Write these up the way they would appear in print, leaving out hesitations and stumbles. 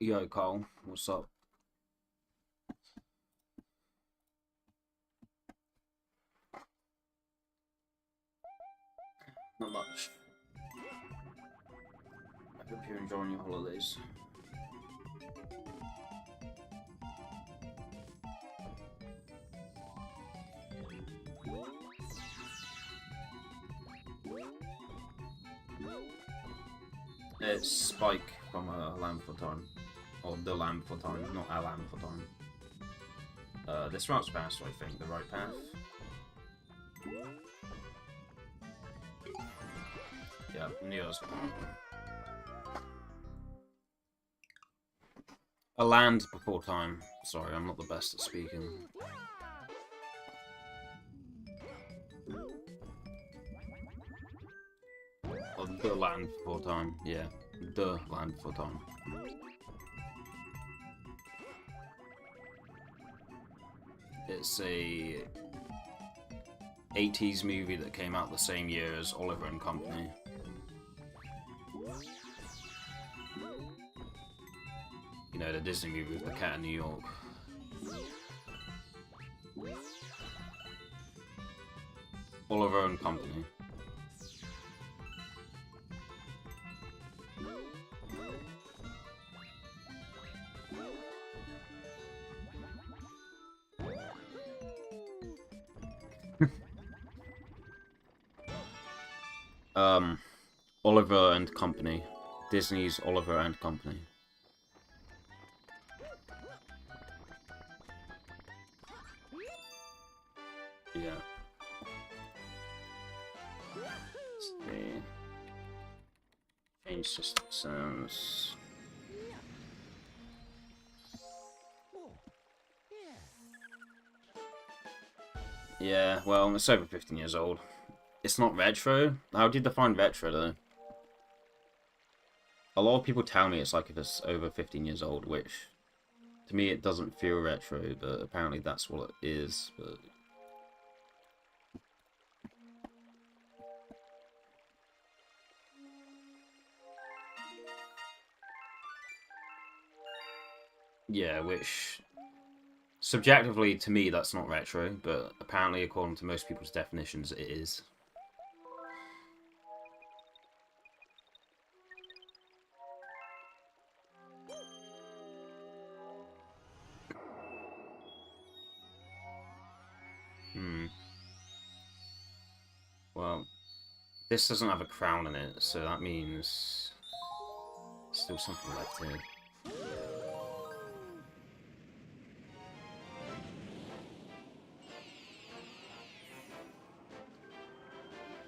Yo, Cole, what's up? Not much. I hope you're enjoying your holidays. It's Spike from Land Before Time. Or The Land Before Time, not A Land Before Time. This route's past, I think, the right path. Yeah, Neo's. A Land Before Time. Sorry, I'm not the best at speaking. Or The Land Before Time, yeah. The Land Before Time. It's a 80s movie that came out the same year as Oliver and Company. You know, the Disney movie with the cat in New York. Oliver and Company. Oliver and Company. Disney's Oliver and Company. Yeah. Let's see. Change system sounds. Yeah, well, it's over 15 years old. It's not retro. How do you define retro, though? A lot of people tell me it's like if it's over 15 years old, which to me it doesn't feel retro, but apparently that's what it is. But yeah, which subjectively to me that's not retro, but apparently according to most people's definitions it is. Well, this doesn't have a crown in it, so that means still something left here.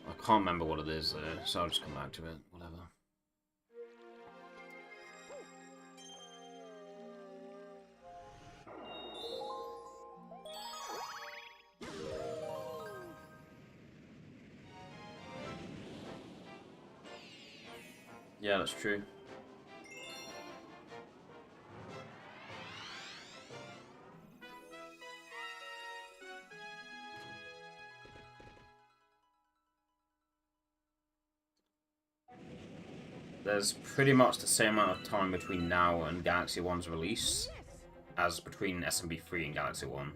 I can't remember what it is though, so I'll just come back to it, whatever. Yeah, that's true. There's pretty much the same amount of time between now and Galaxy 1's release as between SMB 3 and Galaxy 1.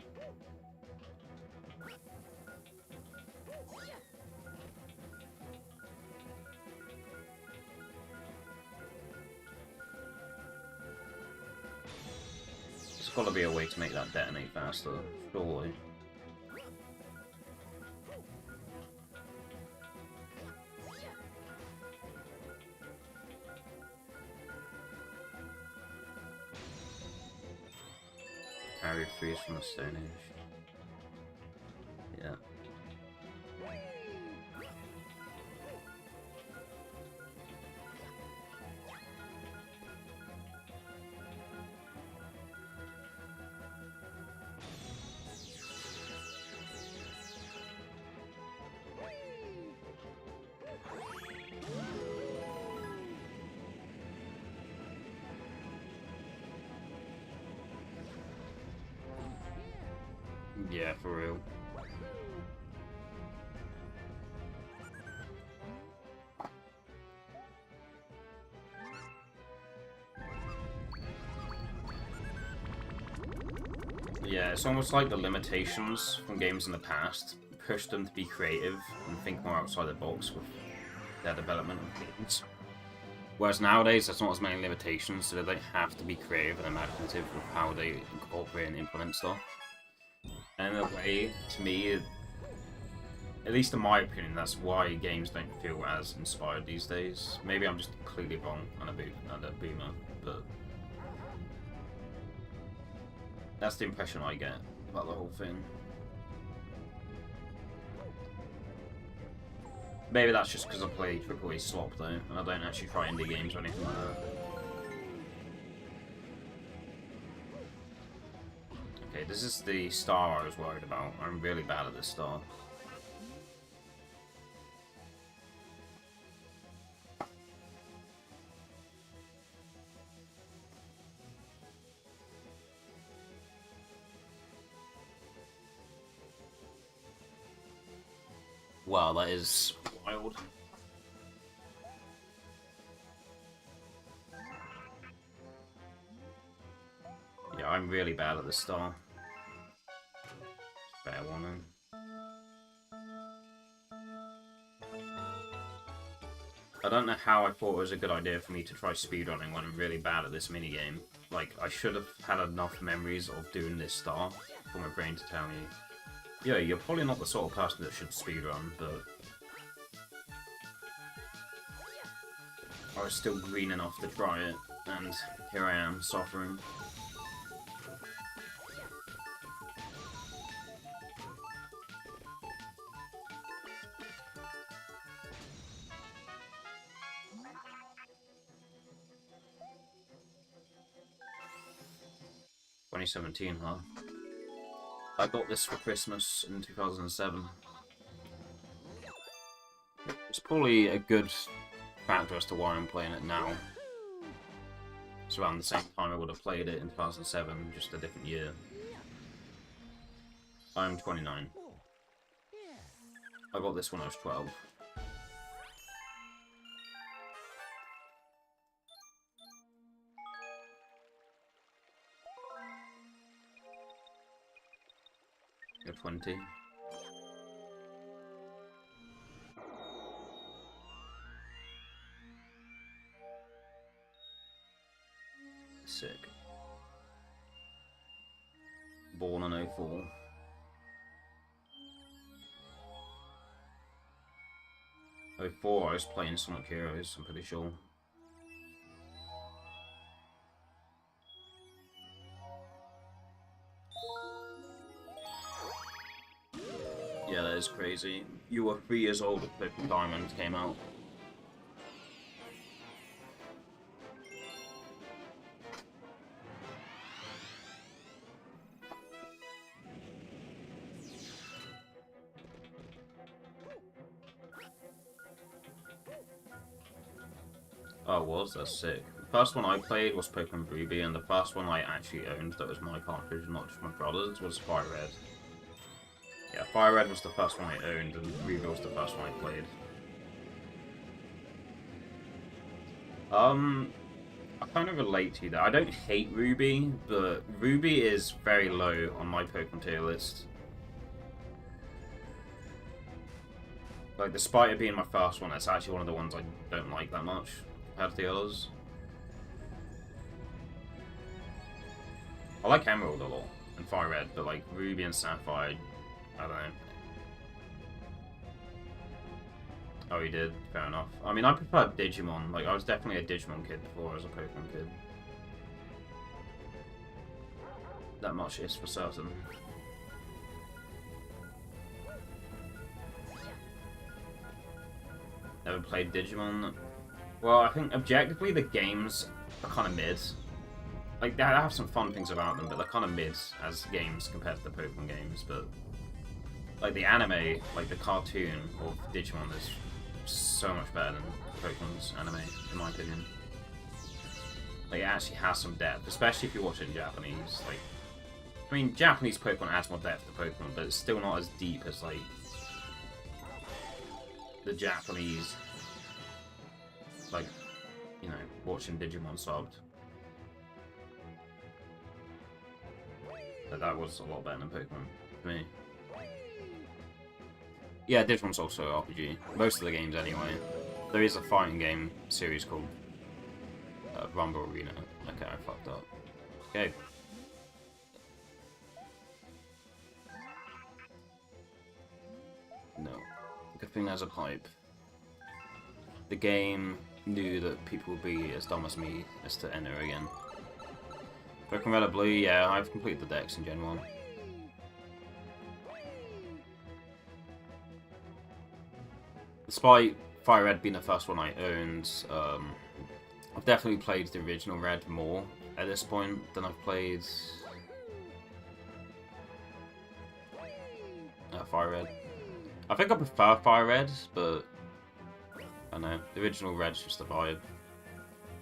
There's gotta be a way to make that detonate faster, surely. Harry frees from the Stone Age. Yeah. Yeah, for real. Yeah, it's almost like the limitations from games in the past pushed them to be creative and think more outside the box with their development of games. Whereas nowadays, there's not as many limitations, so they don't have to be creative and imaginative with how they incorporate and implement stuff. And in a way, to me, at least in my opinion, that's why games don't feel as inspired these days. Maybe I'm just completely wrong and a boomer, but that's the impression I get about the whole thing. Maybe that's just because I play AAA slop though, and I don't actually try indie games or anything like that. Okay, this is the star I was worried about. I'm really bad at this star. Wow, that is wild. Yeah, I'm really bad at this star. Fair warning. I don't know how I thought it was a good idea for me to try speedrunning when I'm really bad at this minigame. Like, I should have had enough memories of doing this star for my brain to tell me, yeah, you're probably not the sort of person that should speedrun, but I was still green enough to try it, and here I am, suffering. $2017, huh? I got this for Christmas in 2007. It's probably a good factor as to why I'm playing it now. It's around the same time I would have played it in 2007, just a different year. I'm 29. I got this when I was 12. You're 20. Sick. Born in 04. I was playing Sonic Heroes, I'm pretty sure. Yeah, that is crazy. You were 3 years old when Pokemon Diamond came out. Oh, that's sick. The first one I played was Pokemon Ruby, and the first one I actually owned that was my cartridge, not just my brother's, was Fire Red. Yeah, Fire Red was the first one I owned, and Ruby was the first one I played. I kind of relate to you there. I don't hate Ruby, but Ruby is very low on my Pokemon tier list. Like, despite it being my first one, it's actually one of the ones I don't like that much compared to the others. I like Emerald a lot, and Fire Red, but like Ruby and Sapphire, I don't know. Oh, you did? Fair enough. I mean, I prefer Digimon. Like, I was definitely a Digimon kid before I was a Pokemon kid. That much is for certain. Never played Digimon. Well, I think objectively the games are kind of mid. Like, they have some fun things about them, but they're kind of mid as games compared to the Pokemon games. But like the anime, like the cartoon of Digimon is so much better than Pokemon's anime, in my opinion. Like, it actually has some depth, especially if you watch it in Japanese. Like, I mean, Japanese Pokemon adds more depth to Pokemon, but it's still not as deep as, like, the Japanese, like, you know, watching Digimon subbed. But that was a lot better than Pokemon to me. Yeah, Digimon's also RPG. Most of the games, anyway. There is a fighting game series called Rumble Arena. Okay, I fucked up. Okay. No. Good thing there's a pipe. The game knew that people would be as dumb as me as to enter again. Pokemon Red or Blue, yeah, I've completed the decks in Gen 1. Despite Fire Red being the first one I owned, I've definitely played the original Red more at this point than I've played Fire Red. I think I prefer Fire Red, but I don't know, the original Red's just a vibe.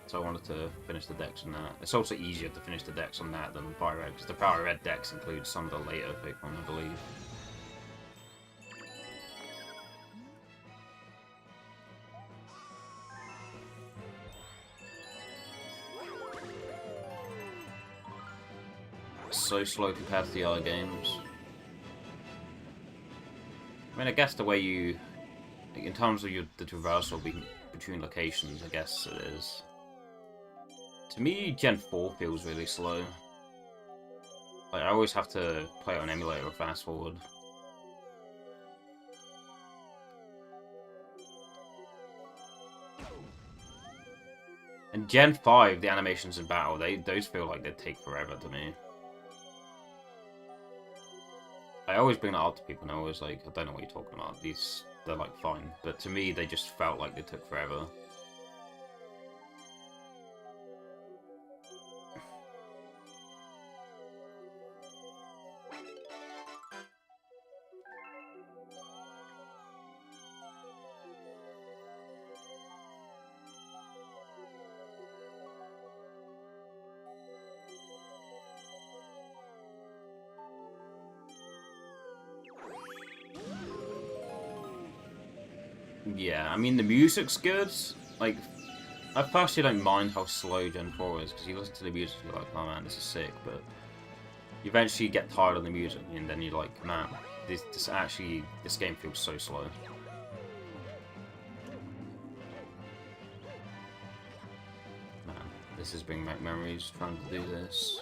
So I wanted to finish the decks on that. It's also easier to finish the decks on that than Fire Red, because the Fire Red decks include some of the later Pokemon, I believe. So slow compared to the other games. I mean, I guess the way you, in terms of the traversal between locations, I guess it is. To me, Gen 4 feels really slow. Like, I always have to play it on emulator or fast forward. And Gen 5, the animations in battle, those feel like they take forever to me. I always bring that up to people and they're always like, I don't know what you're talking about. They're like fine. But to me, they just felt like they took forever. Yeah, I mean, the music's good. Like, I personally don't mind how slow Gen 4 is, because you listen to the music and you're like, oh man, this is sick, but you eventually get tired of the music, and then you're like, man, this game feels so slow. Man, this is bringing back memories, trying to do this.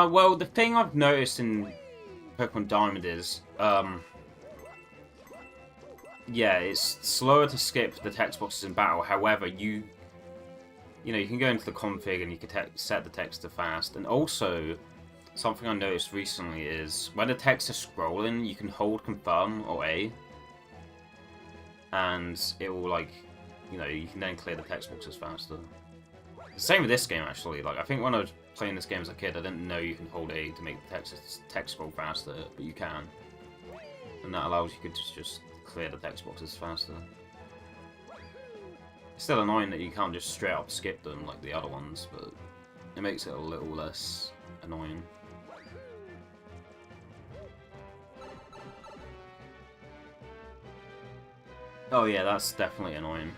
Well, the thing I've noticed in Pokemon Diamond is, yeah, it's slower to skip the text boxes in battle. However, you know, you can go into the config and you can set the text to fast. And also, something I noticed recently is when the text is scrolling, you can hold confirm or A, and it will, like, you know, you can then clear the text boxes faster. The same with this game, actually. Like, I think when I was playing this game as a kid, I didn't know you can hold A to make the text scroll faster, but you can. And that allows you to just clear the text boxes faster. It's still annoying that you can't just straight up skip them like the other ones, but it makes it a little less annoying. Oh yeah, that's definitely annoying.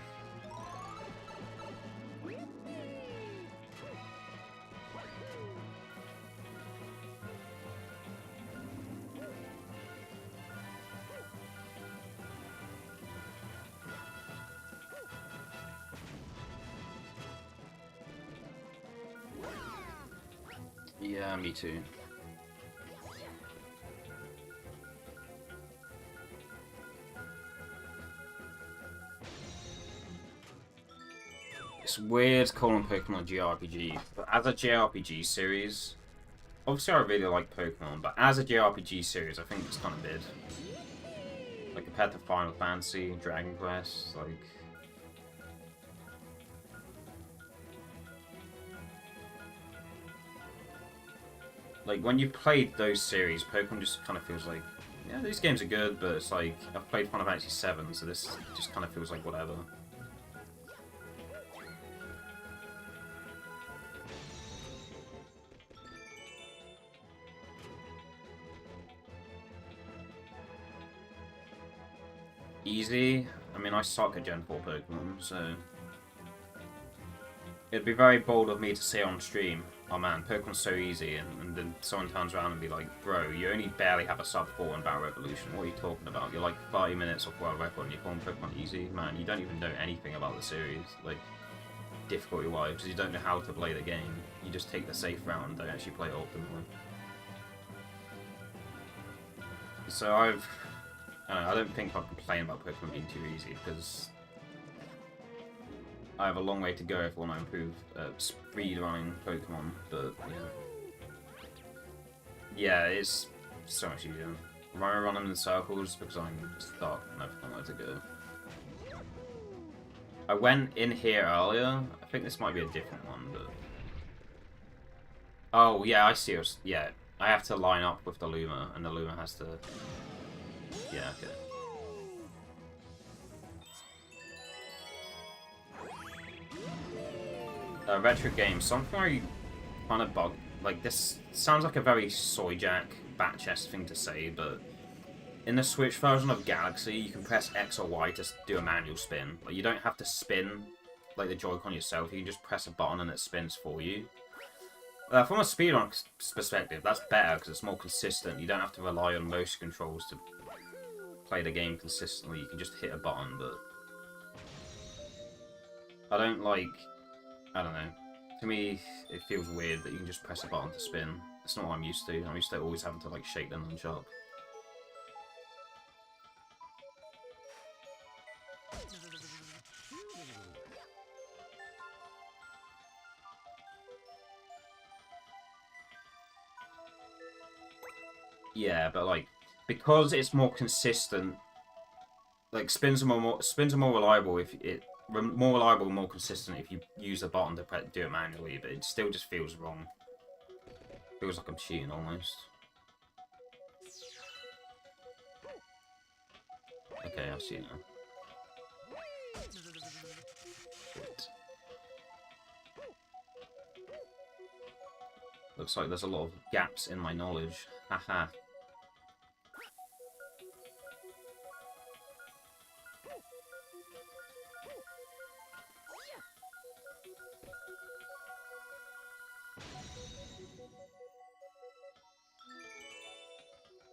Yeah, me too. It's weird calling Pokemon a JRPG, but as a JRPG series, obviously I really like Pokemon, but as a JRPG series, I think it's kind of mid. Like, compared to Final Fantasy, Dragon Quest, like... Like, when you've played those series, Pokemon just kind of feels like, yeah, these games are good, but it's like, I've played Final Fantasy 7, so this just kind of feels like whatever. Easy? I mean, I suck at Gen 4 Pokemon, so... It'd be very bold of me to say on stream, oh man, Pokemon's so easy, and then someone turns around and be like, bro, you only barely have a sub 4 in Battle Revolution, what are you talking about? You're like 30 minutes off world record and you're calling Pokemon easy? Man, you don't even know anything about the series, like, difficulty-wise, because you don't know how to play the game. You just take the safe route and don't actually play it optimally. So I don't think I complain about Pokemon being too easy, because I have a long way to go if I want to improve speedrunning Pokemon, but yeah, it's so much easier. I'm running them in circles because I'm stuck and I've nowhere to go. I went in here earlier. I think this might be a different one, but... Oh, yeah, I see it. Yeah, I have to line up with the Luma, and the Luma has to... Yeah, okay. Retro game, something I kind of bug. Like, this sounds like a very Soyjack bat chest thing to say, but in the Switch version of Galaxy, you can press X or Y to do a manual spin. Like, you don't have to spin like the Joy-Con yourself. You can just press a button and it spins for you. From a speedrun perspective, that's better because it's more consistent. You don't have to rely on motion controls to play the game consistently. You can just hit a button, but I don't like... I don't know. To me, it feels weird that you can just press a button to spin. It's not what I'm used to. I'm used to always having to, like, shake the nunchuck. Yeah, but, like, because it's more consistent, like, spins are more reliable if it... More reliable and more consistent if you use the button to do it manually, but it still just feels wrong. Feels like I'm cheating almost. Okay, I see it now. Shit. Looks like there's a lot of gaps in my knowledge. Haha.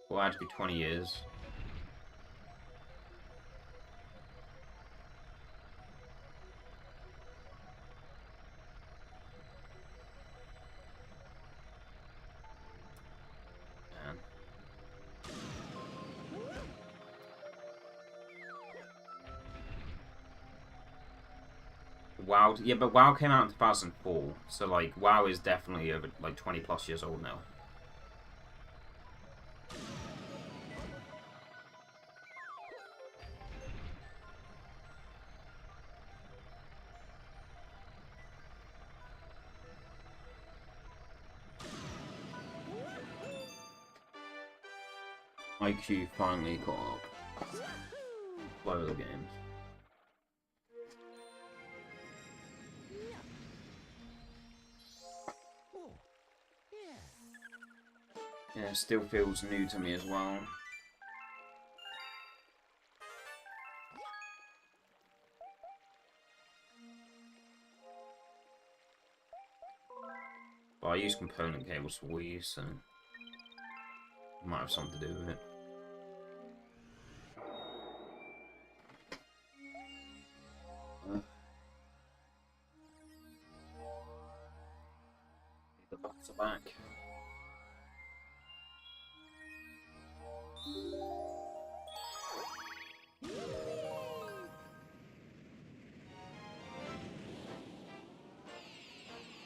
Well, I had to be 20 years. Man. WoW, yeah, but WoW came out in 2004, so like WoW is definitely over like 20 plus years old now. IQ finally caught up. Flow of the games. Yeah, it still feels new to me as well. But I use component cables for Wii, so it might have something to do with it. The buttons are back.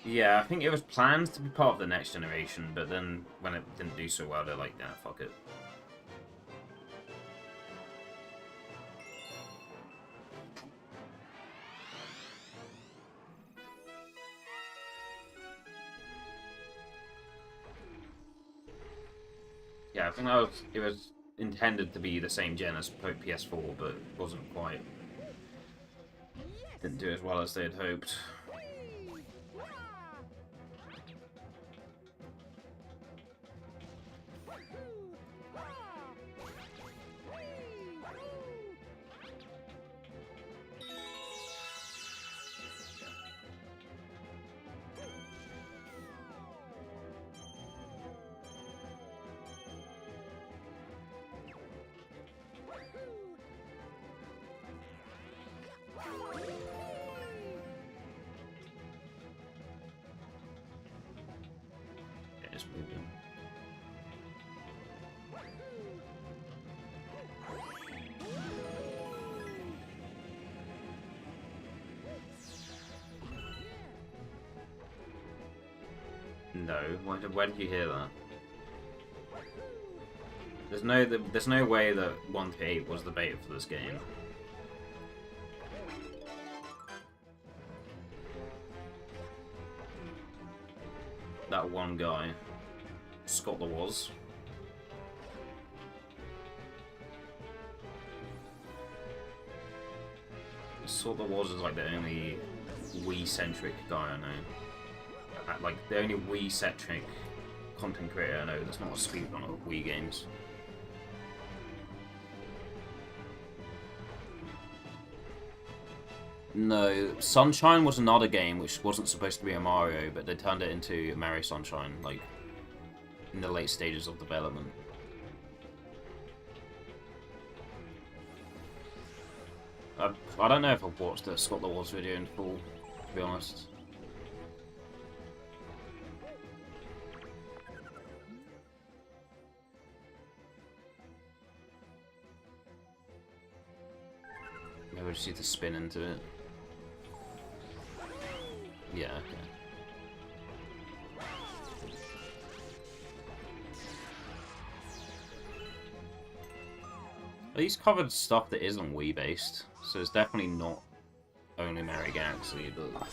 Yeah, I think it was planned to be part of the next generation, but then when it didn't do so well, they're like, nah, fuck it. Yeah, I think it was intended to be the same gen as PS4, but wasn't quite. Didn't do as well as they had hoped. It's moving. No, where did you hear that? There's no way that 1-8 was the beta for this game. That one guy, Scott the Woz. Scott the Woz is like the only Wii-centric guy I know. Like the only Wii-centric content creator I know that's not a speedrunner of Wii games. No, Sunshine was another game which wasn't supposed to be a Mario, but they turned it into Mario Sunshine, like, in the late stages of development. I don't know if I've watched the Scott the Woz video in full, to be honest. Maybe I just need to spin into it. Yeah, okay. These covered stuff that isn't Wii based, so it's definitely not only Mario Galaxy, but...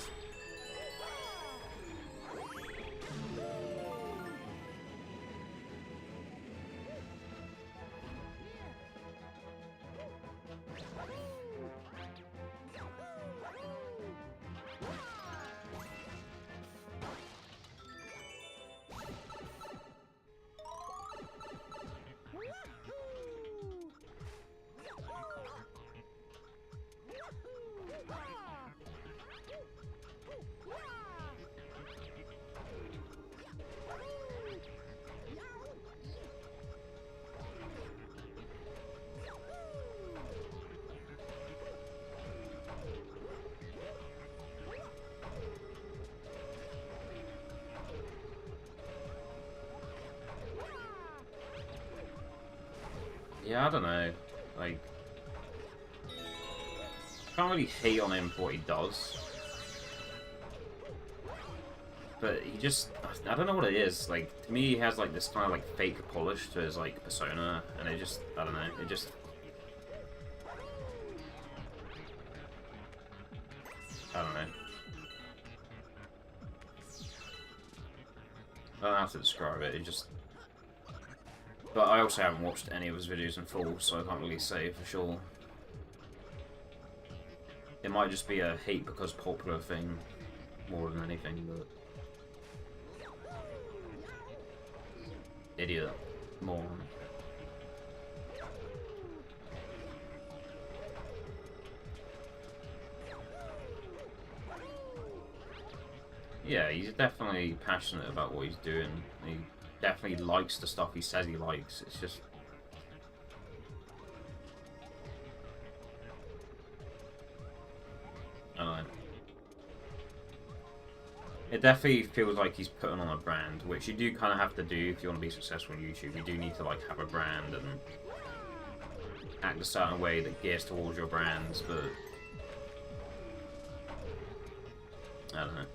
Yeah, I don't know. Like, I can't really hate on him for what he does. But he just, I don't know what it is. Like, to me, he has like this kind of like fake polish to his like persona, and it just, I don't know, it just... I don't know. I don't know how to describe it, it just... But I also haven't watched any of his videos in full, so I can't really say for sure. It might just be a hate because popular thing, more than anything, but... Idiot. Moron. Yeah, he's definitely passionate about what he's doing. He definitely likes the stuff he says he likes. It's just... I don't know. It definitely feels like he's putting on a brand, which you do kind of have to do if you want to be successful on YouTube. You do need to like have a brand and act a certain way that gears towards your brands, but... I don't know.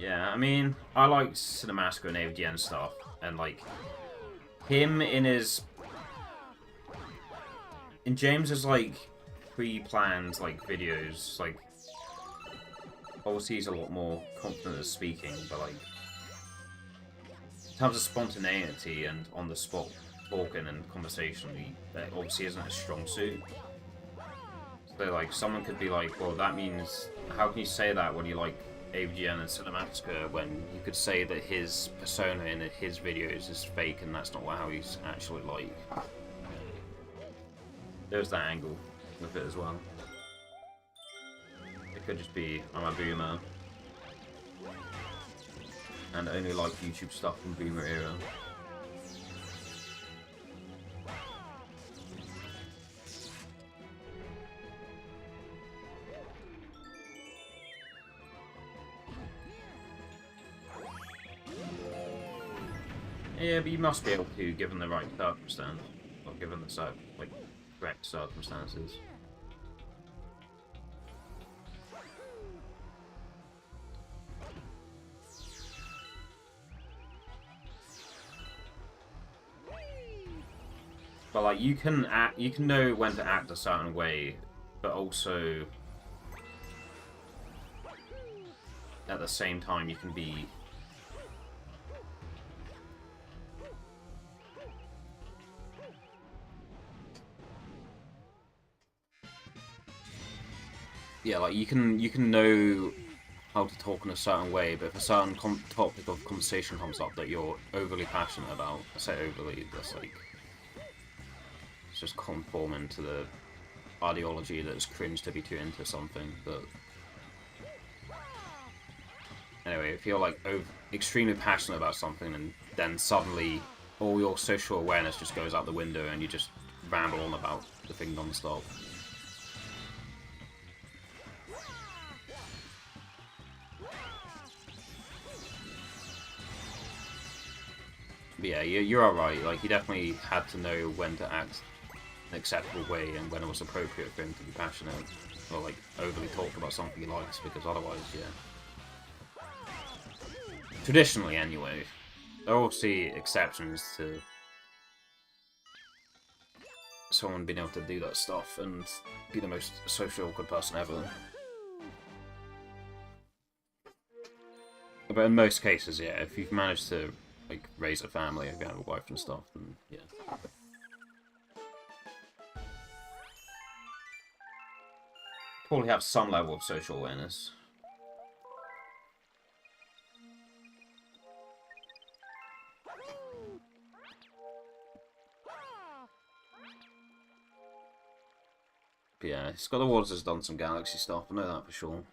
Yeah, I mean, I like Cinemassacre and AVGN stuff, and like him in James's like pre-planned like videos, like obviously he's a lot more confident at speaking, but like in terms of spontaneity and on the spot talking and conversationally, that obviously isn't a strong suit. So like someone could be like, well, that means how can you say that when you like AVGN and Cinematica when you could say that his persona in his videos is fake and that's not how he's actually like. There's that angle with it as well. It could just be, I'm a boomer and only like YouTube stuff from boomer era. Yeah, but you must be able to, given the right circumstance, or given the like correct circumstances. But like you can know when to act a certain way, but also at the same time you can be like you can know how to talk in a certain way, but if a certain topic of conversation comes up that you're overly passionate about, I say overly, that's like it's just conforming to the ideology that it's cringe to be too into something. But anyway, if you're like extremely passionate about something and then suddenly all your social awareness just goes out the window and you just ramble on about the thing non-stop. But yeah, you're alright. Like, he definitely had to know when to act in an acceptable way and when it was appropriate for him to be passionate or like overly talk about something he likes, because otherwise, yeah. Traditionally, anyway. There are obviously exceptions to someone being able to do that stuff and be the most socially awkward person ever. But in most cases, yeah, if you've managed to like raise a family, if you have a wife and stuff, then yeah. Probably have some level of social awareness. But yeah, Scott of Wars has done some Galaxy stuff, I know that for sure.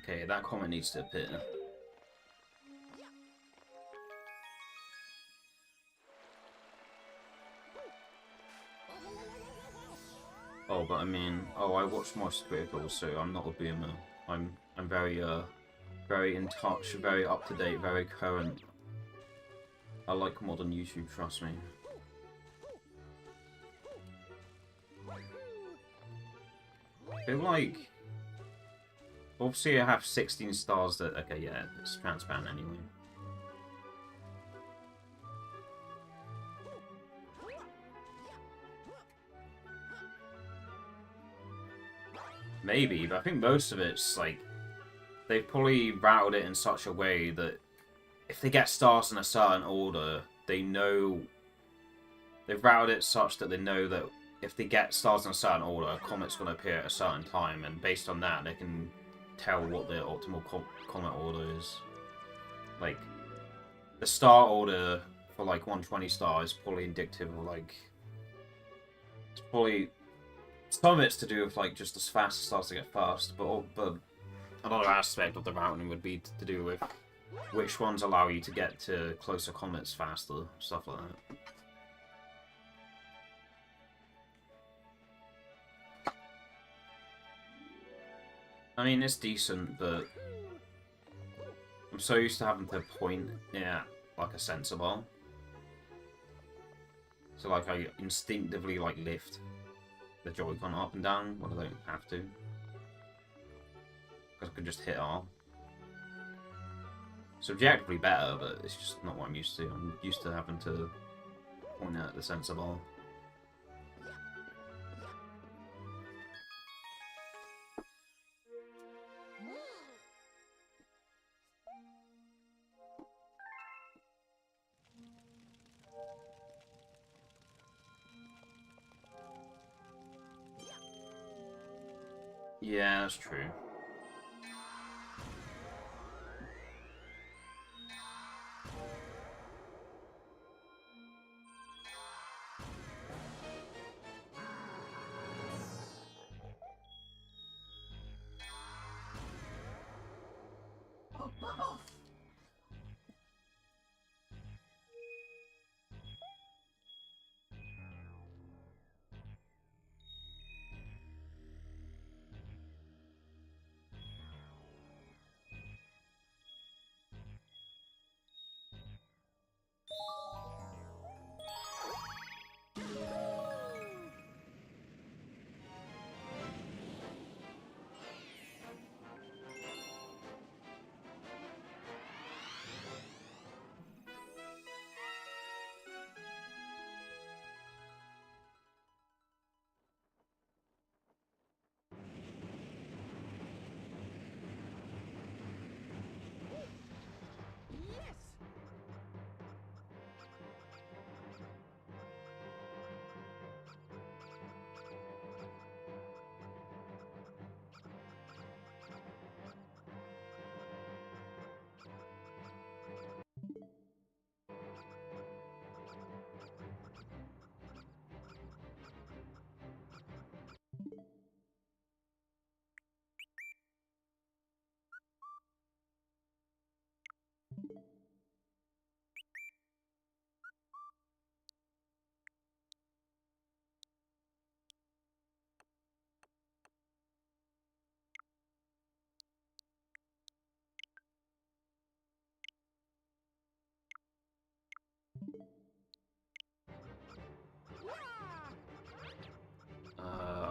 Okay, that comment needs to appear. Oh, but I mean, I watch Moist Critical, so I'm not a boomer. I'm very very in touch, very up to date, very current. I like modern YouTube, trust me. I feel like obviously I have 16 stars that okay, yeah, it's transparent anyway. Maybe, but I think most of it's like they've probably routed it in such a way that if they get stars in a certain order, they know they've routed it such that they know that if they get stars in a certain order, a comet's going to appear at a certain time, and based on that, they can tell what the optimal comet order is. Like, the star order for like 120 stars is probably indicative of like, it's probably, some of it's to do with like just as fast as stars to get first, but another aspect of the routing would be to do with which ones allow you to get to closer comets faster, stuff like that. I mean, it's decent, but I'm so used to having to point at like a sensor bar. So like I instinctively like lift the Joy-Con up and down when I don't have to. Because I can just hit R. Subjectively better, but it's just not what I'm used to. I'm used to having to point at the sensor bar. Yeah, that's true.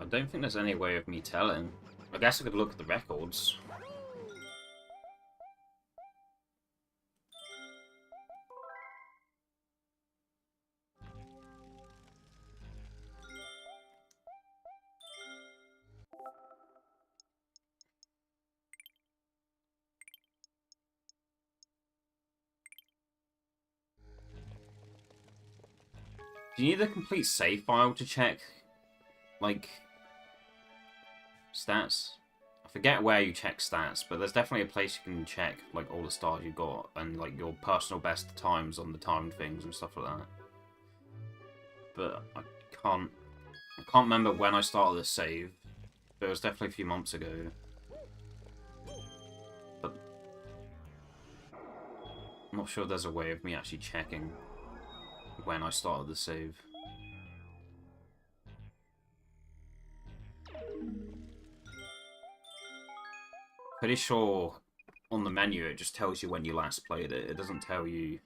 I don't think there's any way of me telling. I guess I could look at the records. Do you need a complete save file to check, like, stats? I forget where you check stats, but there's definitely a place you can check, like, all the stars you got, and, like, your personal best times on the timed things and stuff like that. But I can't remember when I started this save, but it was definitely a few months ago. But I'm not sure there's a way of me actually checking when I started the save. Pretty sure on the menu it just tells you when you last played it. It doesn't tell you...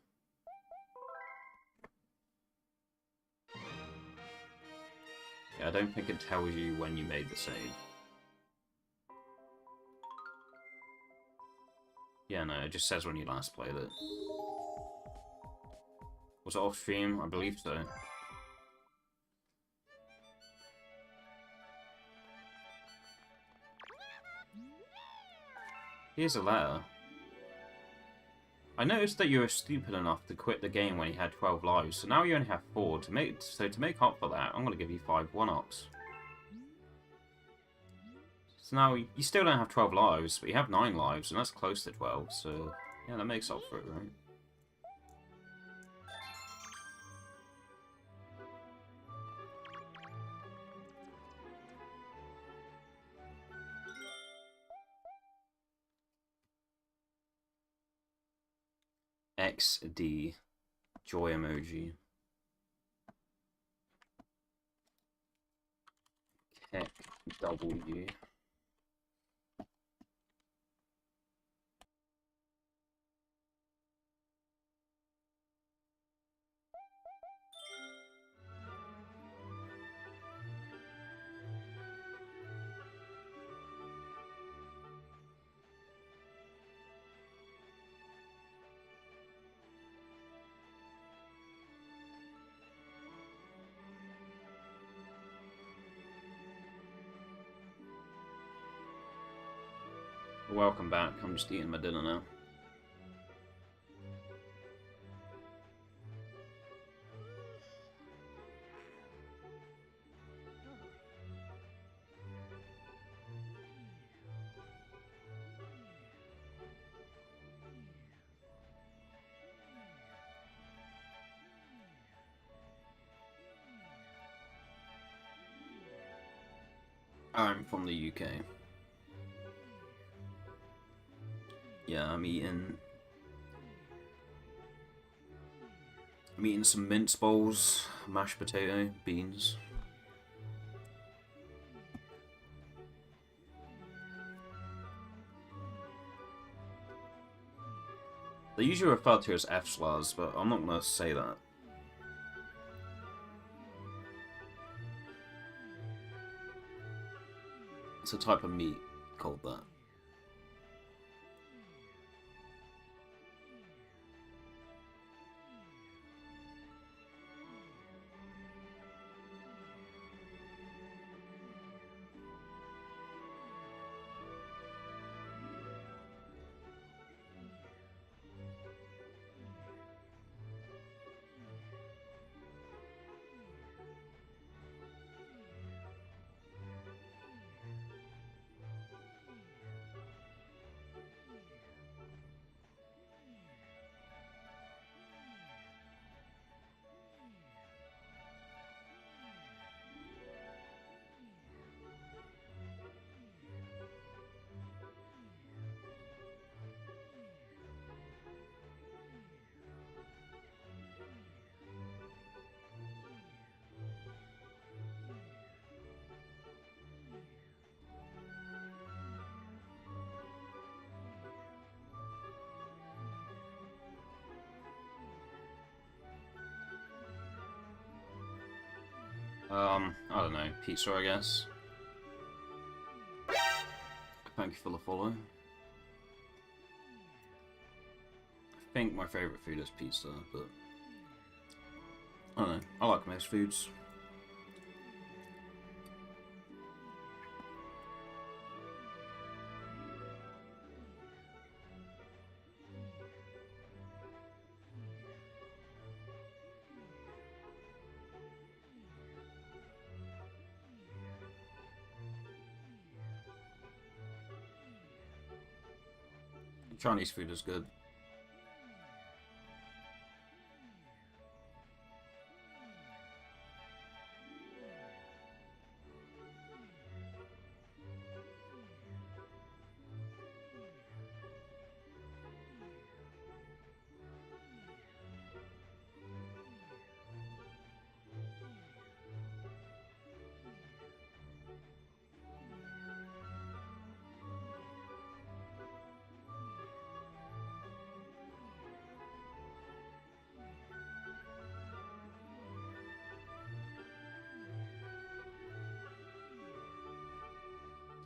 Yeah, I don't think it tells you when you made the save. Yeah, no, it just says when you last played it. Was it off stream? I believe so. Here's a letter. I noticed that you were stupid enough to quit the game when you had 12 lives, so now you only have 4. To make up for that, I'm going to give you 5 1-ups. So now you still don't have 12 lives, but you have 9 lives, and that's close to 12, so yeah, that makes up for it, right? XD. Joy emoji. Heck W. Welcome back. I'm just eating my dinner now. I'm from the UK. Yeah, I'm eating some mince bowls, mashed potato, beans. They usually refer to as F-slurs, but I'm not going to say that. It's a type of meat called that. I don't know, pizza, I guess. Thank you for the follow. I think my favourite food is pizza, but I don't know, I like most foods. Chinese food is good.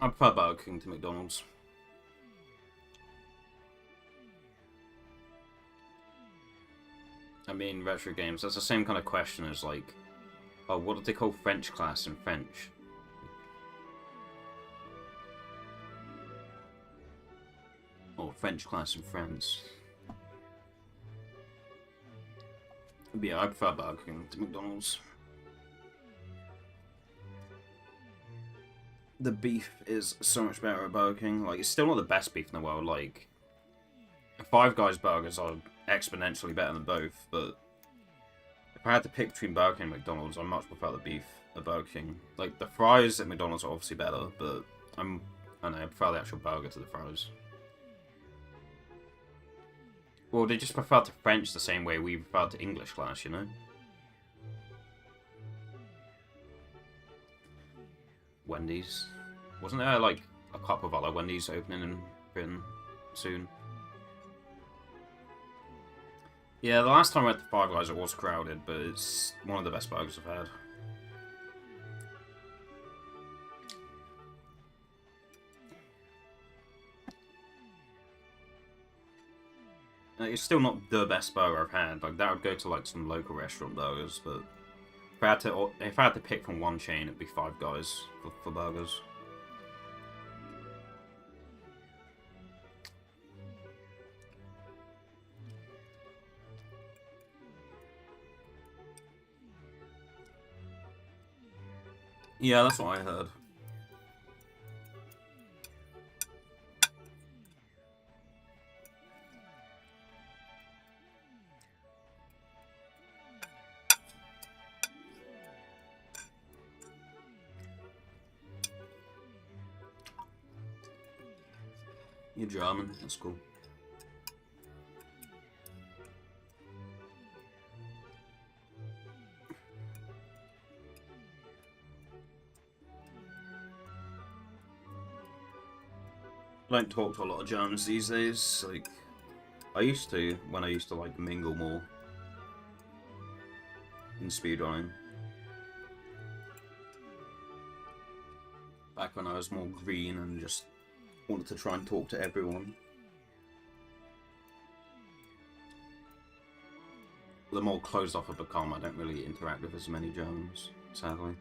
I prefer Burger King to McDonald's. I mean, retro games, that's the same kind of question as like, oh, what do they call French class in French? Or French class in France. But yeah, I prefer Burger King to McDonald's. The beef is so much better at Burger King. Like, it's still not the best beef in the world. Like, Five Guys burgers are exponentially better than both, but if I had to pick between Burger King and McDonald's, I much prefer the beef at Burger King. Like, the fries at McDonald's are obviously better, but I don't know, I prefer the actual burger to the fries. Well, they just prefer to French the same way we prefer to English class, you know? Wendy's. Wasn't there, like, a couple of other Wendy's opening in Britain soon? Yeah, the last time I went to Five Guys, it was crowded, but it's one of the best burgers I've had. It's still not the best burger I've had. Like, that would go to, like, some local restaurant burgers, but if I had to pick from one chain, it'd be Five Guys for burgers. Yeah, that's what I heard. You're German, that's cool. I don't talk to a lot of Germans these days. Like, I used to when I used to like mingle more in speedrunning. Back when I was more green and just wanted to try and talk to everyone. The more closed off I've become, I don't really interact with as many Germans, sadly.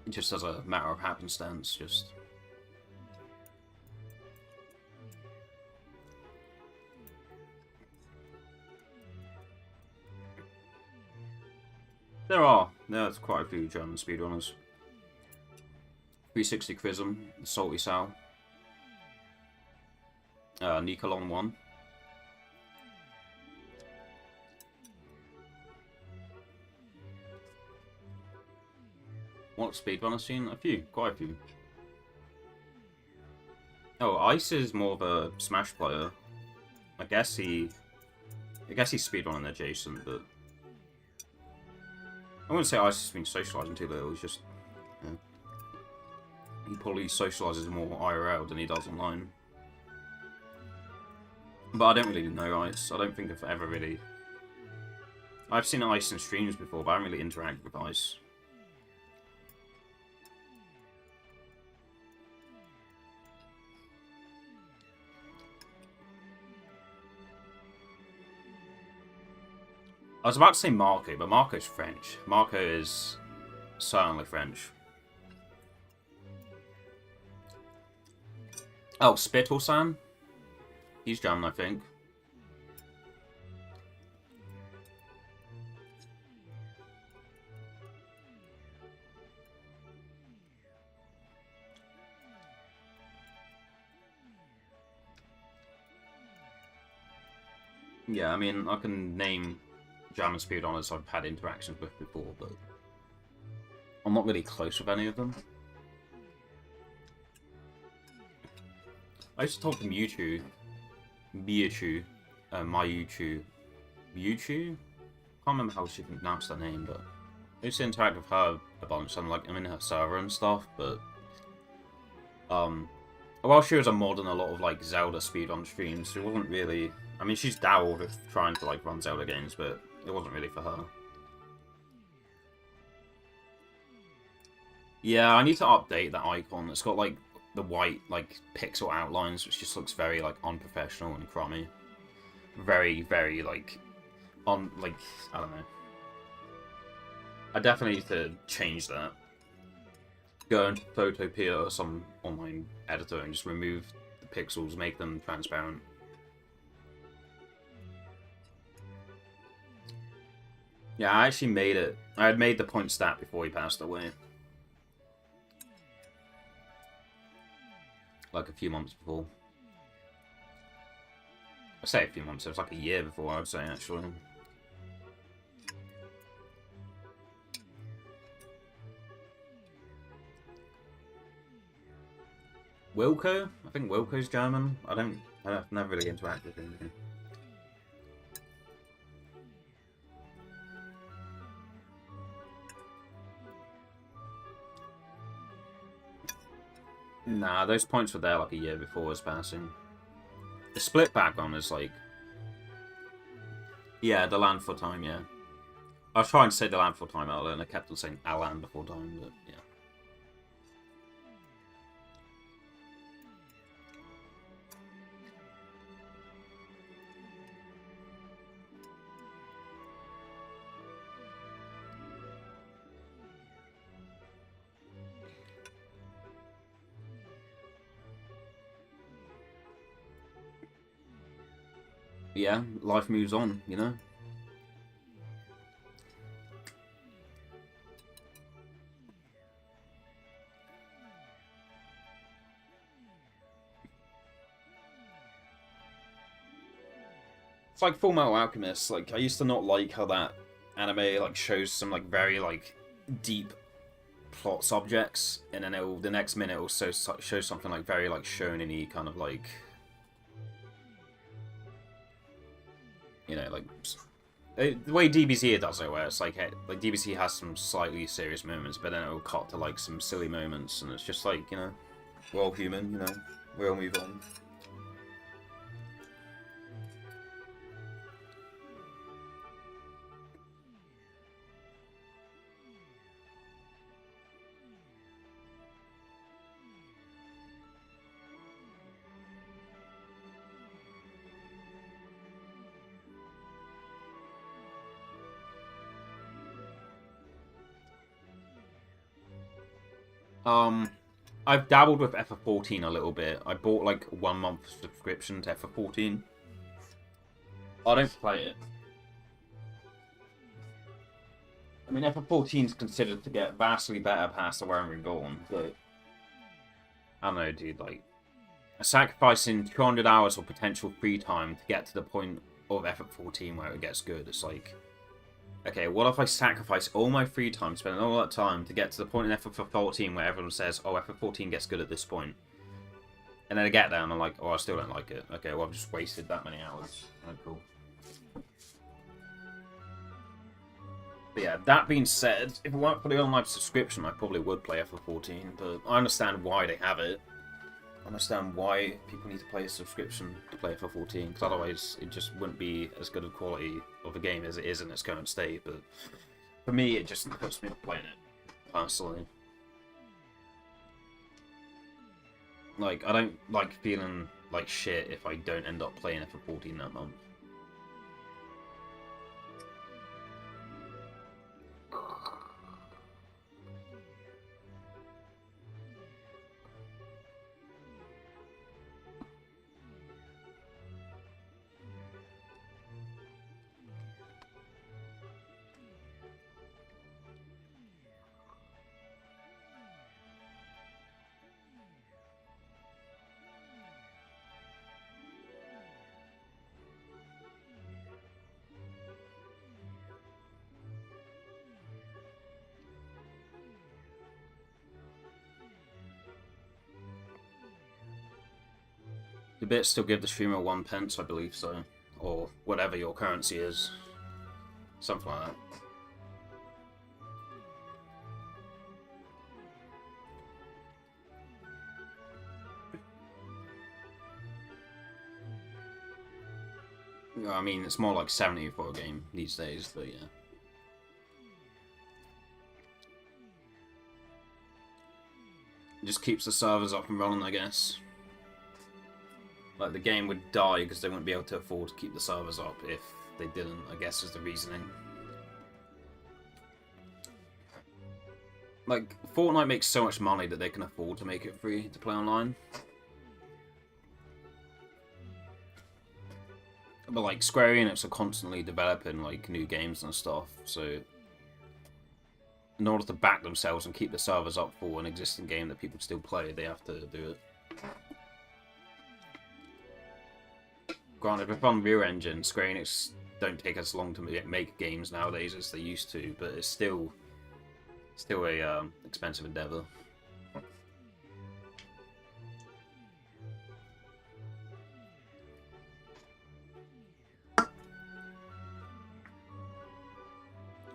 Just as a matter of happenstance, just... There's quite a few German speedrunners. 360 Chrism, Salty Sal, Nikolon 1. What speedrunner scene? A few, quite a few. Oh, Ice is more of a Smash player. I guess he's speedrunning adjacent, but I wouldn't say Ice has been socializing too little. He's just, yeah. He probably socializes more IRL than he does online. But I don't really know Ice. I don't think I've ever really... I've seen Ice in streams before, but I haven't really interacted with Ice. I was about to say Marco, but Marco's French. Marco is certainly French. Oh, Spittle-san? He's German, I think. Yeah, I mean, I can name German speedrunners I've had interactions with before, but I'm not really close with any of them. I used to talk to Mewtwo, Mayuchu, Mewtwo? Can't remember how she pronounced her name, but I used to interact with her a bunch. I'm in her server and stuff, but while she was a mod on a lot of like Zelda speedrun streams, she wasn't really. I mean, she's dabbled with trying to like run Zelda games, but it wasn't really for her. Yeah, I need to update that icon. It's got like the white like pixel outlines, which just looks very like unprofessional and crummy. Very, very like I don't know. I definitely need to change that. Go into Photopea or some online editor and just remove the pixels, make them transparent. Yeah, I actually made it. I had made the point stat before he passed away. Like a few months before. I say a few months, it was like a year before, I would say, actually. Wilco? I think Wilco's German. I've never really interacted with him. Nah, those points were there like a year before his passing. The split back one is like... Yeah, the land for time, yeah. I was trying to say the land for time earlier and I kept on saying a land before time, but yeah. Yeah, life moves on, you know? It's like Full Metal Alchemist. Like, I used to not like how that anime like shows some like very like deep plot subjects, and then the next minute it'll show something like very like shonen-y kind of like, you know, like the way DBZ does it, where it's like DBZ has some slightly serious moments, but then it'll cut to like some silly moments, and it's just like, you know, we're all human, you know, we all move on. I've dabbled with FF14 a little bit. I bought like 1 month subscription to FF14. I don't play it. I mean, FF14 is considered to get vastly better past the Realm Reborn, but I don't know, dude. Like, sacrificing 200 hours of potential free time to get to the point of FF14 where it gets good. It's like, okay, what if I sacrifice all my free time, spending all that time to get to the point in FF14 where everyone says, oh, FF14 gets good at this point. And then I get there and I'm like, oh, I still don't like it. Okay, well, I've just wasted that many hours. Oh, cool. But yeah, that being said, if it weren't for the online subscription, I probably would play FF14, but I understand why they have it. I understand why people need to play a subscription to play FF14, because otherwise it just wouldn't be as good a quality of a game as it is in its current state, but for me, it just puts me off playing it, personally. Like, I don't like feeling like shit if I don't end up playing FF14 that month. The bits still give the streamer 1 pence, I believe so. Or whatever your currency is. Something like that. I mean, it's more like 70 for a game these days, but yeah. It just keeps the servers up and running, I guess. Like, the game would die because they wouldn't be able to afford to keep the servers up if they didn't, I guess, is the reasoning. Like, Fortnite makes so much money that they can afford to make it free to play online. But like Square Enix are constantly developing like new games and stuff, so in order to back themselves and keep the servers up for an existing game that people still play, they have to do it. Granted, with Unreal Engine, Square Enix don't take as long to make games nowadays as they used to, but it's still a expensive endeavor.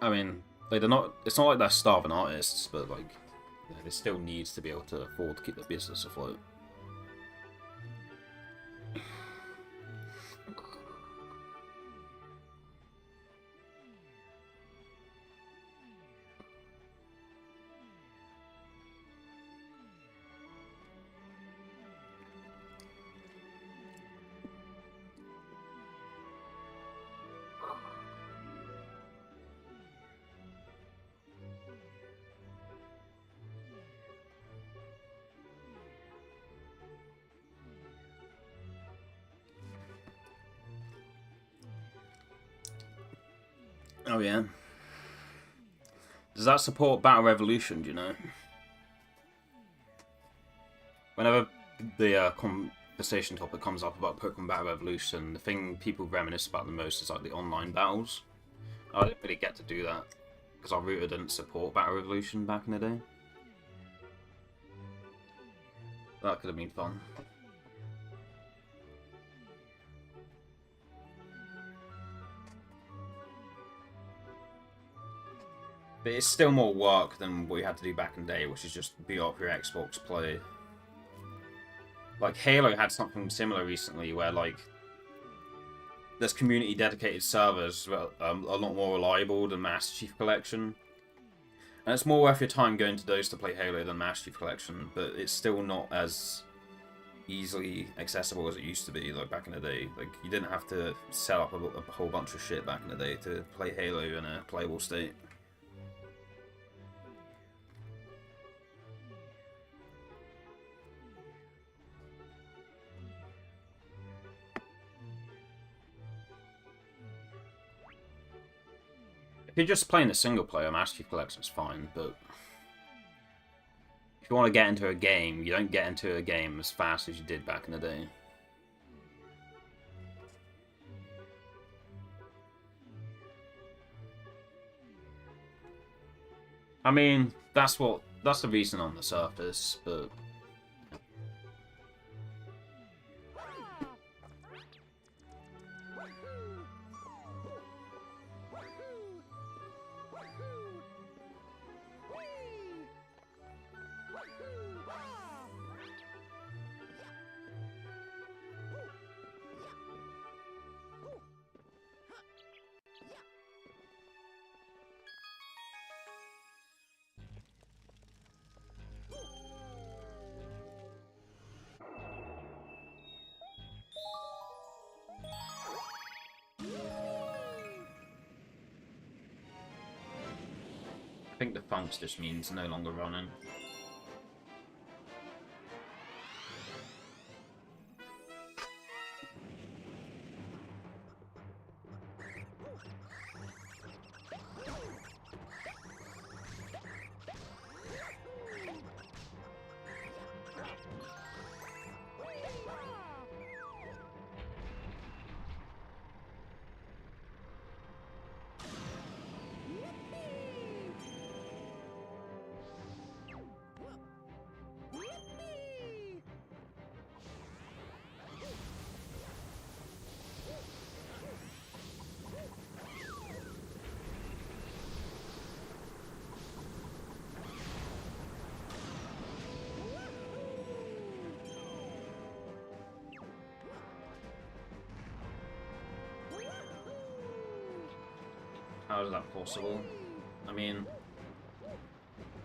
I mean, like they're not. It's not like they're starving artists, but like, you know, they still needs to be able to afford to keep their business afloat. Oh yeah. Does that support Battle Revolution, do you know? Whenever the conversation topic comes up about Pokemon Battle Revolution, the thing people reminisce about the most is like the online battles. I didn't really get to do that, because our router didn't support Battle Revolution back in the day. That could have been fun. But it's still more work than what you had to do back in the day, which is just boot up your Xbox, play. Like, Halo had something similar recently, where, like, there's community-dedicated servers a lot more reliable than Master Chief Collection. And it's more worth your time going to those to play Halo than Master Chief Collection, but it's still not as easily accessible as it used to be, like, back in the day. Like, you didn't have to set up a whole bunch of shit back in the day to play Halo in a playable state. If you're just playing a single player, Master Chief Collection is fine, but if you want to get into a game, you don't get into a game as fast as you did back in the day. I mean, that's the reason on the surface, but I think the funks just means no longer running. How is that possible? I mean,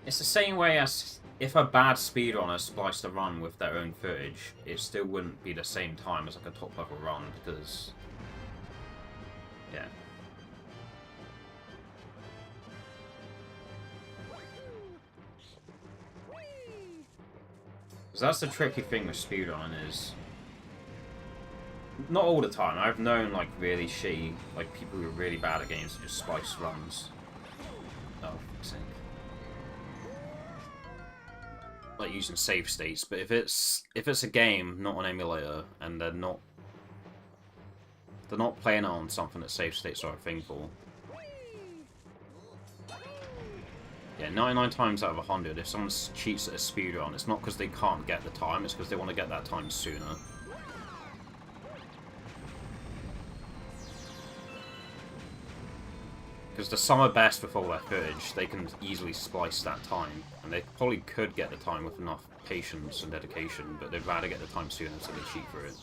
it's the same way as if a bad speedrunner spliced a run with their own footage, it still wouldn't be the same time as like a top level run, because yeah. Because that's the tricky thing with speedrunning is Not all the time. I've known like really shitty, like people who are really bad at games who just splice runs. Oh, sink. Like using save states, but if it's a game, not an emulator, and they're not playing it on something that save states are a thing for. Yeah, 99 times out of 100, if someone cheats at a speedrun, it's not because they can't get the time, it's because they want to get that time sooner. Because the summer best with all their footage, they can easily splice that time, and they probably could get the time with enough patience and dedication, but they'd rather get the time sooner so they cheat for it.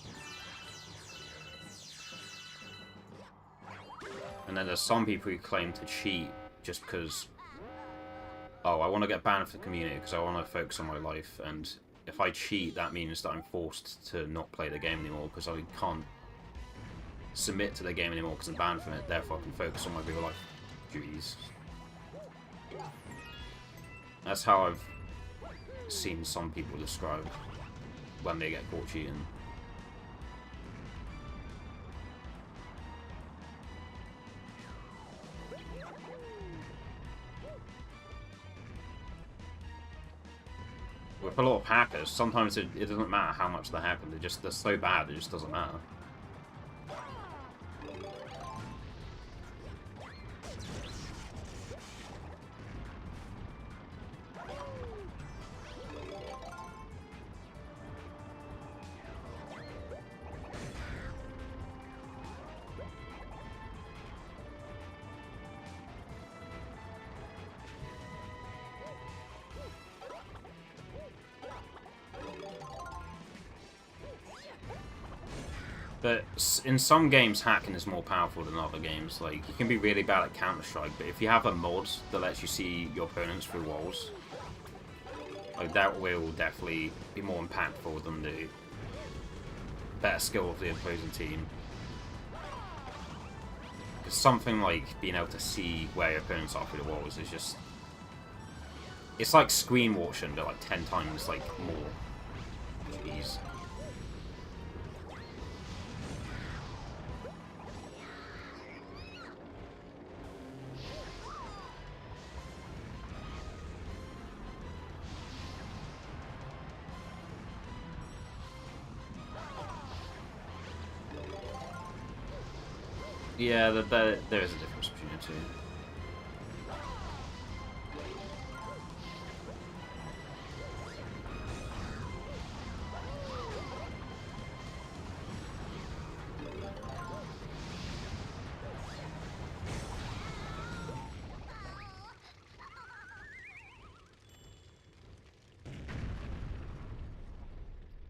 And then there's some people who claim to cheat just because, oh, I want to get banned from the community because I want to focus on my life, and if I cheat, that means that I'm forced to not play the game anymore because I can't submit to the game anymore because I'm banned from it, therefore I can focus on my real life duties. That's how I've seen some people describe when they get caught cheating. With a lot of hackers, sometimes it doesn't matter how much they're hacking, they're so bad it just doesn't matter. But in some games, hacking is more powerful than other games. Like, you can be really bad at Counter-Strike, but if you have a mod that lets you see your opponents through walls, like, that will definitely be more impactful than the better skill of the opposing team. Because something like being able to see where your opponents are through the walls is just... It's like screen watching, but like 10 times, like, more. Jeez. Yeah, there is a difference between the two.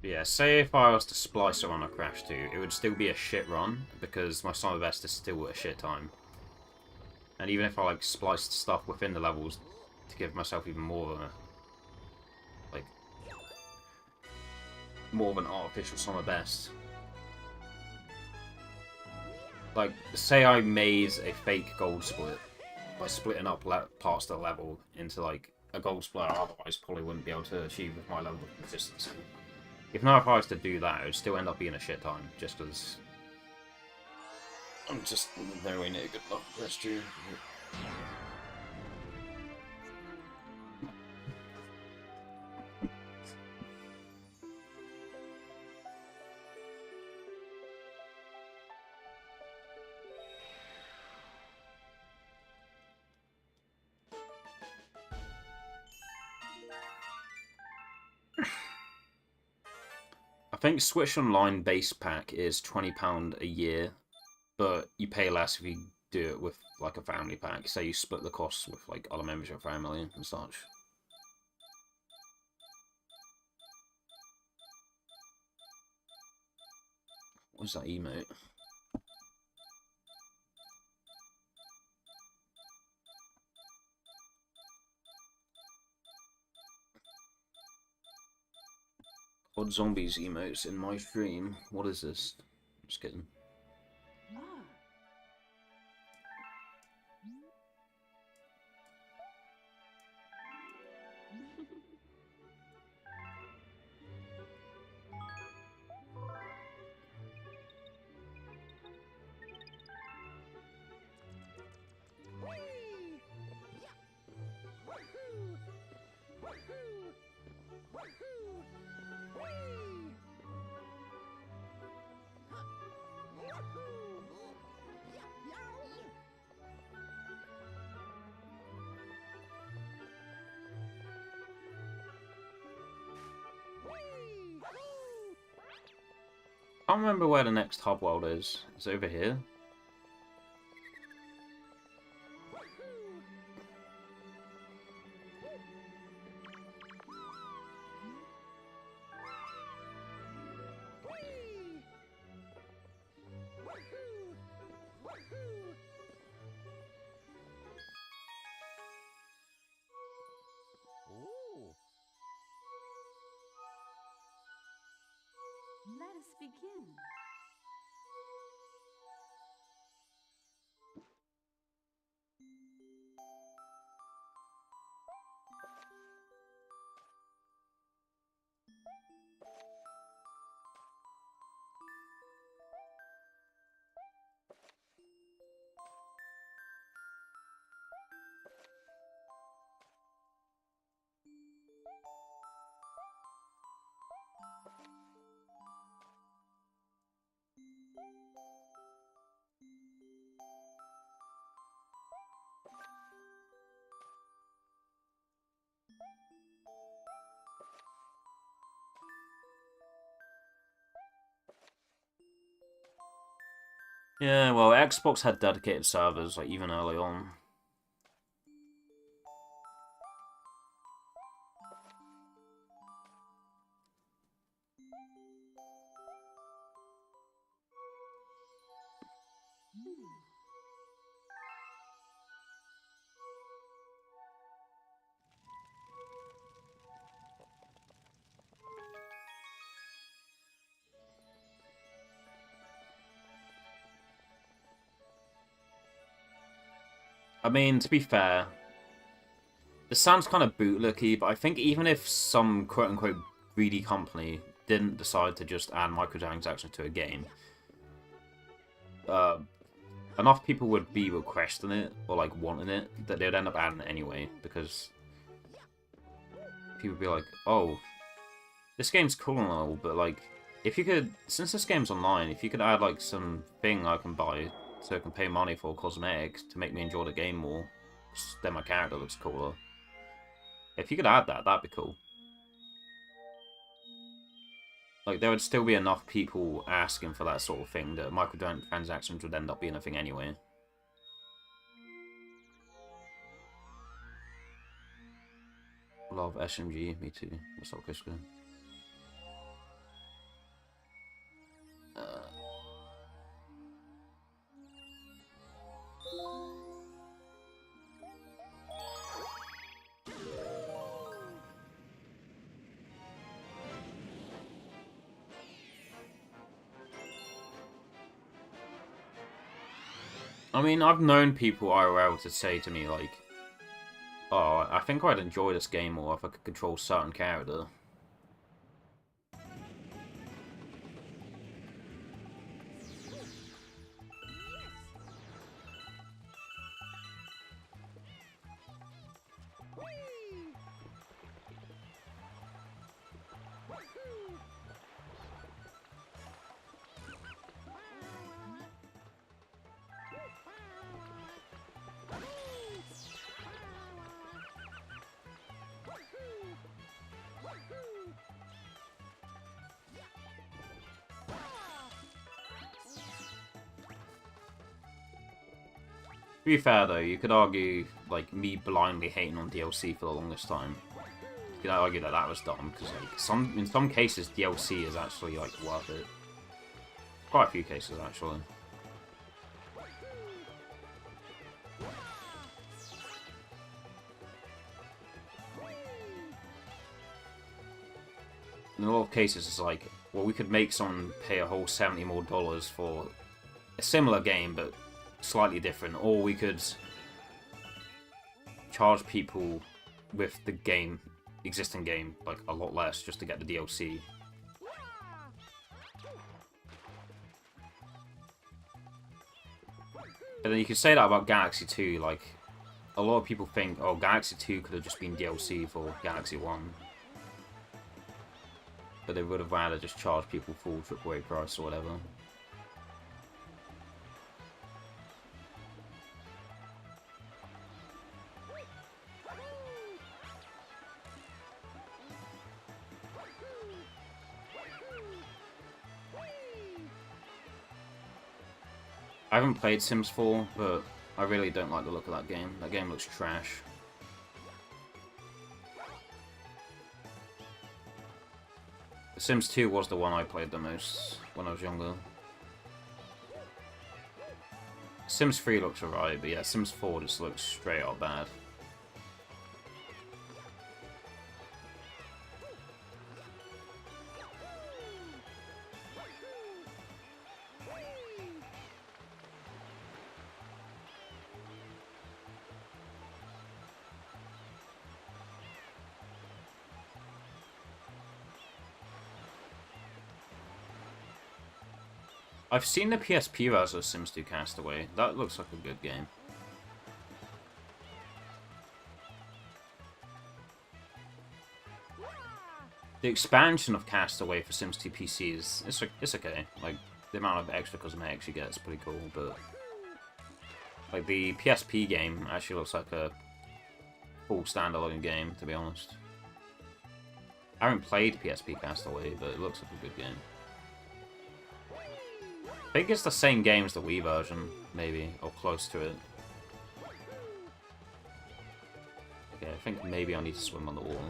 Yeah, say if I was to splice a run on Crash 2, it would still be a shit run, because my summer best is still a shit time. And even if I, like, spliced stuff within the levels to give myself even more of a... like... more of an artificial summer best. Like, say I made a fake gold split by splitting up parts of the level into, like, a gold split I otherwise probably wouldn't be able to achieve with my level of consistency. If I was to do that, it would still end up being a shit time, just because I'm just nowhere near good enough for Crash 2. I think Switch Online base pack is £20 a year, but you pay less if you do it with like a family pack. Say you split the costs with like other members of your family and such. What's that emote? Odd zombies emotes in my stream. What is this? Just kidding. I can't remember where the next hub world is. Is it over here? Let us begin. Yeah, well, Xbox had dedicated servers, like, even early on. I mean, to be fair, this sounds kind of bootlicky, but I think even if some quote-unquote greedy company didn't decide to just add microtransactions to a game, enough people would be requesting it, or like wanting it, that they'd end up adding it anyway, because people would be like, oh, this game's cool and all, but like, if you could, since this game's online, if you could add like some thing I can buy so I can pay money for cosmetics to make me enjoy the game more, then my character looks cooler. If you could add that, that'd be cool. Like, there would still be enough people asking for that sort of thing that microtransactions would end up being a thing anyway. Love SMG, me too. What's up, Kiska? I mean, I've known people IRL to say to me, like, oh, I think I'd enjoy this game more if I could control a certain character. To be fair, though, you could argue, like, me blindly hating on DLC for the longest time. You could argue that that was dumb, because, like, in some cases, DLC is actually, like, worth it. Quite a few cases, actually. In a lot of cases, it's like, well, we could make someone pay a whole $70 more for a similar game, but slightly different, or we could charge people with the existing game, like, a lot less just to get the DLC. And then you could say that about Galaxy 2, like, a lot of people think, oh, Galaxy 2 could have just been DLC for Galaxy 1. But they would have rather just charged people full AAA price or whatever. I haven't played Sims 4, but I really don't like the look of that game. That game looks trash. Sims 2 was the one I played the most when I was younger. Sims 3 looks alright, but yeah, Sims 4 just looks straight up bad. I've seen the PSP version of Sims 2 Castaway. That looks like a good game. The expansion of Castaway for Sims 2 PC it's okay. Like, the amount of extra cosmetics you get is pretty cool, but like the PSP game actually looks like a full standalone game, to be honest. I haven't played PSP Castaway, but it looks like a good game. I think it's the same game as the Wii version, maybe, or close to it. Okay, I think maybe I need to swim on the wall.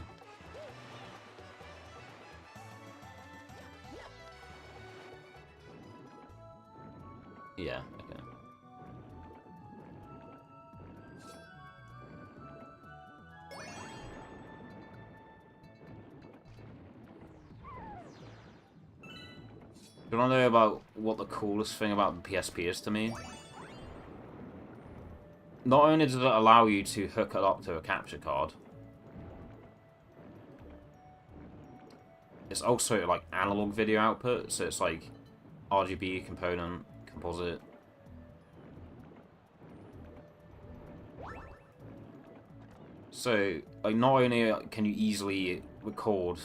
Yeah, okay. Do you want to know about what the coolest thing about the PSP is to me? Not only does it allow you to hook it up to a capture card, it's also like analog video output, so it's like RGB component, composite. So, like, not only can you easily record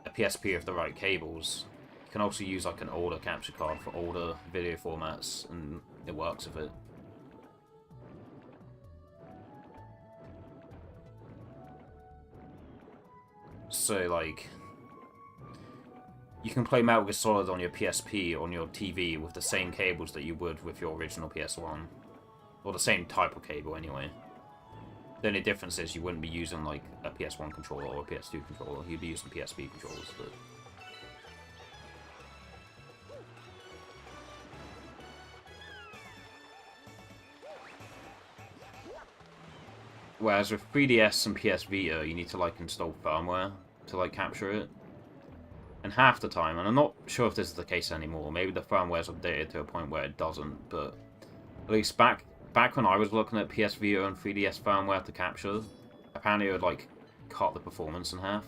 a PSP with the right cables, you can also use like an older capture card for older video formats, and it works with it. So, like, you can play Metal Gear Solid on your PSP on your TV with the same cables that you would with your original PS1. Or the same type of cable, anyway. The only difference is you wouldn't be using, like, a PS1 controller or a PS2 controller. You'd be using PSP controllers, but... Whereas with 3DS and PS Vita, you need to, like, install firmware to, like, capture it. And half the time, and I'm not sure if this is the case anymore, maybe the firmware's updated to a point where it doesn't, but at least back when I was looking at PS Vita and 3DS firmware to capture, apparently it would, like, cut the performance in half.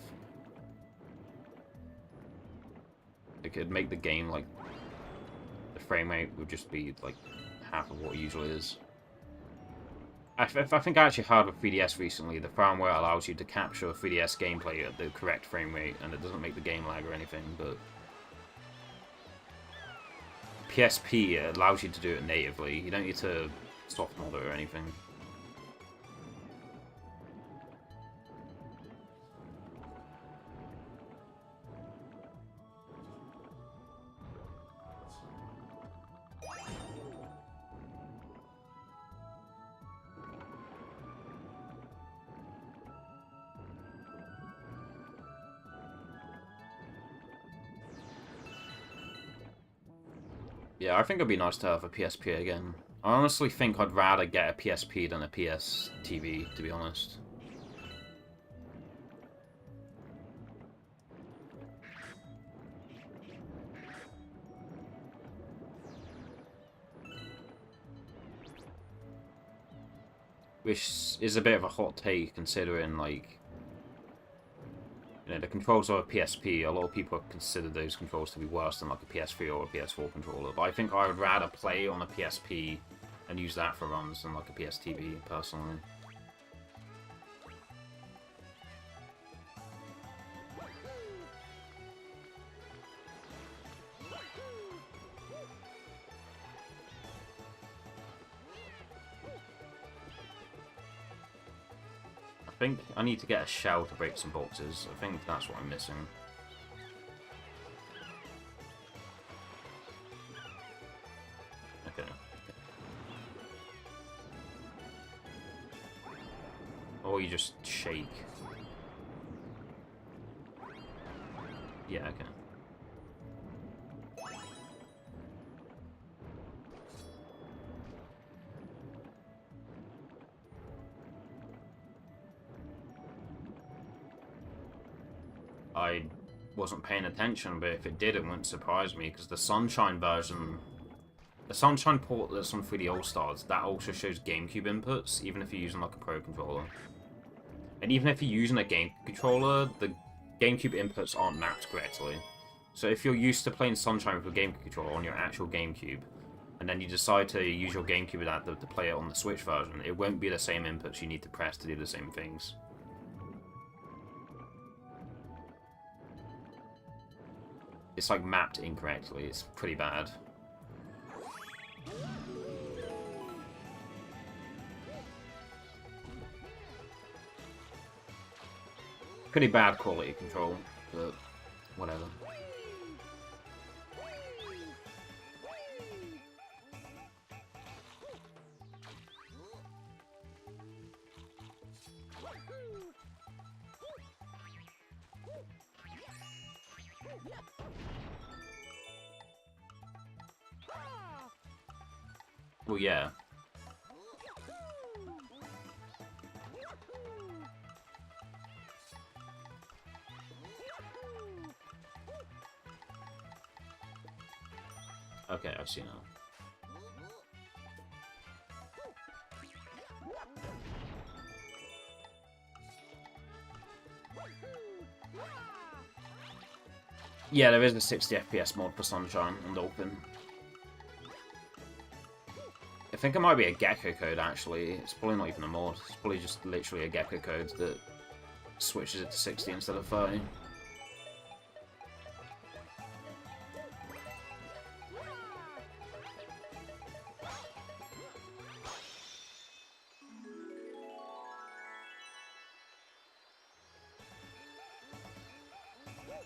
It could make the game, like, the frame rate would just be, like, half of what it usually is. I think I actually heard with 3DS recently, the firmware allows you to capture 3DS gameplay at the correct frame rate, and it doesn't make the game lag or anything, but... PSP allows you to do it natively. You don't need to soft mod it or anything. Yeah, I think it'd be nice to have a PSP again. I honestly think I'd rather get a PSP than a PS TV, to be honest. Which is a bit of a hot take, considering, like... You know, the controls of a PSP, a lot of people consider those controls to be worse than, like, a PS3 or a PS4 controller. But I think I would rather play on a PSP and use that for runs than, like, a PS TV, personally. I think I need to get a shell to break some boxes. I think that's what I'm missing. Okay. Or you just shake. Yeah, okay. I wasn't paying attention, but if it did, it wouldn't surprise me, because the Sunshine version... The Sunshine port that's on 3D All-Stars, that also shows GameCube inputs, even if you're using like a Pro Controller. And even if you're using a Game Controller, the GameCube inputs aren't mapped correctly. So if you're used to playing Sunshine with a Game Controller on your actual GameCube, and then you decide to use your GameCube adapter to play it on the Switch version, it won't be the same inputs you need to press to do the same things. It's like mapped incorrectly, it's pretty bad. Pretty bad quality control, but whatever. Well, yeah. Okay, I see now. Yeah, there is a 60 FPS mod for Sunshine and Dolphin. I think it might be a Gecko code, actually. It's probably not even a mod. It's probably just literally a Gecko code that switches it to 60 instead of 30.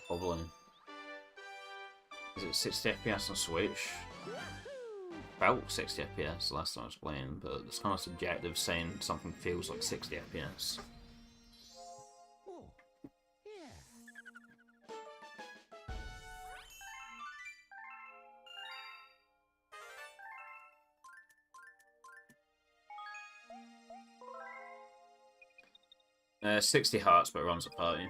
Probably. Is it 60 FPS on Switch? About 60 FPS the last time I was playing, but it's kind of subjective saying something feels like 60 FPS. Yeah. 60 Hz, but it runs at 30.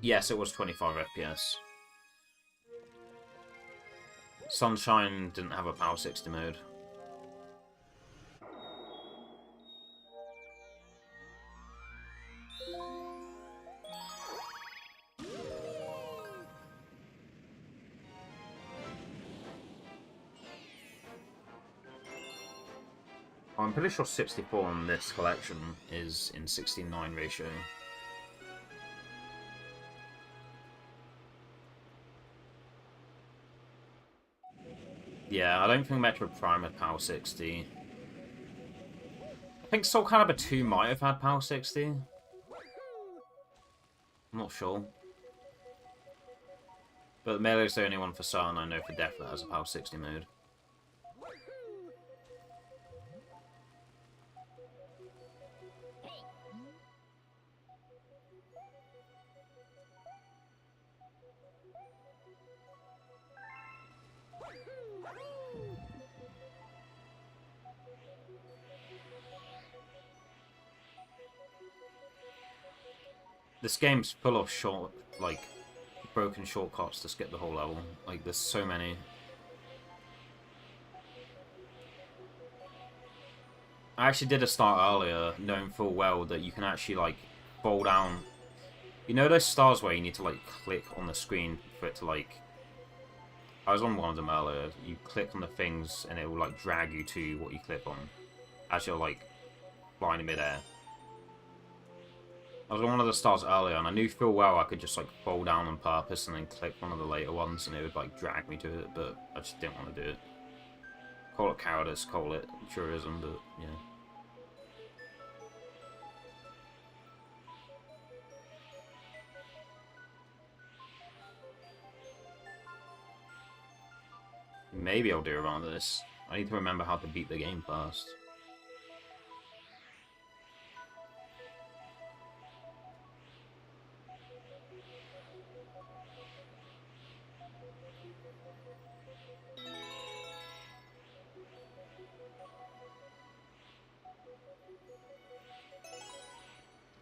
Yes, it was 25 FPS. Sunshine didn't have a Power 60 mode. I'm pretty sure 64 on this collection is in 16:9 ratio. Yeah, I don't think Metroid Prime had Power 60. I think Soul Calibur 2 might have had Power 60. I'm not sure. But Melee's the only one for certain I know for definite that has a Power 60 mode. This game's full of broken shortcuts to skip the whole level. Like, there's so many. I actually did a start earlier, knowing full well that you can actually, like, fall down. You know those stars where you need to, like, click on the screen for it to, like... I was on one of them earlier. You click on the things and it will, like, drag you to what you click on as you're, like, flying in midair. I was on one of the stars earlier, and I knew full well I could just, like, fall down on purpose and then click one of the later ones, and it would, like, drag me to it, but I just didn't want to do it. Call it cowardice, call it tourism, but, yeah. Maybe I'll do a run of this. I need to remember how to beat the game first.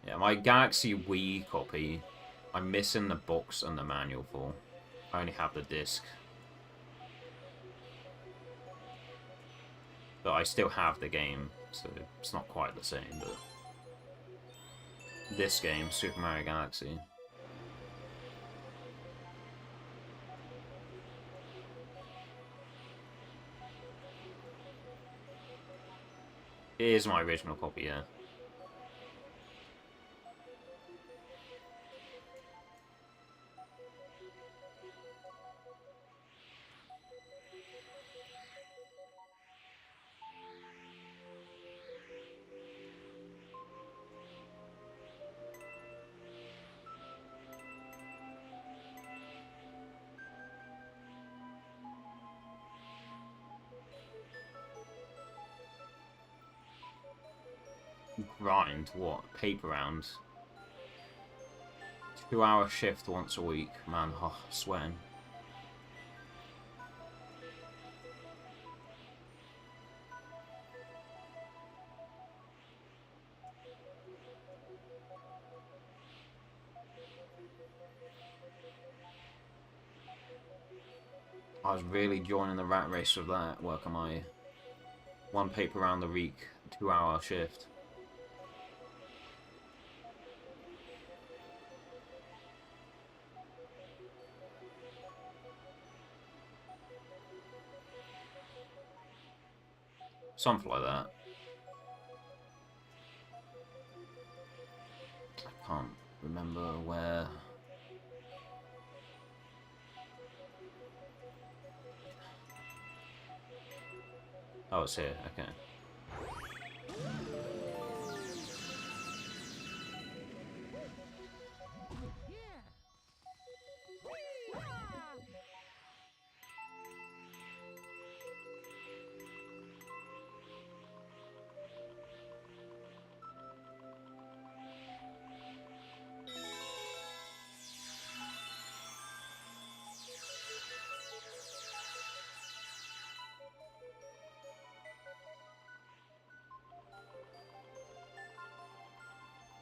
Yeah, my Galaxy Wii copy, I'm missing the box and the manual for. I only have the disc. But I still have the game, so it's not quite the same, but... This game, Super Mario Galaxy. It is my original copy, yeah. Grind? What? Paper round? 2-hour shift once a week. Man, oh, sweating. I was really joining the rat race with that. Work on my 1 paper round a week, 2-hour shift. Something like that. I can't remember where. Oh, it's here. Okay.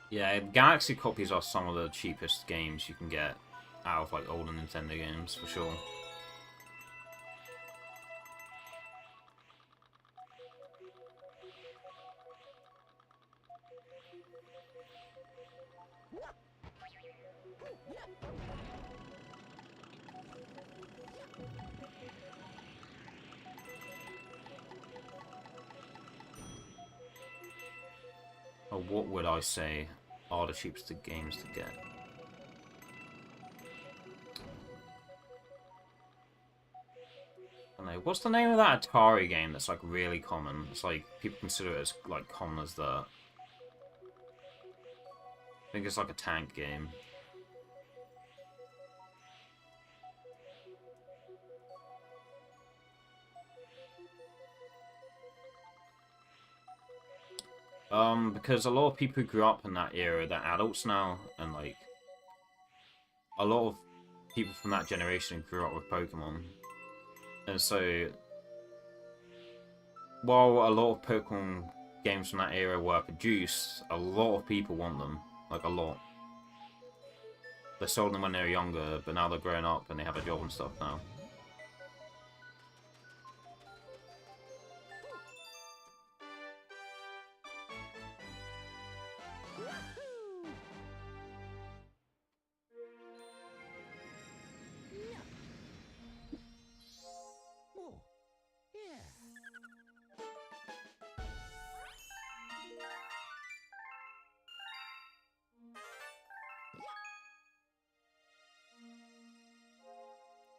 Yeah, Galaxy copies are some of the cheapest games you can get out of like older Nintendo games, for sure. Or what would I say are the cheapest games to get? I don't know. What's the name of that Atari game that's like really common? It's like people consider it as like common as that. I think it's like a tank game. Because a lot of people who grew up in that era, they're adults now, and like a lot of people from that generation grew up with Pokemon. And so while a lot of Pokemon games from that era were produced, a lot of people want them. Like a lot. They sold them when they were younger, but now they're grown up and they have a job and stuff now.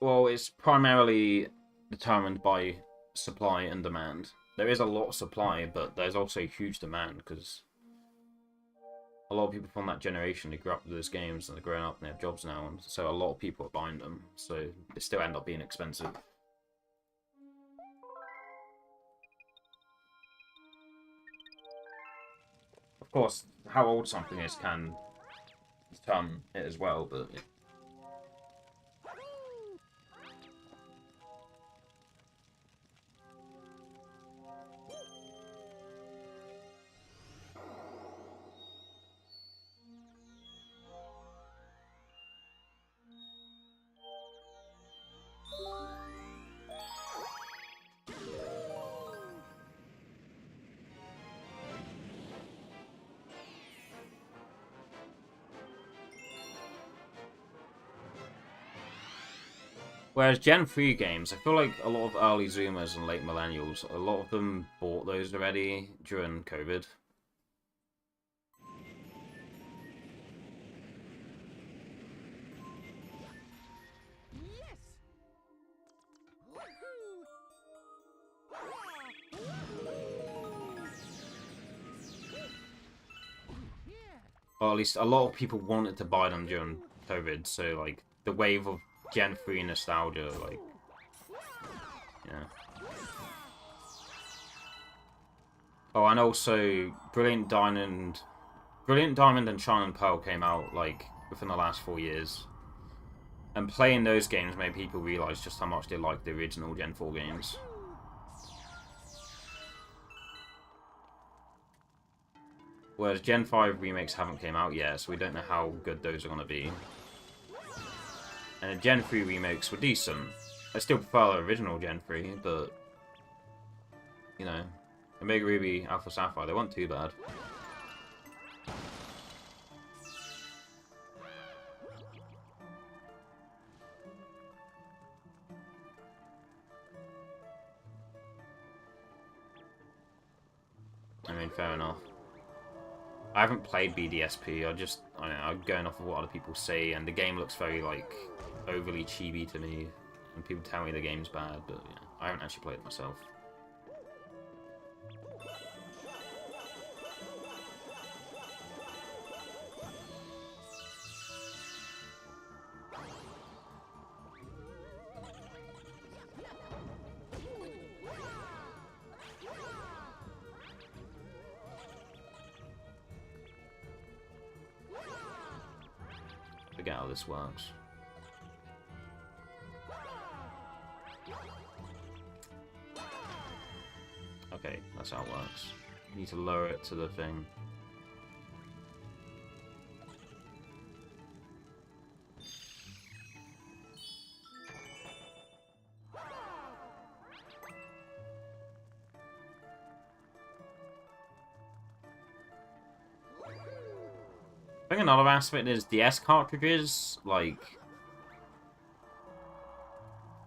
Well, it's primarily determined by supply and demand. There is a lot of supply, but there's also a huge demand because a lot of people from that generation, they grew up with those games and they're growing up and they have jobs now, and so a lot of people are buying them, so they still end up being expensive. Of course, how old something is can determine it as well, but yeah. Whereas Gen 3 games, I feel like a lot of early Zoomers and late Millennials, a lot of them bought those already during COVID. Or at least a lot of people wanted to buy them during COVID, so like the wave of Gen 3 nostalgia, like, yeah. Oh, and also Brilliant Diamond and Shine and Pearl came out like within the last 4 years. And playing those games made people realise just how much they liked the original Gen 4 games. Whereas Gen 5 remakes haven't came out yet, so we don't know how good those are going to be. And the Gen 3 remakes were decent. I still prefer the original Gen 3, but, you know, Omega Ruby, Alpha Sapphire, they weren't too bad. I mean, fair enough. I haven't played BDSP, I'm going off of what other people say, and the game looks very, like, overly chibi to me, and people tell me the game's bad, but yeah, I haven't actually played it myself. Forget how this works. Okay, that's how it works. You need to lower it to the thing. I think another aspect is DS cartridges, like,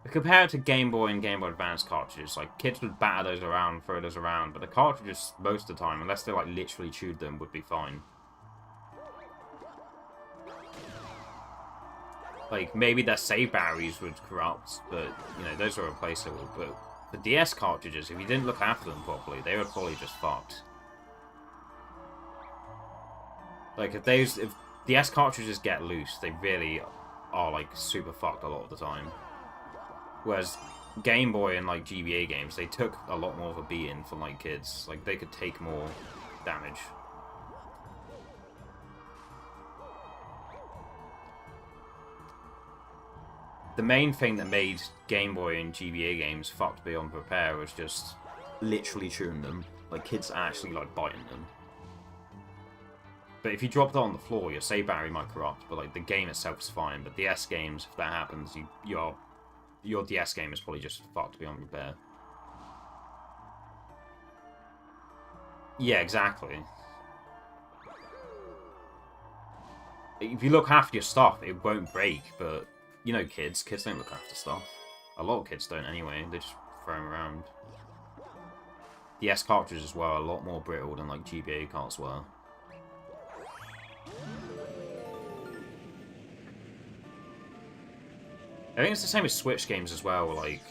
compare it to Game Boy and Game Boy Advance cartridges, like, kids would batter those around, throw those around, but the cartridges, most of the time, unless they, like, literally chewed them, would be fine. Like, maybe their save batteries would corrupt, but, you know, those are replaceable, but the DS cartridges, if you didn't look after them properly, they were probably just fucked. Like, if DS cartridges get loose, they really are, like, super fucked a lot of the time. Whereas Game Boy and, like, GBA games, they took a lot more of a beating from, like, kids. Like, they could take more damage. The main thing that made Game Boy and GBA games fucked beyond repair was just literally chewing them. Like, kids actually, like, biting them. But if you dropped it on the floor, your save battery might corrupt, but like the game itself is fine. But DS games, if that happens, your DS game is probably just fucked beyond repair. Yeah, exactly. If you look after your stuff, it won't break, but, you know, kids don't look after stuff. A lot of kids don't anyway, they just throw them around. DS cartridges as well are a lot more brittle than, like, GBA carts were. I think it's the same with Switch games as well, like,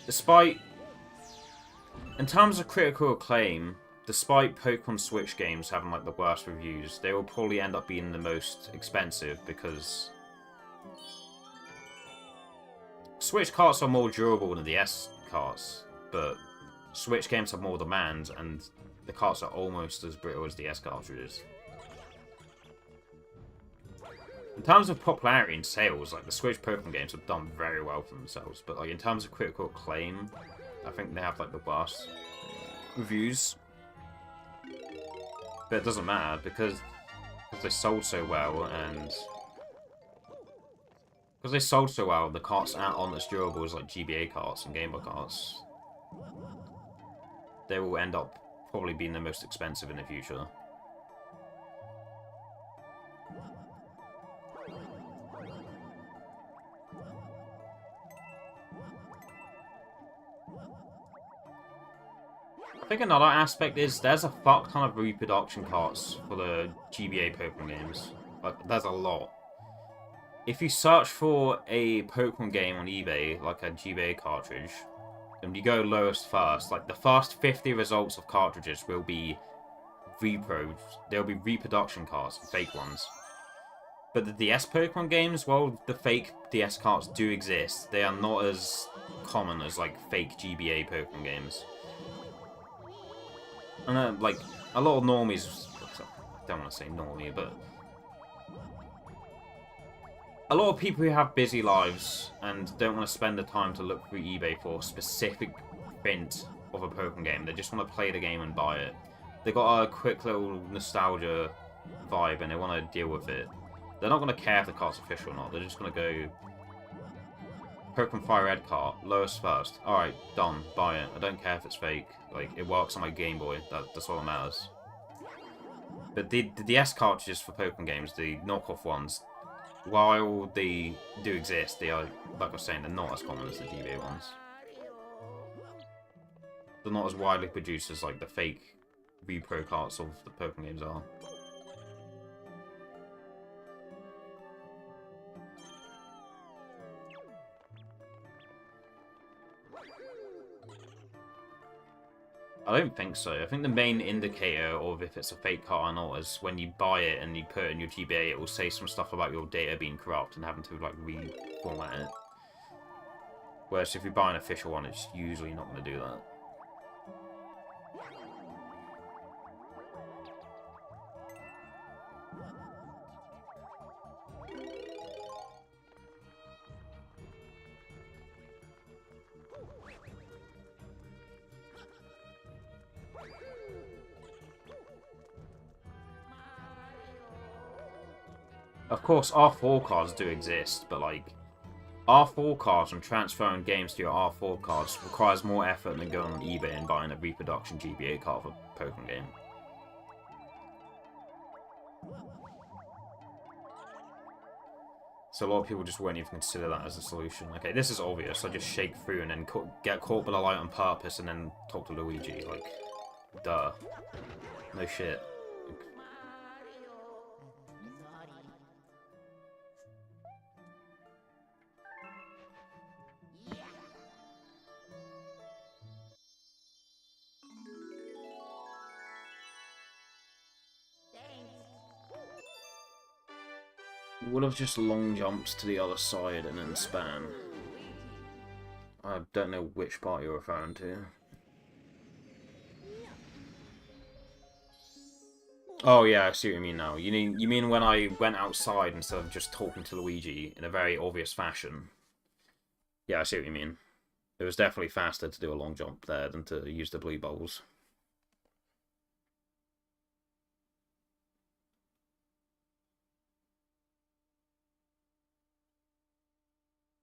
despite, in terms of critical acclaim, despite Pokemon Switch games having, like, the worst reviews, they will probably end up being the most expensive, because Switch carts are more durable than the DS carts, but Switch games have more demand, and the carts are almost as brittle as DS cartridges. In terms of popularity and sales, like the Switch Pokemon games have done very well for themselves, but like in terms of critical acclaim, I think they have like the worst reviews. But it doesn't matter because they sold so well, and because they sold so well, the carts aren't as durable as like GBA carts and Game Boy carts. They will end up probably being the most expensive in the future. I think another aspect is there's a fuck ton of reproduction carts for the GBA Pokemon games. Like, there's a lot. If you search for a Pokemon game on eBay, like a GBA cartridge, and you go lowest first, like the first 50 results of cartridges will be repros. There'll be reproduction carts, fake ones. But the DS Pokemon games, while the fake DS carts do exist, they are not as common as like fake GBA Pokemon games. And like a lot of normies, I don't want to say normie, but a lot of people who have busy lives and don't want to spend the time to look through eBay for a specific print of a Pokemon game. They just want to play the game and buy it. They got a quick little nostalgia vibe and they want to deal with it. They're not going to care if the cart's official or not. They're just going to go Pokemon Fire Red cart, lowest first. Alright, done. Buy it. I don't care if it's fake. Like, it works on my Game Boy. That's all that matters. But the DS cartridges for Pokemon games, the knockoff ones, while they do exist, they are, like I was saying, they're not as common as the GBA ones. They're not as widely produced as, like, the fake repro carts of the Pokemon games are. I don't think so. I think the main indicator of if it's a fake card or not is when you buy it and you put it in your GBA, it will say some stuff about your data being corrupt and having to, like, reformat it. Whereas if you buy an official one, it's usually not going to do that. Of course, R4 cards do exist, but, like, R4 cards and transferring games to your R4 cards requires more effort than going on eBay and buying a reproduction GBA card for a Pokemon game. So a lot of people just won't even consider that as a solution. Okay, this is obvious. I just shake through and then get caught by the light on purpose and then talk to Luigi. Like, duh. No shit. Would have just long jumped to the other side and then spam. I don't know which part you're referring to. Oh yeah, I see what you mean now. You mean when I went outside instead of just talking to Luigi in a very obvious fashion? Yeah, I see what you mean. It was definitely faster to do a long jump there than to use the blue bubbles.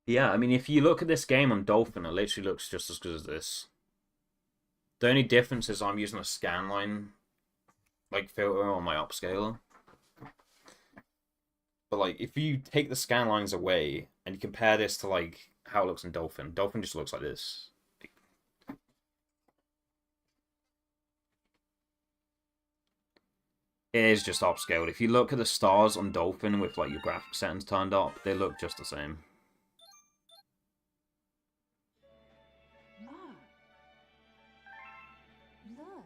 Yeah, I mean, if you look at this game on Dolphin, it literally looks just as good as this. The only difference is I'm using a scanline, like, filter on my upscaler. But, like, if you take the scanlines away and you compare this to, like, how it looks in Dolphin, Dolphin just looks like this. It is just upscaled. If you look at the stars on Dolphin with, like, your graphics settings turned up, they look just the same. Look.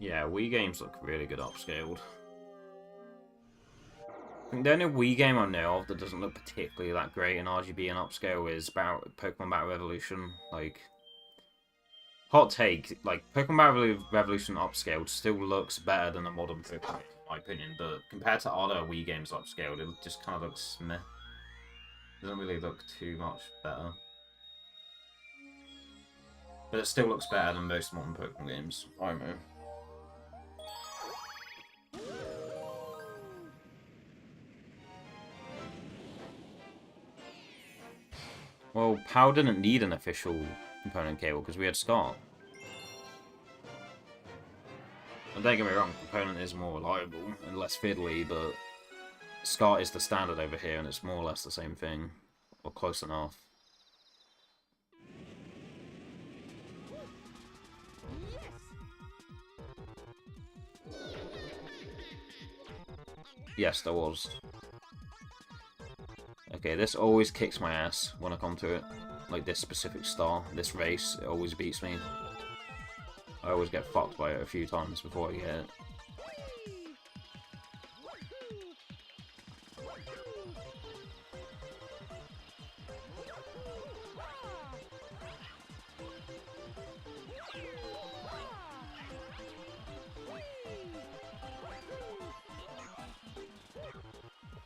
Yeah, Wii games look really good upscaled. I think the only Wii game I know of that doesn't look particularly that great in RGB and upscale is Pokemon Battle Revolution. Like, hot take, like, Pokemon Battle Revolution upscaled still looks better than a modern Pokemon, in my opinion, but compared to other Wii games upscaled, it just kind of looks meh. Doesn't really look too much better. But it still looks better than most modern Pokemon games. I don't know. Well, PAL didn't need an official component cable because we had Scott. And don't get me wrong, component is more reliable and less fiddly, but SCART is the standard over here and it's more or less the same thing. Or close enough. Yes, there was. Okay, this always kicks my ass when I come to it. Like this specific star, this race, it always beats me. I always get fucked by it a few times before I get it.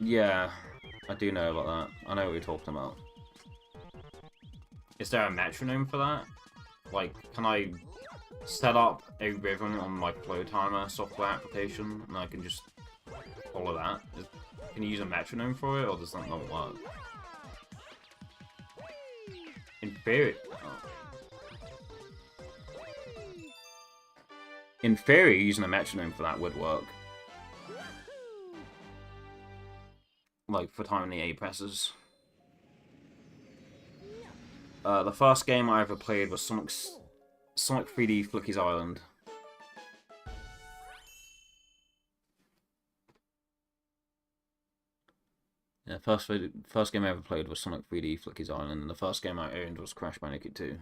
Yeah, I do know about that. I know what you're talking about. Is there a metronome for that? Like, can I set up a rhythm on my Flow Timer software application and I can just follow that? Can you use a metronome for it, or does that not work? In theory... Oh. In theory, using a metronome for that would work. Like, for timing the A presses. The first game I ever played was Sonic 3D Flicky's Island. Yeah, first game I ever played was Sonic 3D Flicky's Island, and the first game I owned was Crash Bandicoot 2.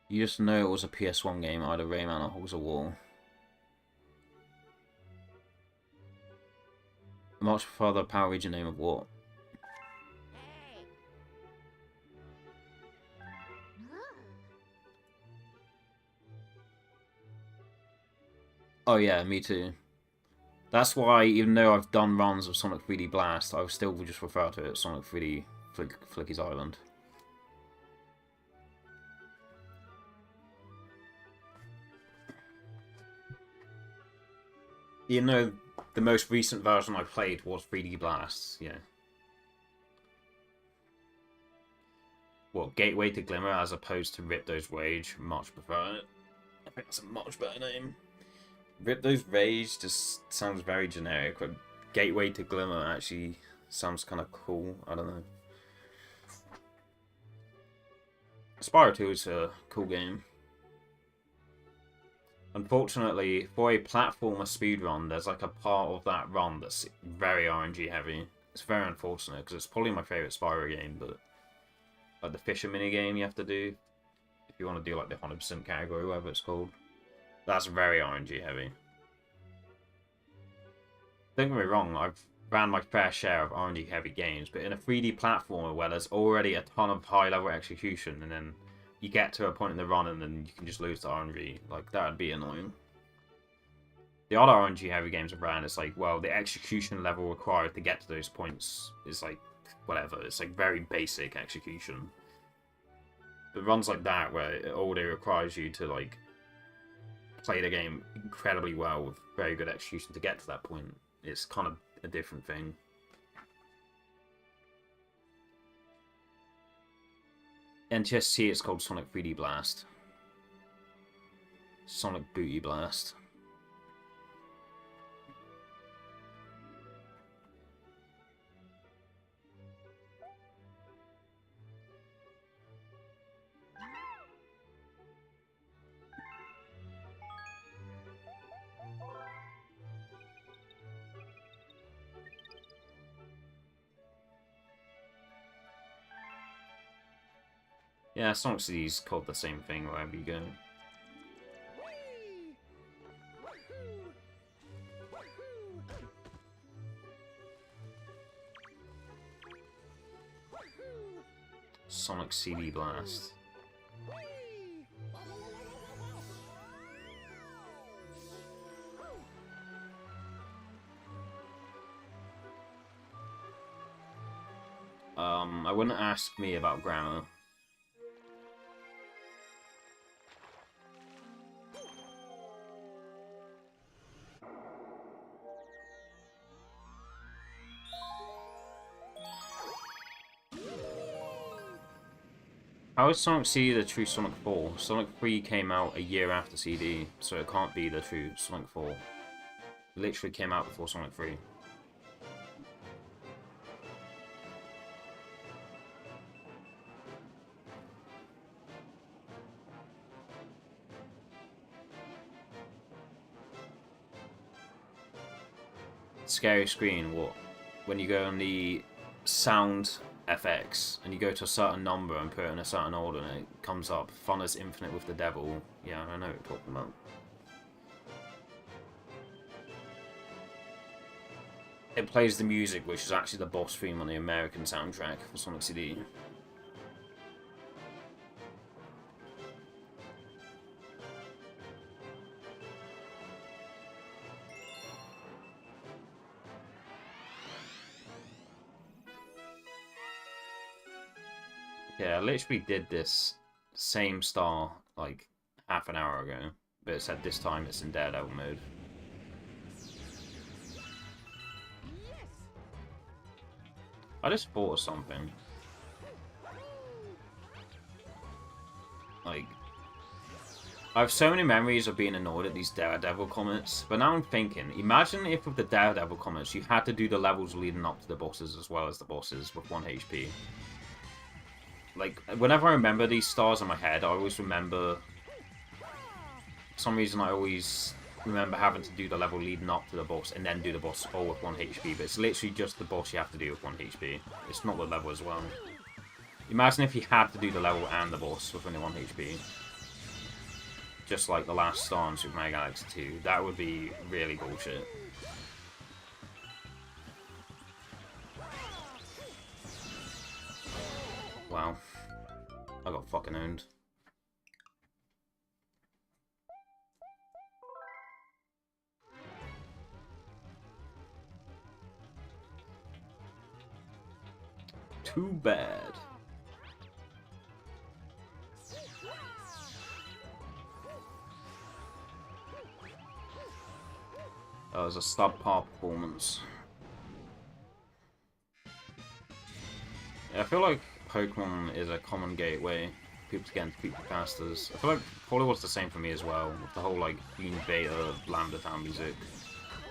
You just know it was a PS1 game, either Rayman or Hogs of War. I much prefer the Power Region name of what? Oh yeah, me too. That's why, even though I've done runs of Sonic 3D Blast, I still would just refer to it as Sonic 3D Flicky's Island. You know, the most recent version I played was 3D Blast, yeah. What, Gateway to Glimmer as opposed to Ripto's Rage? Much prefer it. I think that's a much better name. Ripto's Rage just sounds very generic, but Gateway to Glimmer actually sounds kind of cool. I don't know. Spyro 2 is a cool game. Unfortunately, for a platformer speedrun, there's like a part of that run that's very RNG heavy. It's very unfortunate, because it's probably my favourite Spyro game, but like the Fisher minigame you have to do, if you want to do like the 100% category, whatever it's called, that's very RNG heavy. Don't get me wrong, I've ran my fair share of RNG heavy games, but in a 3D platformer where there's already a ton of high level execution, and then you get to a point in the run and then you can just lose to RNG, like that would be annoying. The other RNG heavy games I've ran, it's like, well, the execution level required to get to those points is like, whatever, it's like very basic execution. But runs like that, where it already requires you to like play the game incredibly well with very good execution to get to that point, it's kind of a different thing. NTSC, it's called Sonic 3D Blast. Sonic Booty Blast. Yeah, Sonic City's called the same thing wherever you go. Sonic CD Blast. I wouldn't ask me about grammar. How is Sonic CD the true Sonic 4? Sonic 3 came out a year after CD, so it can't be the true Sonic 4. It literally came out before Sonic 3. Scary screen, what? When you go on the sound FX and you go to a certain number and put it in a certain order and it comes up Fun is Infinite with the Devil. Yeah, I know what you're talking about. It plays the music, which is actually the boss theme on the American soundtrack for Sonic CD. Yeah, I literally did this same star like half an hour ago, but it said this time it's in Daredevil mode. I just thought of something. Like, I have so many memories of being annoyed at these Daredevil comments, but now I'm thinking, imagine if with the Daredevil comments you had to do the levels leading up to the bosses as well as the bosses with 1 HP. Like, whenever I remember these stars in my head, I always remember... For some reason, I always remember having to do the level leading up to the boss and then do the boss all with 1 HP, but it's literally just the boss you have to do with 1 HP. It's not the level as well. Imagine if you had to do the level and the boss with only 1 HP. Just like the last star in Super Mario Galaxy 2. That would be really bullshit. Wow. I got fucking owned. Too bad. That was a subpar performance. Yeah, I feel like Pokemon is a common gateway for people to get into creepypastas. I feel like probably was the same for me as well, with the whole like Bean Beta, Lambda Town music.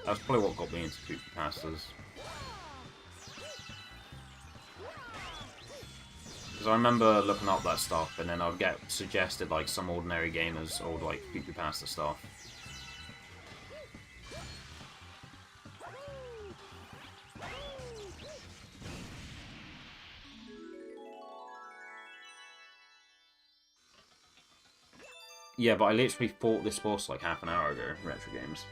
That's probably what got me into creepypastas. Because I remember looking up that stuff, and then I'd get suggested like some ordinary gamers old like creepypasta stuff. Yeah, but I literally fought this boss like half an hour ago, Retro Games.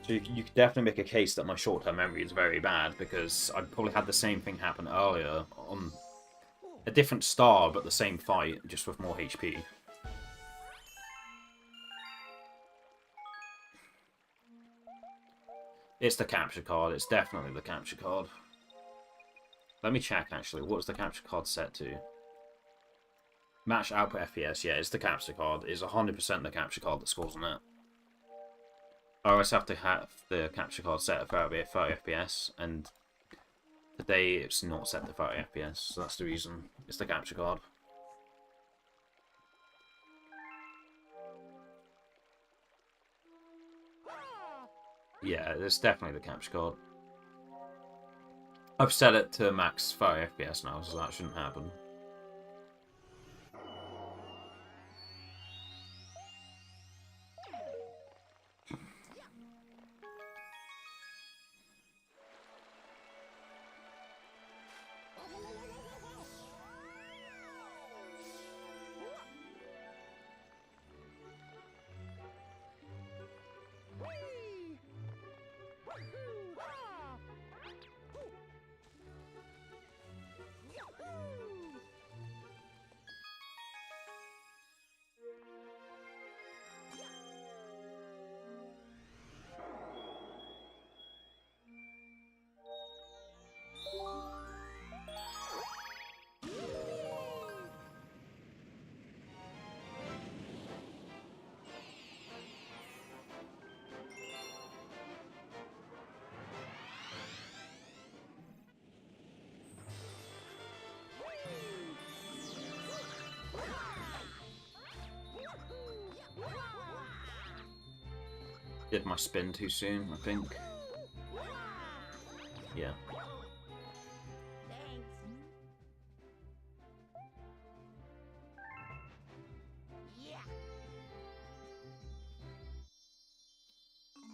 So you could definitely make a case that my short-term memory is very bad, because I probably had the same thing happen earlier on a different star, but the same fight, just with more HP. It's the capture card. It's definitely the capture card. Let me check, actually. What's the capture card set to? Match output FPS. Yeah, it's the capture card. It's 100% the capture card that scores on that. I always have to have the capture card set at 30 FPS, and today it's not set to 30 FPS, so that's the reason. It's the capture card. Yeah, it's definitely the capture card. I've set it to max 30 FPS now, so that shouldn't happen. Did my spin too soon, I think. Yeah.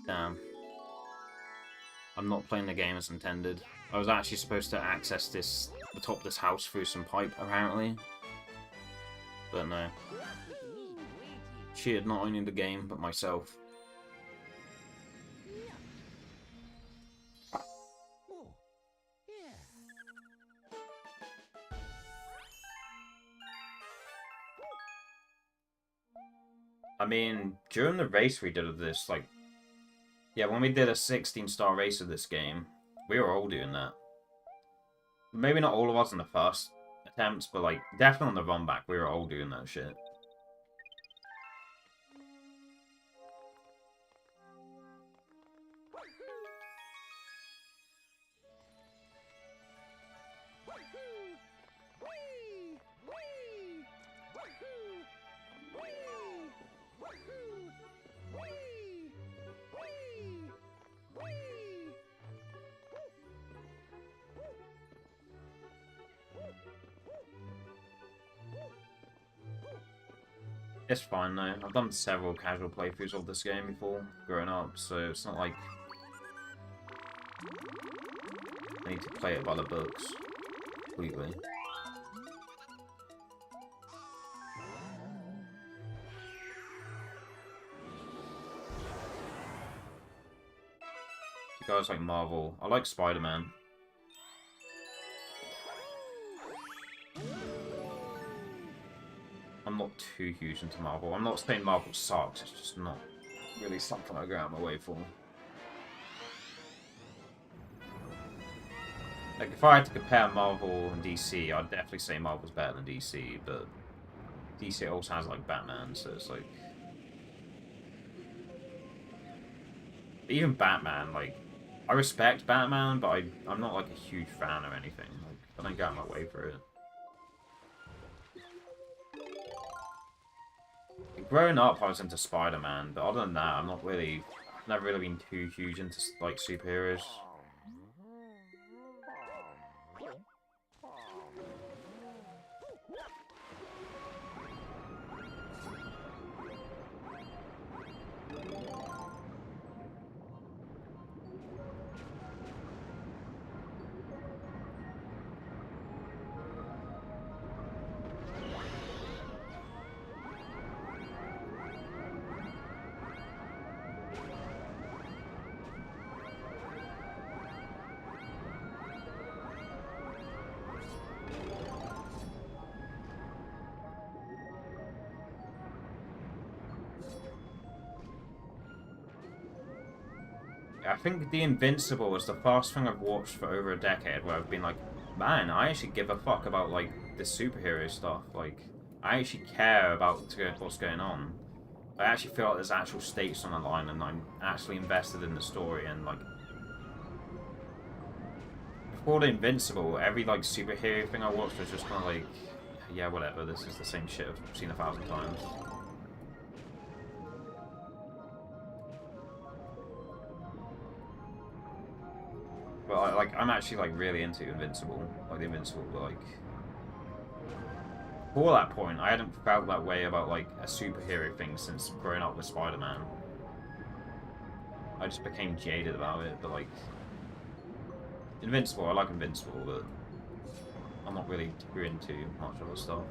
Damn. I'm not playing the game as intended. I was actually supposed to access the top of this house through some pipe, apparently. But no. Cheated not only the game, but myself. I mean, during the race we did of this, like... Yeah, when we did a 16-star race of this game, we were all doing that. Maybe not all of us in the first attempts, but, like, definitely on the run back, we were all doing that shit. It's fine though. I've done several casual playthroughs of this game before, growing up, so it's not like I need to play it by the books completely. You guys like Marvel? I like Spider-Man. I'm not too huge into Marvel. I'm not saying Marvel sucks, it's just not really something I go out of my way for. Like, if I had to compare Marvel and DC, I'd definitely say Marvel's better than DC, but DC also has, like, Batman, so it's like... Even Batman, like, I respect Batman, but I'm not, like, a huge fan or anything. Like, I don't go out of my way for it. Growing up, I was into Spider-Man, but other than that, I've never really been too huge into, like, superheroes. I think The Invincible was the first thing I've watched for over a decade where I've been like, man, I actually give a fuck about, like, the superhero stuff. Like, I actually care about what's going on. I actually feel like there's actual stakes on the line and I'm actually invested in the story and, like... Before The Invincible, every, like, superhero thing I watched was just kind of like, yeah, whatever, this is the same shit I've seen 1,000 times. But, like, I'm actually, like, really into Invincible. Like, The Invincible, but, like... Before that point, I hadn't felt that way about, like, a superhero thing since growing up with Spider-Man. I just became jaded about it, but, like... Invincible, I like Invincible, but... I'm not really too into much other stuff.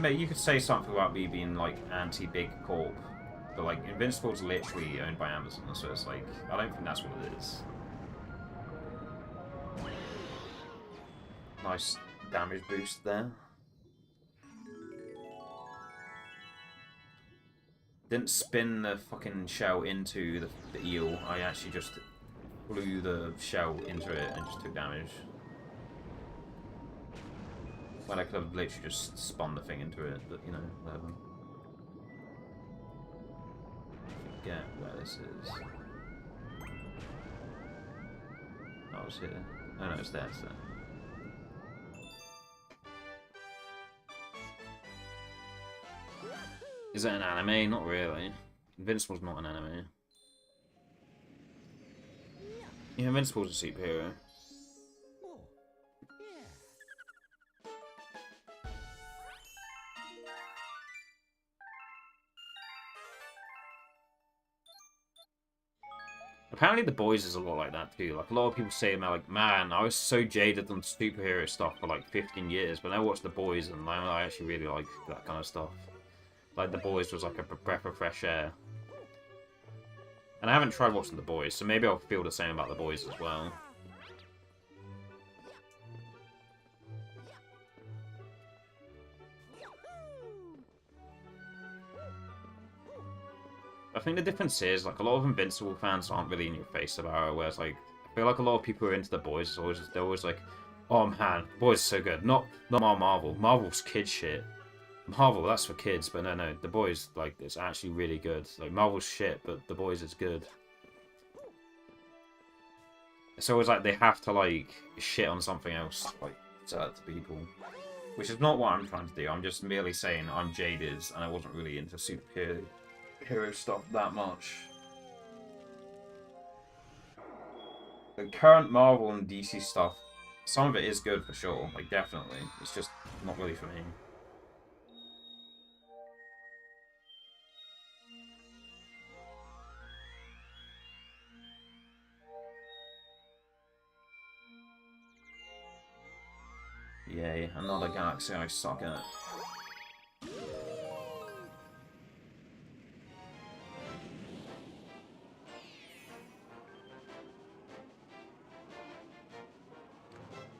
You could say something about me being like anti-big corp, but like Invincible's literally owned by Amazon, so it's like I don't think that's what it is. Nice damage boost there. Didn't spin the fucking shell into the eel. I actually just blew the shell into it and just took damage. When I could have literally just spun the thing into it, but you know, whatever. Forget where this is. Oh, it's here. Oh no, it's there, it's there. Is it an anime? Not really. Invincible's not an anime. Yeah, Invincible's a superhero. Apparently The Boys is a lot like that too. Like, a lot of people say, like, man, I was so jaded on superhero stuff for like 15 years, but I watched The Boys and I actually really like that kind of stuff. Like, The Boys was like a breath of fresh air. And I haven't tried watching The Boys, so maybe I'll feel the same about The Boys as well. I think the difference is, like, a lot of Invincible fans aren't really in your face about it, whereas, like, I feel like a lot of people who are into The Boys, they're always like, oh man, Boys is so good. Not Marvel. Marvel's kid shit. Marvel, that's for kids, but no, The Boys, like, it's actually really good. Like, Marvel's shit, but The Boys is good. It's always like they have to, like, shit on something else, like, sell that to people. Which is not what I'm trying to do. I'm just merely saying I'm jaded, and I wasn't really into superhero stuff that much. The current Marvel and DC stuff, some of it is good for sure, like, definitely. It's just not really for me. Yay, another galaxy I suck at.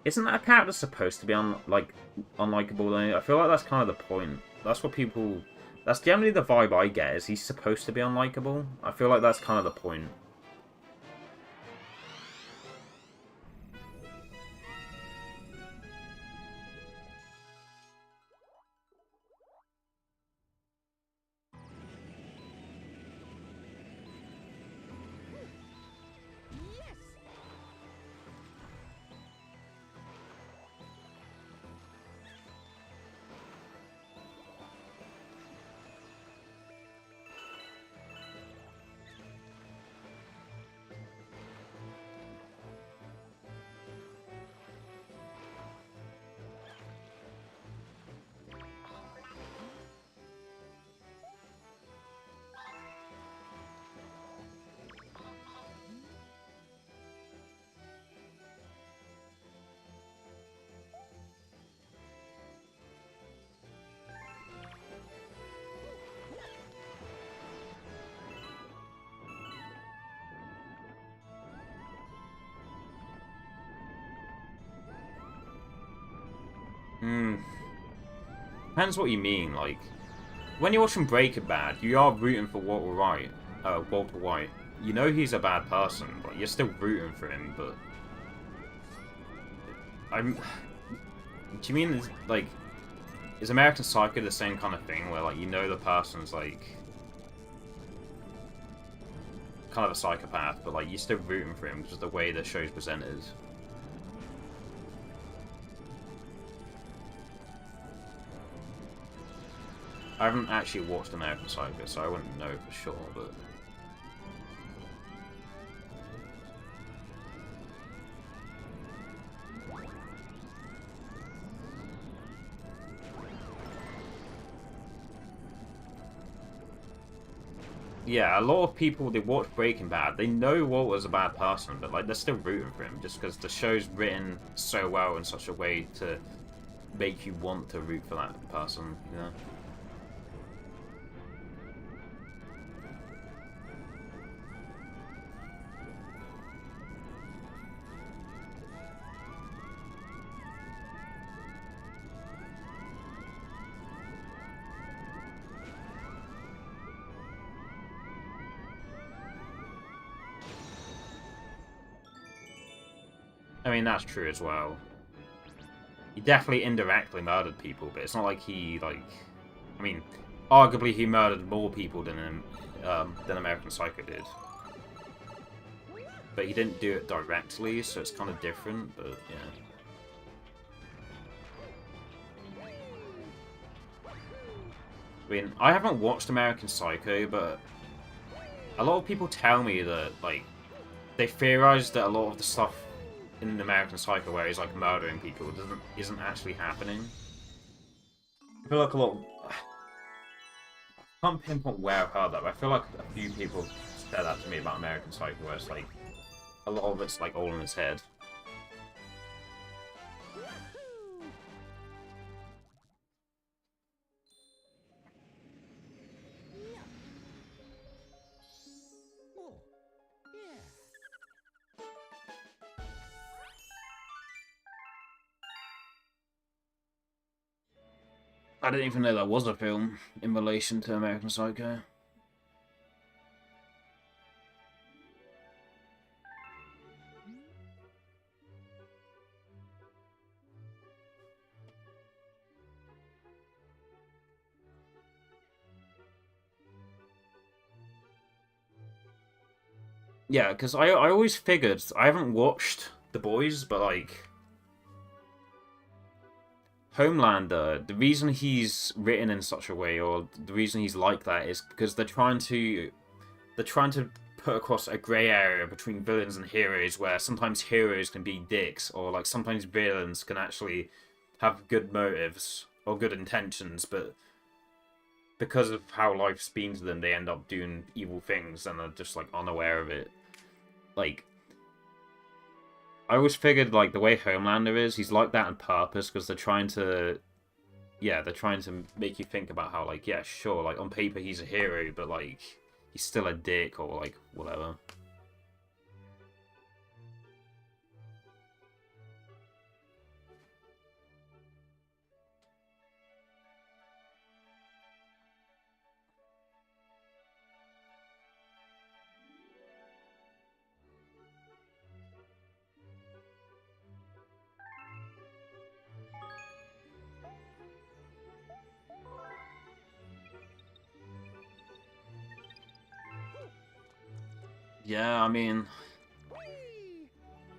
Isn't that character supposed to be unlikable though? I feel like that's kind of the point. That's what people... That's generally the vibe I get, is he's supposed to be unlikable. I feel like that's kind of the point. Depends what you mean. Like, when you're watching Breaking Bad, you are rooting for Walter White. You know he's a bad person, but you're still rooting for him. But do you mean like, is American Psycho the same kind of thing where, like, you know the person's like kind of a psychopath, but like you're still rooting for him because of the way the show's presented? I haven't actually watched American Psycho, so I wouldn't know for sure, but... Yeah, a lot of people, they watch Breaking Bad, they know Walter's a bad person, but like they're still rooting for him, just because the show's written so well in such a way to make you want to root for that person, you know? I mean, that's true as well. He definitely indirectly murdered people, but it's not like he, like... I mean, arguably he murdered more people than American Psycho did. But he didn't do it directly, so it's kind of different, but yeah. I mean, I haven't watched American Psycho, but a lot of people tell me that, like, they theorize that a lot of the stuff in American Psycho where he's, like, murdering people isn't actually happening. I feel like a lot of... I can't pinpoint where I've heard that, but I feel like a few people said that to me about American Psycho, where it's, like, a lot of it's, like, all in his head. I didn't even know there was a film in relation to American Psycho. Yeah, because I always figured... I haven't watched The Boys, but, like... Homelander, the reason he's written in such a way, or the reason he's like that, is because they're trying to put across a grey area between villains and heroes, where sometimes heroes can be dicks, or like sometimes villains can actually have good motives or good intentions, but because of how life's been to them, they end up doing evil things and are just like unaware of it. Like, I always figured, like, the way Homelander is, he's like that on purpose, because they're trying to... Yeah, they're trying to make you think about how, like, yeah, sure, like, on paper he's a hero, but, like, he's still a dick, or, like, whatever. Yeah, I mean...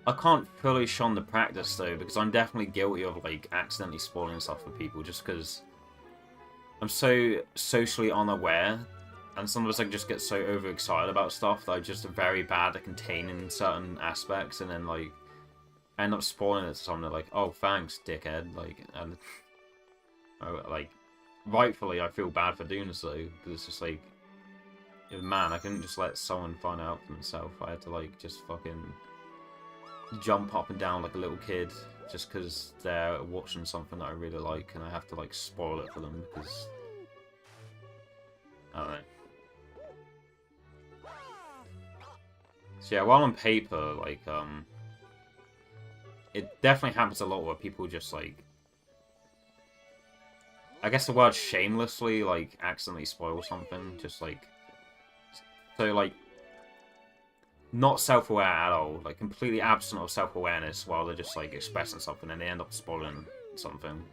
I can't fully shun the practice, though, because I'm definitely guilty of, like, accidentally spoiling stuff for people, just because I'm so socially unaware, and sometimes I just get so overexcited about stuff that I'm just very bad at containing certain aspects, and then, like, I end up spoiling it to someone, like, oh, thanks, dickhead, like, and, like, rightfully I feel bad for doing so, because it's just, like, man, I couldn't just let someone find out for themselves. I had to, like, just fucking jump up and down like a little kid just because they're watching something that I really like, and I have to, like, spoil it for them because... I don't know. So yeah, while on paper, like, it definitely happens a lot where people just, like... I guess the word shamelessly, like, accidentally spoil something, just, like... So, like, not self-aware at all, like, completely absent of self-awareness while they're just, like, expressing something, and they end up spoiling something.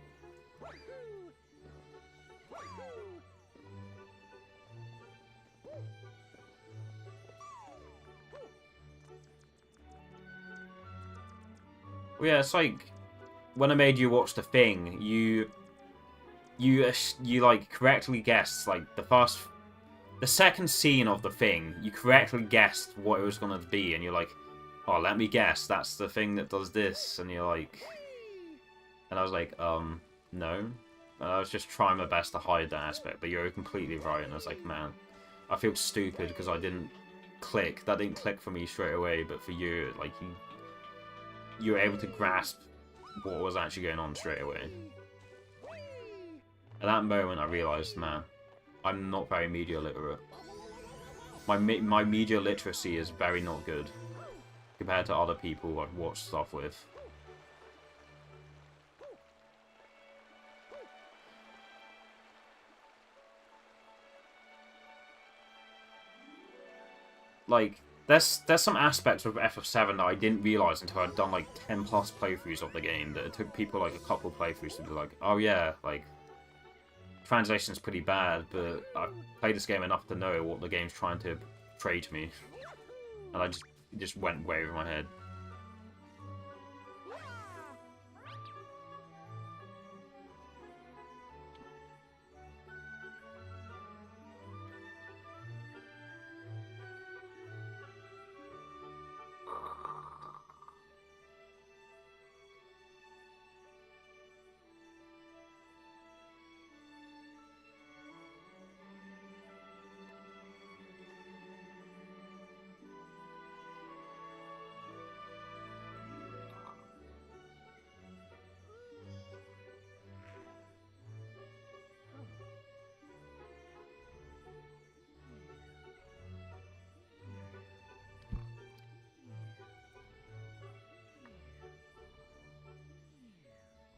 Well, yeah, it's like when I made you watch The Thing, you like correctly guessed like the second scene of The Thing. You correctly guessed what it was gonna be, and you're like, "Oh, let me guess. That's the thing that does this." And you're like, and I was like, no. And I was just trying my best to hide that aspect, but you're completely right. And I was like, man, I feel stupid because I didn't click. That didn't click for me straight away, but for you, like you were able to grasp what was actually going on straight away. At that moment, I realized, man, I'm not very media literate. My media literacy is very not good compared to other people I've watched stuff with. Like, there's some aspects of FF7 that I didn't realize until I'd done like 10 plus playthroughs of the game. That it took people like a couple playthroughs to be like, oh yeah, like translation's pretty bad, but I've played this game enough to know what the game's trying to portray to me, and it just went way over my head.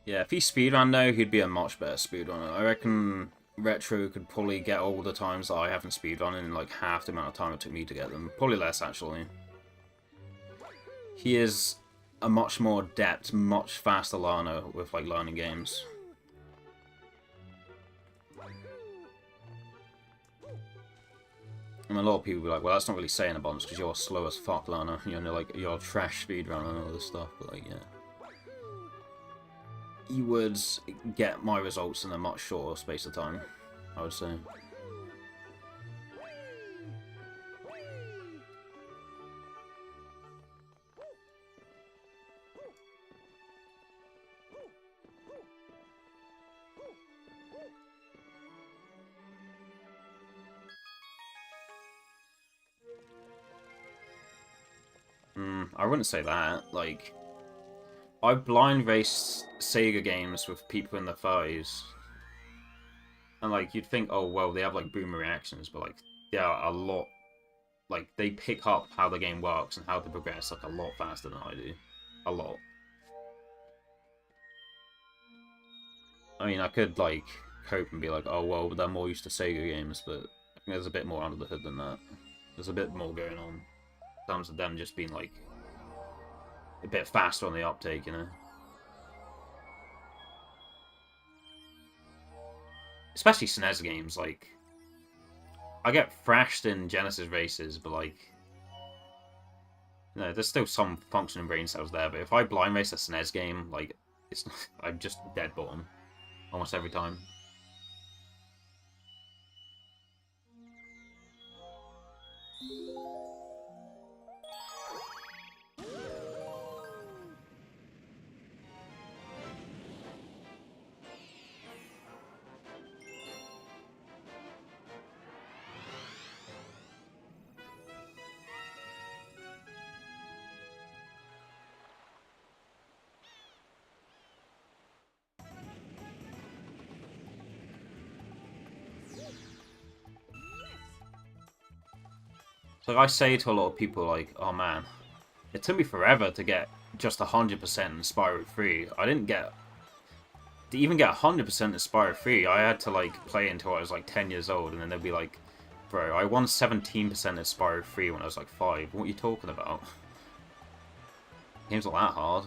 Yeah, if he speedrun though, he'd be a much better speedrunner. I reckon Retro could probably get all the times that I haven't speedrun in like half the amount of time it took me to get them. Probably less, actually. He is a much more adept, much faster learner with like learning games. And a lot of people be like, well, that's not really saying a bunch because you're a slow as fuck learner. You know, like, you're a trash speedrunner and all this stuff, but like, yeah. You would get my results in a much shorter space of time, I would say. I wouldn't say that. Like, I've blind raced Sega games with people in the 30s. And, like, you'd think, oh, well, they have, like, boomer reactions, but, like, they are a lot... Like, they pick up how the game works and how to progress, like, a lot faster than I do. A lot. I mean, I could, like, cope and be like, oh, well, they're more used to Sega games, but I think there's a bit more under the hood than that. There's a bit more going on. In terms of them just being, like, a bit faster on the uptake, you know? Especially SNES games, like... I get thrashed in Genesis races, but, like... You know, there's still some functioning brain cells there, but if I blind race a SNES game, like, it's I'm just dead bottom. Almost every time. So I say to a lot of people, like, oh man, it took me forever to get just 100% in Spyro 3. I didn't get... To even get 100% in Spyro 3, I had to, like, play until I was, like, 10 years old, and then they'd be like, bro, I won 17% in Spyro 3 when I was, like, 5. What are you talking about? Game's not that hard.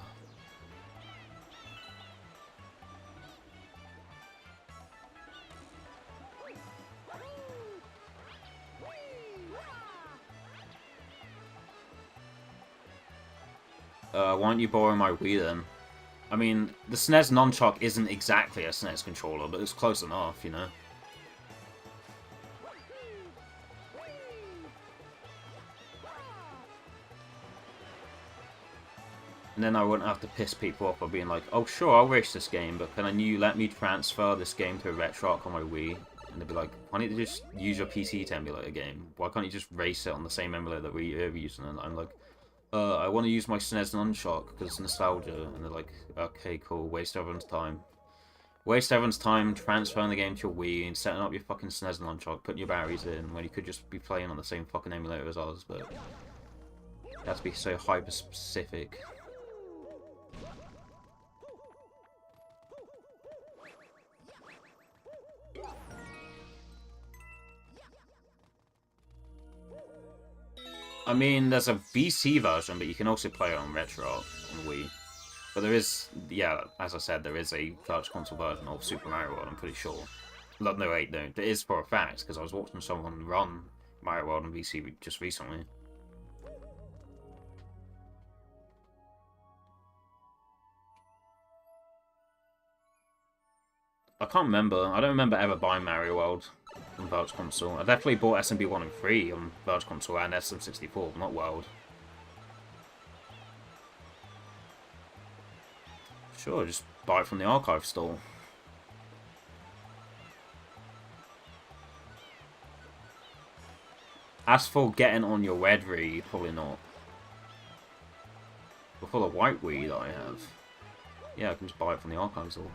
Why don't you borrow my Wii then? I mean, the SNES Nunchuck isn't exactly a SNES controller, but it's close enough, you know? And then I wouldn't have to piss people off by being like, oh sure, I'll race this game, but can you let me transfer this game to a RetroArch on my Wii? And they'd be like, why don't you just use your PC to emulate a game? Why can't you just race it on the same emulator that we're using? And I'm like, I want to use my SNES Nunchuck because it's nostalgia. And they're like, okay, cool, waste everyone's time. Waste everyone's time transferring the game to your Wii and setting up your fucking SNES Nunchuck, putting your batteries in, when you could just be playing on the same fucking emulator as ours, but... You have to be so hyper-specific. I mean, there's a VC version, but you can also play it on Retro on Wii. But there is, yeah, as I said, there is a Virtual Console version of Super Mario World, I'm pretty sure. No, wait, no, it is for a fact, because I was watching someone run Mario World on VC just recently. I can't remember. I don't remember ever buying Mario World on Virtual Console. I definitely bought SMB 1 and 3 on Virtual Console and SM64, but not World. Sure, just buy it from the archive store. As for getting on your red Wii, probably not. But for the white Wii that I have, yeah, I can just buy it from the archive store.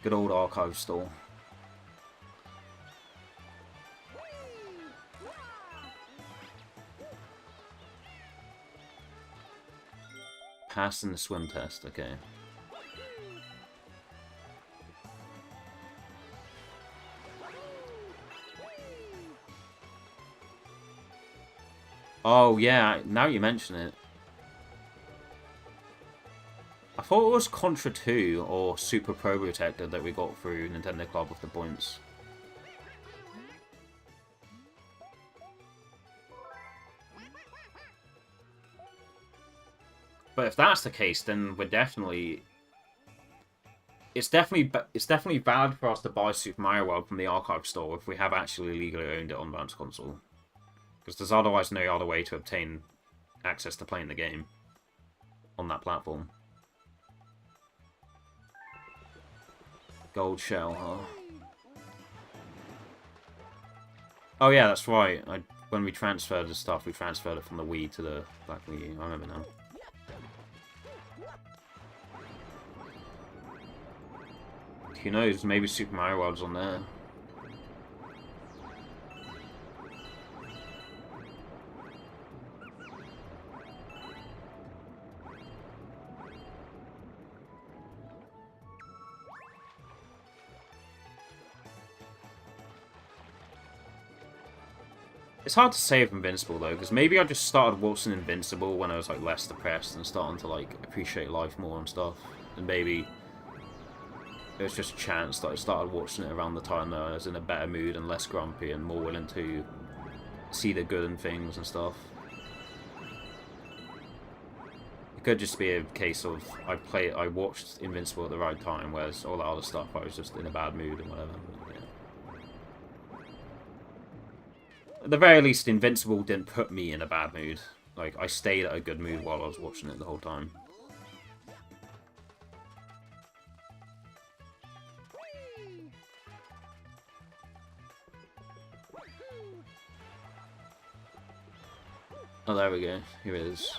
Good old archive store. Passing the swim test, okay. Oh yeah, now you mention it. I thought it was Contra 2 or Super Pro Protector that we got through Nintendo Club with the points. But if that's the case, then we're definitely... It's definitely valid for us to buy Super Mario World from the archive store if we have actually legally owned it on Virtual Console. Because there's otherwise no other way to obtain access to playing the game on that platform. Gold shell, huh? Oh yeah, that's right. When we transferred the stuff, we transferred it from the Wii to the Black Wii U. I remember now. Who knows, maybe Super Mario World's on there. It's hard to say with Invincible though, because maybe I just started watching Invincible when I was like less depressed and starting to like appreciate life more and stuff. And maybe it was just a chance that I started watching it around the time that I was in a better mood and less grumpy and more willing to see the good in things and stuff. It could just be a case of I watched Invincible at the right time, whereas all that other stuff I was just in a bad mood and whatever. At the very least, Invincible didn't put me in a bad mood. Like, I stayed at a good mood while I was watching it the whole time. Oh, there we go. Here it is.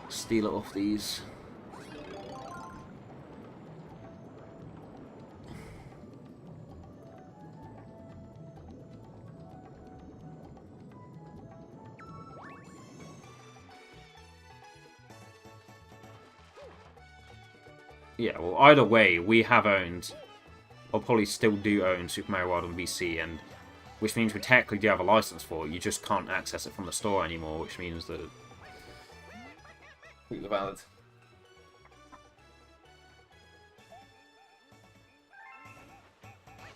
Steal it off these. Yeah, well, either way, we have owned, or probably still do own Super Mario World on VC, and which means we technically do have a license for it. You just can't access it from the store anymore, which means that it's valid.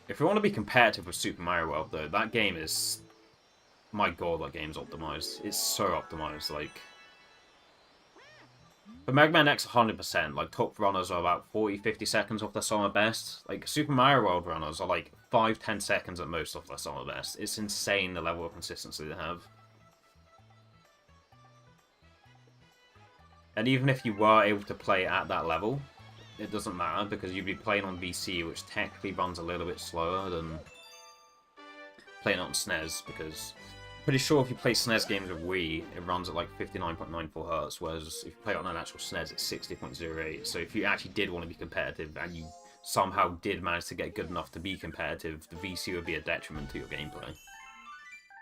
If we want to be competitive with Super Mario World, though, that game is... My god, that game's optimized. It's so optimized, like... For Mega Man X, 100%. Like, top runners are about 40-50 seconds off their summer best. Like, Super Mario World runners are like 5-10 seconds at most off their summer best. It's insane the level of consistency they have. And even if you were able to play at that level, it doesn't matter, because you'd be playing on VC, which technically runs a little bit slower than playing on SNES, because pretty sure if you play SNES games with Wii, it runs at like 59.94 Hz, whereas if you play it on an actual SNES, it's 60.08. So if you actually did want to be competitive, and you somehow did manage to get good enough to be competitive, the VC would be a detriment to your gameplay.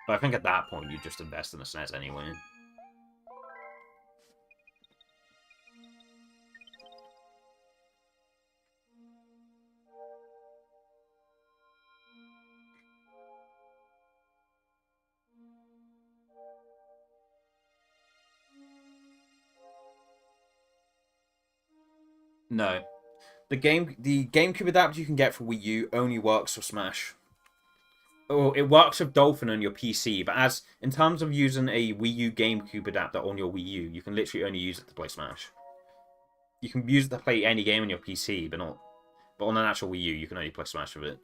But I think at that point, you just invest in a SNES anyway. No. The GameCube adapter you can get for Wii U only works for Smash. Oh, it works with Dolphin on your PC, but as in terms of using a Wii U GameCube adapter on your Wii U, you can literally only use it to play Smash. You can use it to play any game on your PC, but not. But on an actual Wii U, you can only play Smash with it.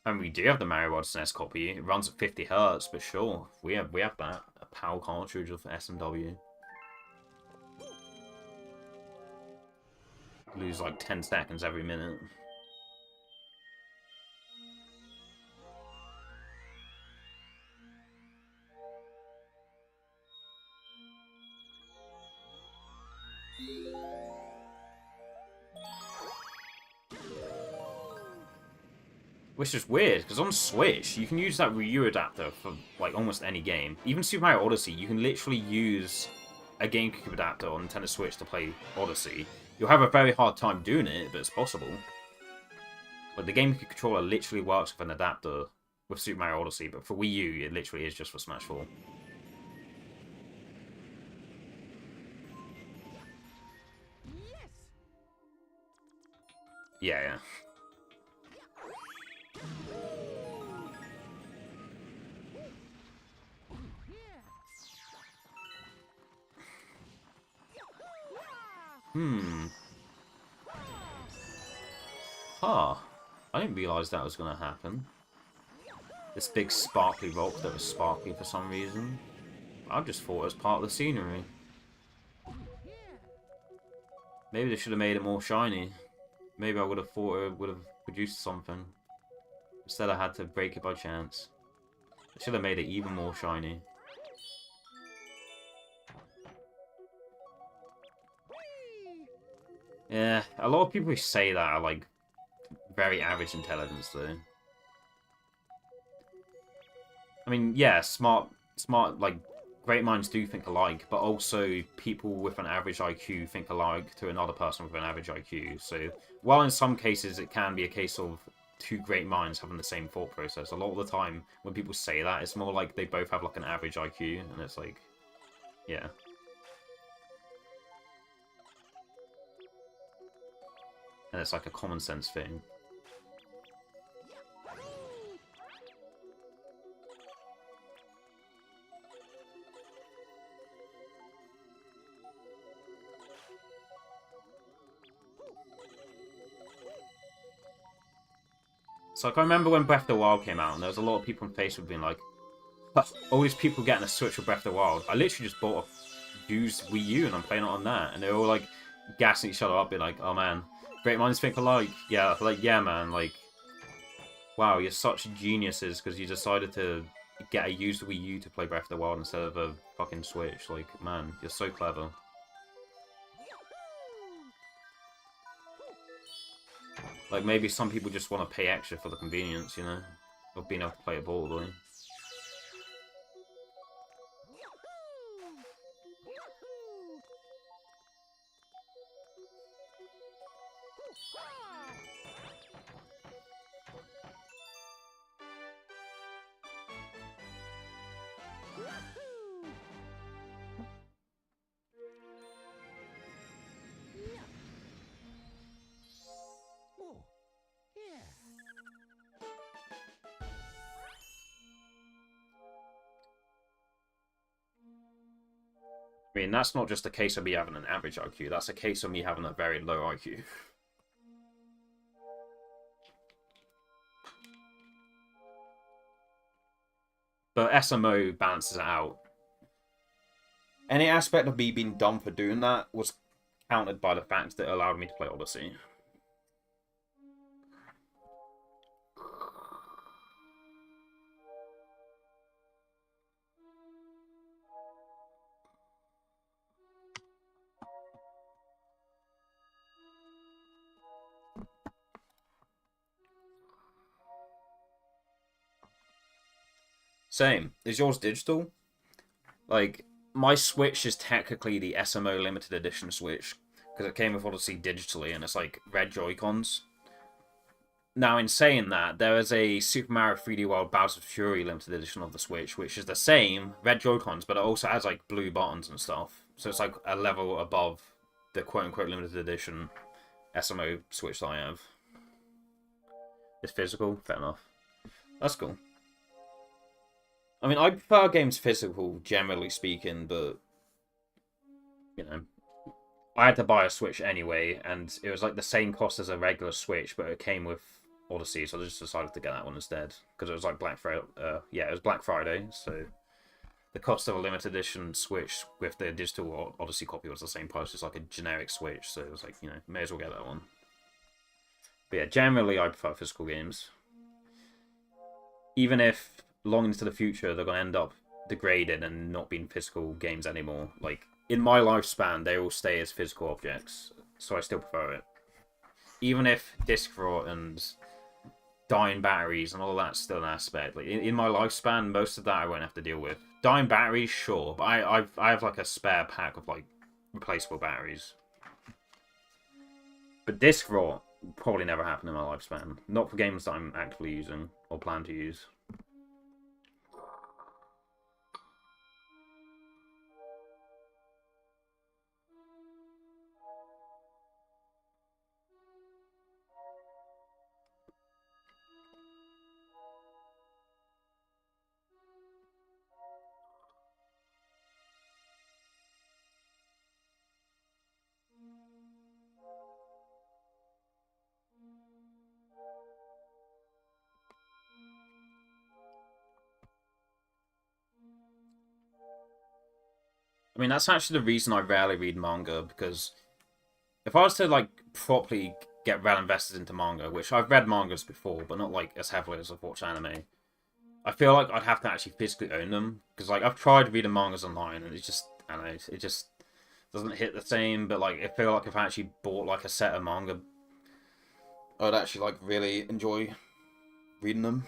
And we do have the Mario Bros. SNES copy. It runs at 50 Hz, but sure, we have that. A PAL cartridge of SMW. Lose like 10 seconds every minute. Which is weird, because on Switch, you can use that Wii U adapter for like almost any game. Even Super Mario Odyssey, you can literally use a GameCube adapter on Nintendo Switch to play Odyssey. You'll have a very hard time doing it, but it's possible. But the GameCube controller literally works with an adapter with Super Mario Odyssey, but for Wii U, it literally is just for Smash 4. Yeah. Huh. I didn't realise that was going to happen. This big sparkly rock that was sparkly for some reason. I just thought it was part of the scenery. Maybe they should have made it more shiny. Maybe I would have thought it would have produced something. Instead I had to break it by chance. They should have made it even more shiny. Yeah, a lot of people who say that are like very average intelligence though. I mean, yeah, smart, like, great minds do think alike, but also people with an average IQ think alike to another person with an average IQ. So, while in some cases it can be a case of two great minds having the same thought process, a lot of the time when people say that, it's more like they both have like an average IQ, and it's like, yeah. And it's like a common sense thing. So like, I remember when Breath of the Wild came out, and there was a lot of people on Facebook being like, all these people getting a Switch with Breath of the Wild. I literally just bought a used Wii U, and I'm playing it on that. And they were all like, gassing each other up, being like, oh man, great minds think alike. Yeah, like, yeah man, like, wow, you're such geniuses, because you decided to get a used Wii U to play Breath of the Wild instead of a fucking Switch. Like, man, you're so clever. Like, maybe some people just want to pay extra for the convenience, you know? Of being able to play it portably. I mean, that's not just a case of me having an average IQ, that's a case of me having a very low IQ. But SMO balances it out. Any aspect of me being dumb for doing that was countered by the fact that it allowed me to play Odyssey. Same. Is yours digital? Like, my Switch is technically the SMO limited edition Switch, because it came with Odyssey digitally, and it's like red Joy-Cons. Now, in saying that, there is a Super Mario 3D World Bowser's Fury limited edition of the Switch, which is the same red Joy-Cons, but it also has like blue buttons and stuff. So it's like a level above the quote-unquote limited edition SMO Switch that I have. It's physical, fair enough. That's cool. I mean, I prefer games physical, generally speaking, but, you know, I had to buy a Switch anyway, and it was like the same cost as a regular Switch, but it came with Odyssey, so I just decided to get that one instead, because it was like Black Friday. Yeah, it was Black Friday, so the cost of a limited edition Switch with the digital Odyssey copy was the same price as like a generic Switch, so it was like, you know, may as well get that one. But yeah, generally I prefer physical games. Even if long into the future they're going to end up degraded and not being physical games anymore. Like, in my lifespan, they will stay as physical objects, so I still prefer it. Even if disc rot and dying batteries and all that's still an aspect. Like, in my lifespan, most of that I won't have to deal with. Dying batteries, sure, but I have like a spare pack of like replaceable batteries. But disc rot will probably never happen in my lifespan. Not for games that I'm actively using or plan to use. I mean, that's actually the reason I rarely read manga, because if I was to, like, properly get well invested into manga, which I've read mangas before, but not, like, as heavily as I've watched anime, I feel like I'd have to actually physically own them, because, like, I've tried reading mangas online, and it's just, I don't know, it just doesn't hit the same, but, like, I feel like if I actually bought, like, a set of manga, I'd actually, like, really enjoy reading them.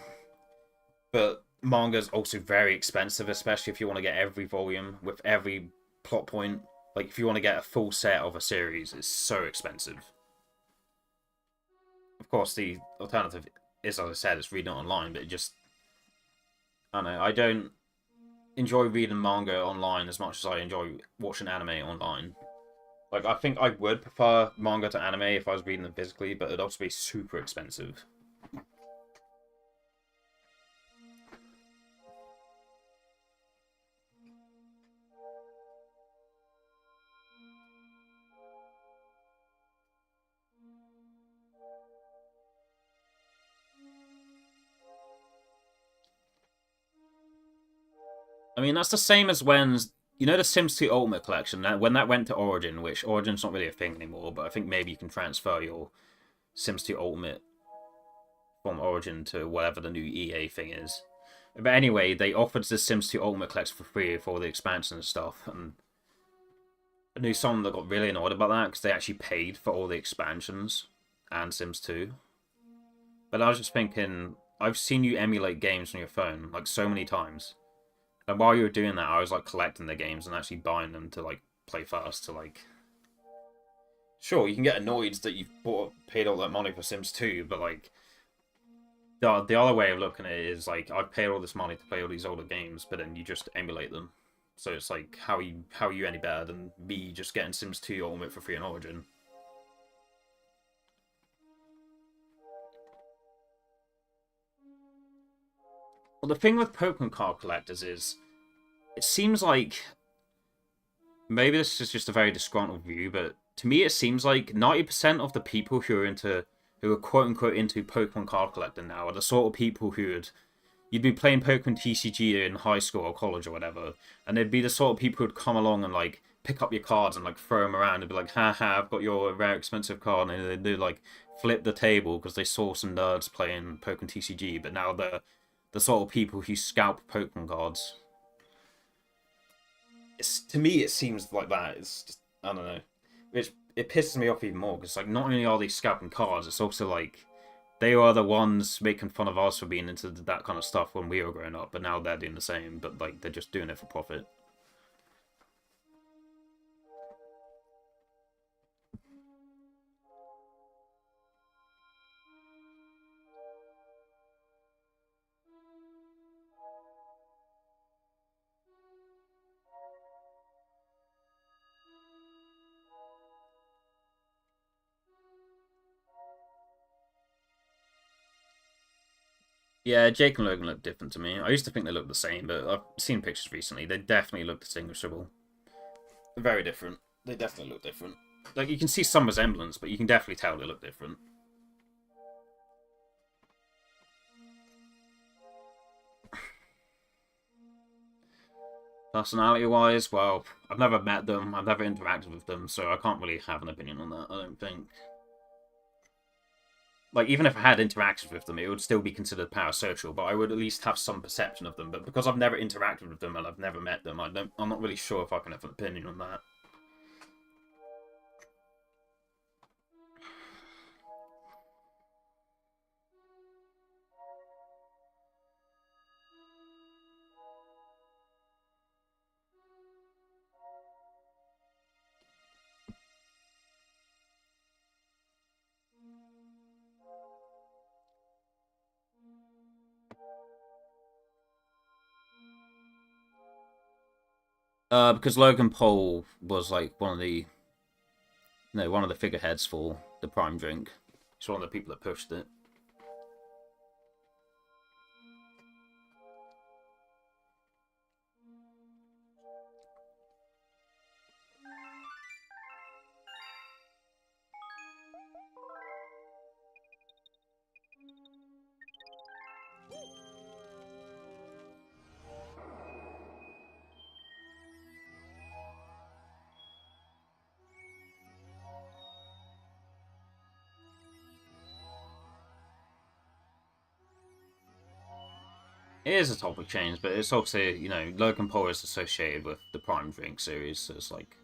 But manga's also very expensive, especially if you want to get every volume with every plot point. Like, if you want to get a full set of a series, it's so expensive. Of course, the alternative is, as I said, it's reading it online, but it just... I don't know, I don't enjoy reading manga online as much as I enjoy watching anime online. Like, I think I would prefer manga to anime if I was reading them physically, but it'd also be super expensive. I mean, that's the same as when, you know, the Sims 2 Ultimate Collection, when that went to Origin, which Origin's not really a thing anymore, but I think maybe you can transfer your Sims 2 Ultimate from Origin to whatever the new EA thing is. But anyway, they offered the Sims 2 Ultimate Collection for free for all the expansions and stuff, and I knew someone that got really annoyed about that because they actually paid for all the expansions and Sims 2. But I was just thinking, I've seen you emulate games on your phone, like, so many times. And while you were doing that, I was, like, collecting the games and actually buying them to, like, play fast to, like... Sure, you can get annoyed that you've paid all that money for Sims 2, but, like... The other way of looking at it is, like, I've paid all this money to play all these older games, but then you just emulate them. So it's like, how are you any better than me just getting Sims 2 Ultimate for free on Origin? Well, the thing with Pokemon card collectors is, it seems like, maybe this is just a very disgruntled view, but to me it seems like 90% of the people who are quote unquote into Pokemon card collecting now are the sort of people you'd be playing Pokemon TCG in high school or college or whatever, and they'd be the sort of people who'd come along and, like, pick up your cards and, like, throw them around and be like, haha, I've got your rare expensive card, and they'd do, like, flip the table because they saw some nerds playing Pokemon TCG, but now they're the sort of people who scalp Pokemon cards. To me, it seems like that. It's just, I don't know. It pisses me off even more because, like, not only are they scalping cards, it's also like they are the ones making fun of us for being into that kind of stuff when we were growing up, but now they're doing the same, but, like, they're just doing it for profit. Yeah, Jake and Logan look different to me. I used to think they looked the same, but I've seen pictures recently. They definitely look distinguishable. Very different. They definitely look different. Like, you can see some resemblance, but you can definitely tell they look different. Personality-wise, well, I've never met them, I've never interacted with them, so I can't really have an opinion on that, I don't think. Like, even if I had interactions with them, it would still be considered parasocial, but I would at least have some perception of them. But because I've never interacted with them and I've never met them, I'm not really sure if I can have an opinion on that. Because Logan Paul was like one of the figureheads for the Prime drink. He's one of the people that pushed it. It is a topic change, but it's also, Logan Paul is associated with the Prime drink series, so it's like,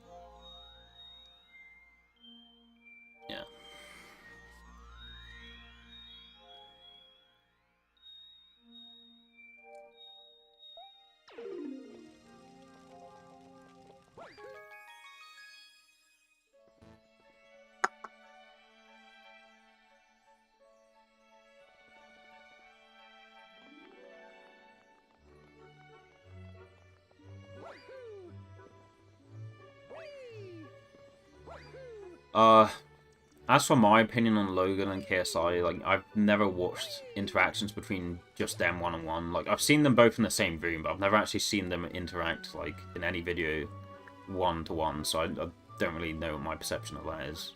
yeah. As for my opinion on Logan and KSI, like, I've never watched interactions between just them one-on-one. Like, I've seen them both in the same room, but I've never actually seen them interact, like, in any video one-to-one, so I don't really know what my perception of that is.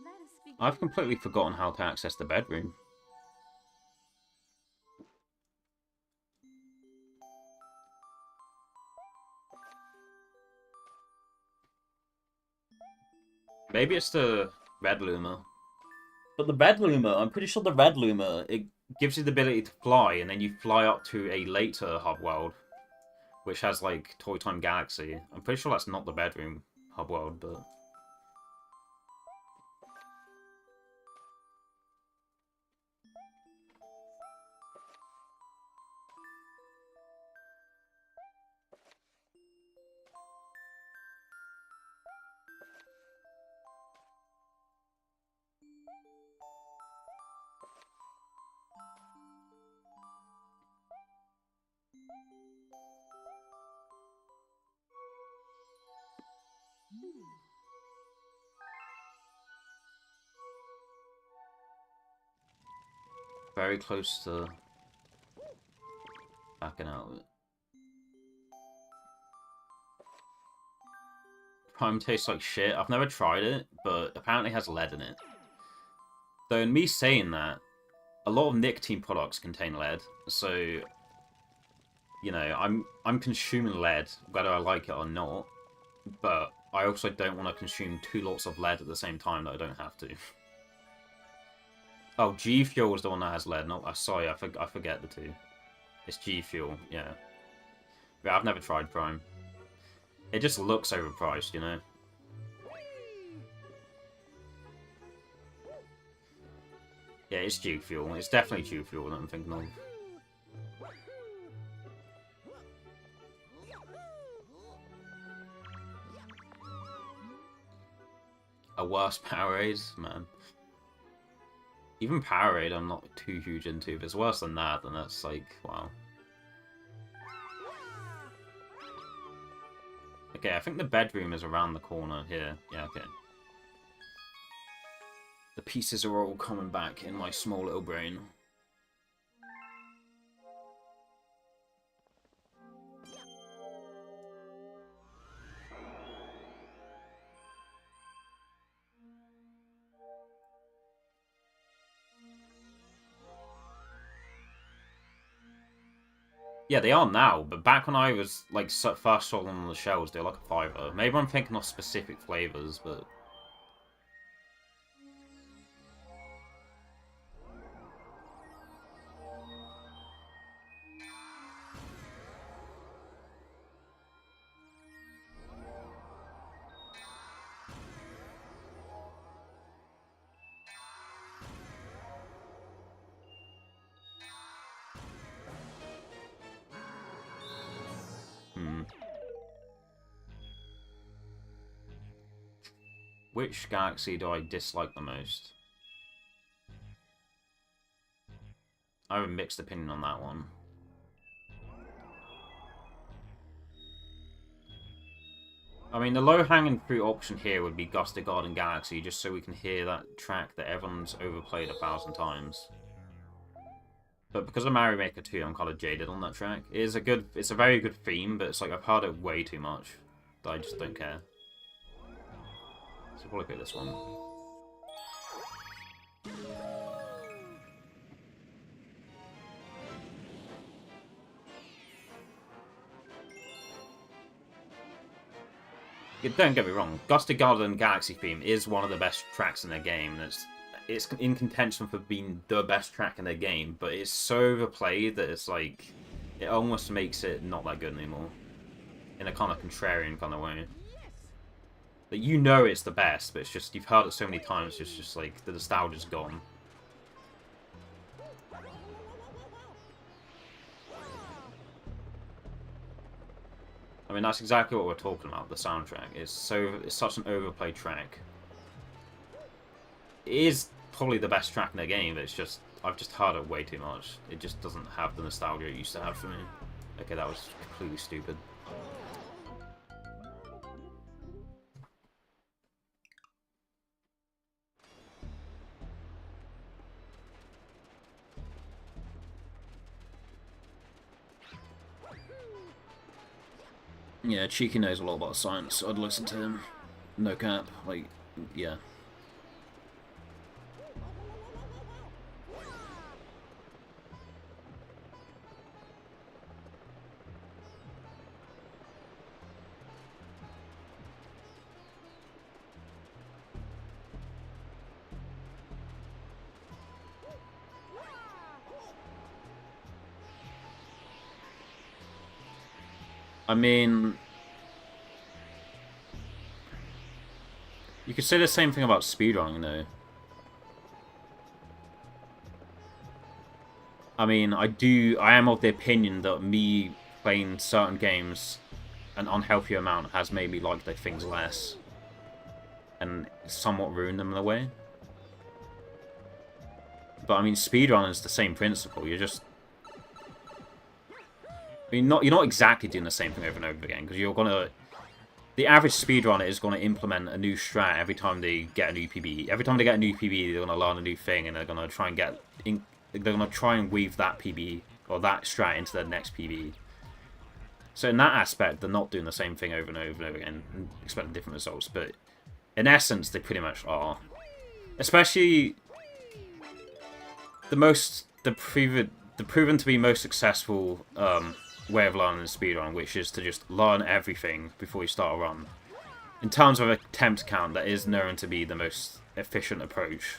Let us begin. I've completely forgotten how to access the bedroom. Maybe it's the Red Luma. But the Red Luma, I'm pretty sure the Red Luma, it gives you the ability to fly, and then you fly up to a later hub world, which has, like, Toy Time Galaxy. I'm pretty sure that's not the bedroom hub world, but... Very close to backing out of it. Prime tastes like shit. I've never tried it, but apparently has lead in it. Though in me saying that, a lot of nicotine products contain lead, so I'm consuming lead whether I like it or not. But I also don't want to consume 2 lots of lead at the same time that I don't have to. Oh, G Fuel is the one that has lead. No, sorry, I forget the two. It's G Fuel, yeah. But I've never tried Prime. It just looks overpriced, you know? Yeah, it's G Fuel. It's definitely G Fuel that I'm thinking of. A worse Powerade, man. Even Powerade I'm not too huge into. If it's worse than that, then that's like, wow. Okay, I think the bedroom is around the corner here. Yeah, okay. The pieces are all coming back in my small little brain. Yeah, they are now, but back when I was like first saw them on the shelves, they were like a fiver. Maybe I'm thinking of specific flavors, but which galaxy do I dislike the most? I have a mixed opinion on that one. I mean, the low-hanging fruit option here would be Gusty Garden Galaxy, just so we can hear that track that everyone's overplayed 1,000 times. But because of Mario Maker 2, I'm kind of jaded on that track. It's a very good theme, but it's like I've heard it way too much that I just don't care. So I'll probably pick this one. Don't get me wrong, Gusty Garden Galaxy theme is one of the best tracks in the game. It's in contention for being the best track in the game, but it's so overplayed that it's like it almost makes it not that good anymore. In a kind of contrarian kind of way. That you know it's the best, but it's just you've heard it so many times, it's just like the nostalgia's gone. I mean, that's exactly what we're talking about, the soundtrack. It's such an overplayed track. It is probably the best track in the game, but it's just, I've just heard it way too much. It just doesn't have the nostalgia it used to have for me. Okay, that was completely stupid. Yeah, Cheeky knows a lot about science, so I'd listen to him. No cap, like, yeah. I mean, you could say the same thing about speedrunning, though. I mean, I am of the opinion that me playing certain games an unhealthy amount has made me like the things less. And somewhat ruined them in a way. But I mean, speedrun is the same principle. You're just... I mean, you're not exactly doing the same thing over and over again, because you're gonna... The average speedrunner is going to implement a new strat every time they get a new PB. Every time they get a new PB, they're going to learn a new thing, and they're going to try and they're going to try and weave that PB, or that strat, into their next PB. So in that aspect, they're not doing the same thing over and over and over again, and expecting different results, but in essence, they pretty much are. Especially the proven to be most successful way of learning speedrun, which is to just learn everything before you start a run. In terms of attempt count, that is known to be the most efficient approach.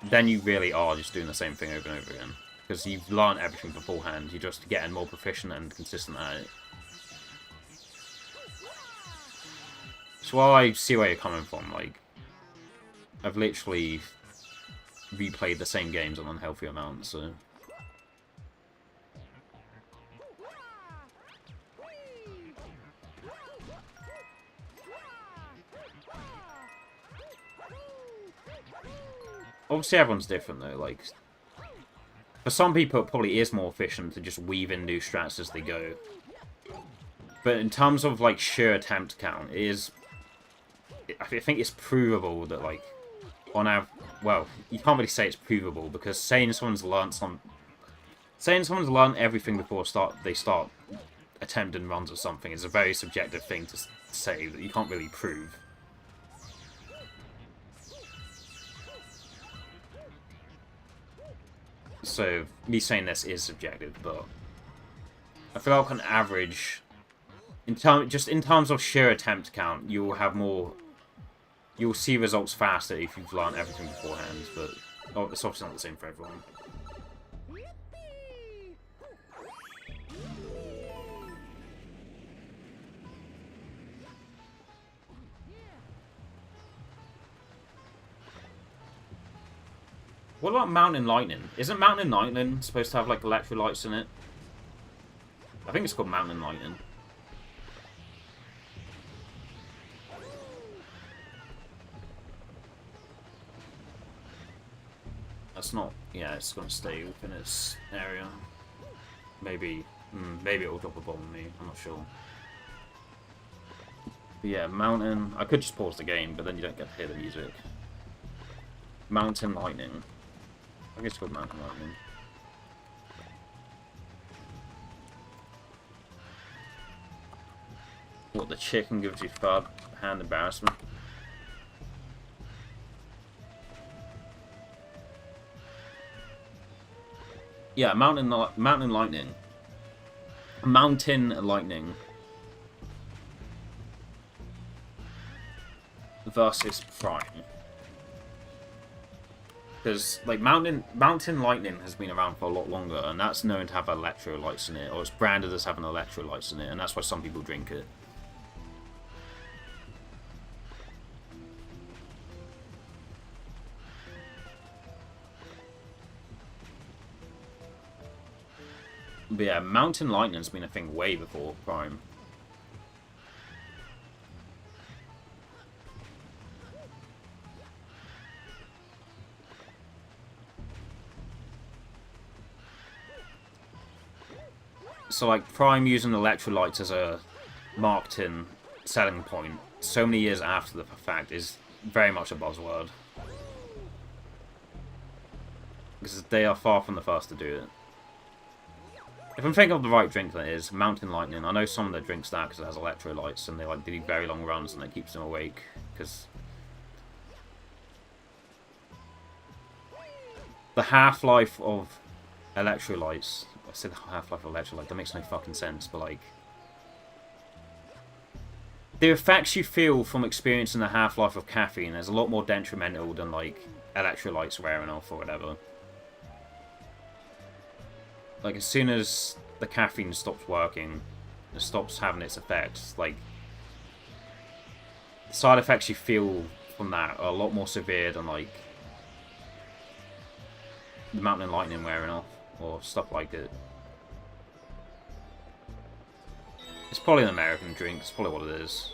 Then you really are just doing the same thing over and over again. Because you've learned everything beforehand, you're just getting more proficient and consistent at it. So while I see where you're coming from, like, I've literally replayed the same games on unhealthy amounts, so... obviously everyone's different though. Like, for some people, it probably is more efficient to just weave in new strats as they go. But in terms of like sheer attempt count, it is. I think it's provable that like on average. Well, you can't really say it's provable because saying someone's learned everything before they start attempting runs or something is a very subjective thing to say that you can't really prove. So me saying this is subjective, but I feel like on average, in terms of sheer attempt count, you'll have more. You'll see results faster if you've learned everything beforehand, but it's obviously not the same for everyone. What about Mountain Lightning? Isn't Mountain Lightning supposed to have like electrolytes in it? I think it's called Mountain Lightning. That's not... Yeah, it's going to stay within its area. Maybe it'll drop a bomb on me. I'm not sure. But yeah, Mountain... I could just pause the game, but then you don't get to hear the music. Mountain Lightning. I think it's called Mountain Lightning. What, the chicken gives you third-hand embarrassment? Yeah, Mountain Lightning. Mountain Lightning. Versus Prime. Because, like, Mountain Lightning has been around for a lot longer, and that's known to have electrolytes in it, or it's branded as having electrolytes in it, and that's why some people drink it. But yeah, Mountain Lightning's been a thing way before Prime. So like Prime using electrolytes as a marketing selling point so many years after the fact is very much a buzzword. Because they are far from the first to do it. If I'm thinking of the right drink, that is Mountain Lightning. I know someone that drinks that because it has electrolytes, and they like do very long runs, and it keeps them awake. Because the half-life of electrolytes. I said half-life of electrolyte. That makes no fucking sense. But like, the effects you feel from experiencing the half-life of caffeine is a lot more detrimental than like electrolytes wearing off or whatever. Like, as soon as the caffeine stops working, it stops having its effects, like, the side effects you feel from that are a lot more severe than, like, the Mountain Lightning wearing off, or stuff like it. It's probably an American drink, it's probably what it is.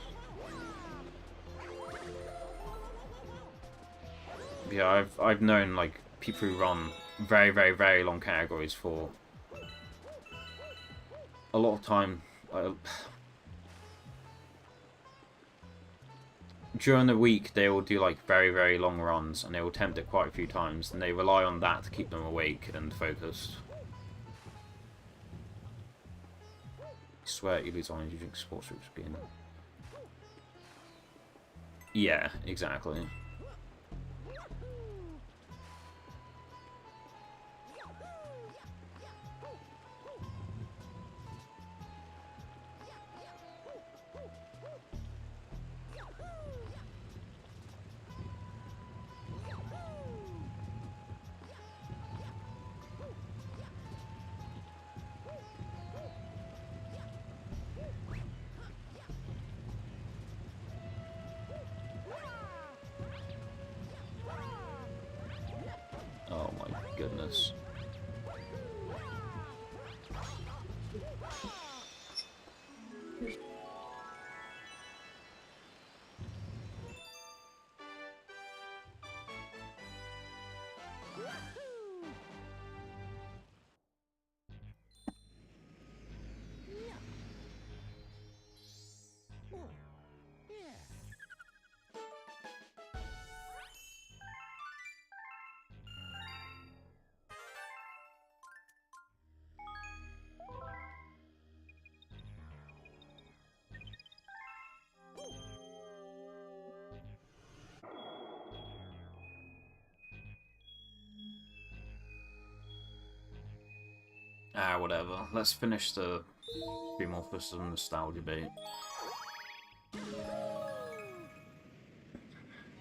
Yeah, I've known, like, people who run very, very, very long categories for a lot of time. During the week, they will do like very, very long runs, and they will attempt it quite a few times, and they rely on that to keep them awake and focused. You swear you lose on you drink sports drinks being. Yeah, exactly. Oh my goodness. Ah, whatever. Let's finish the stream off with some nostalgia bait.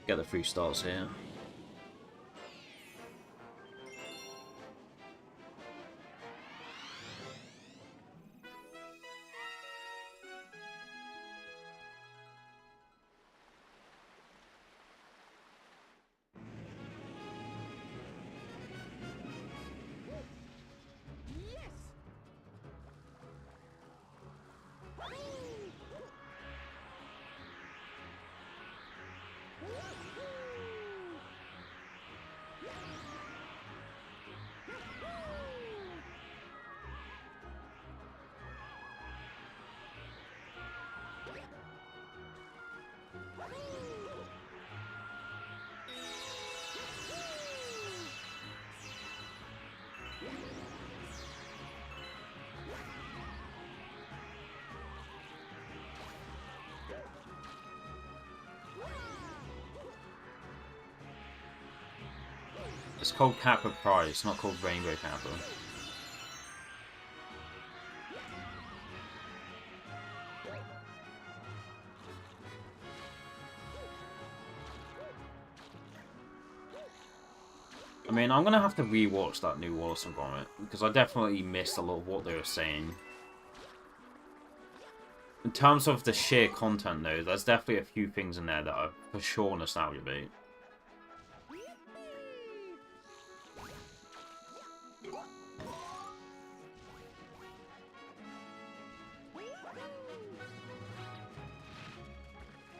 Get the 3 starts here. It's called Kappa Pride, it's not called Rainbow Kappa. I mean, I'm gonna have to rewatch that new Wallace and Gromit, because I definitely missed a lot of what they were saying. In terms of the sheer content, though, there's definitely a few things in there that are for sure nostalgia bait.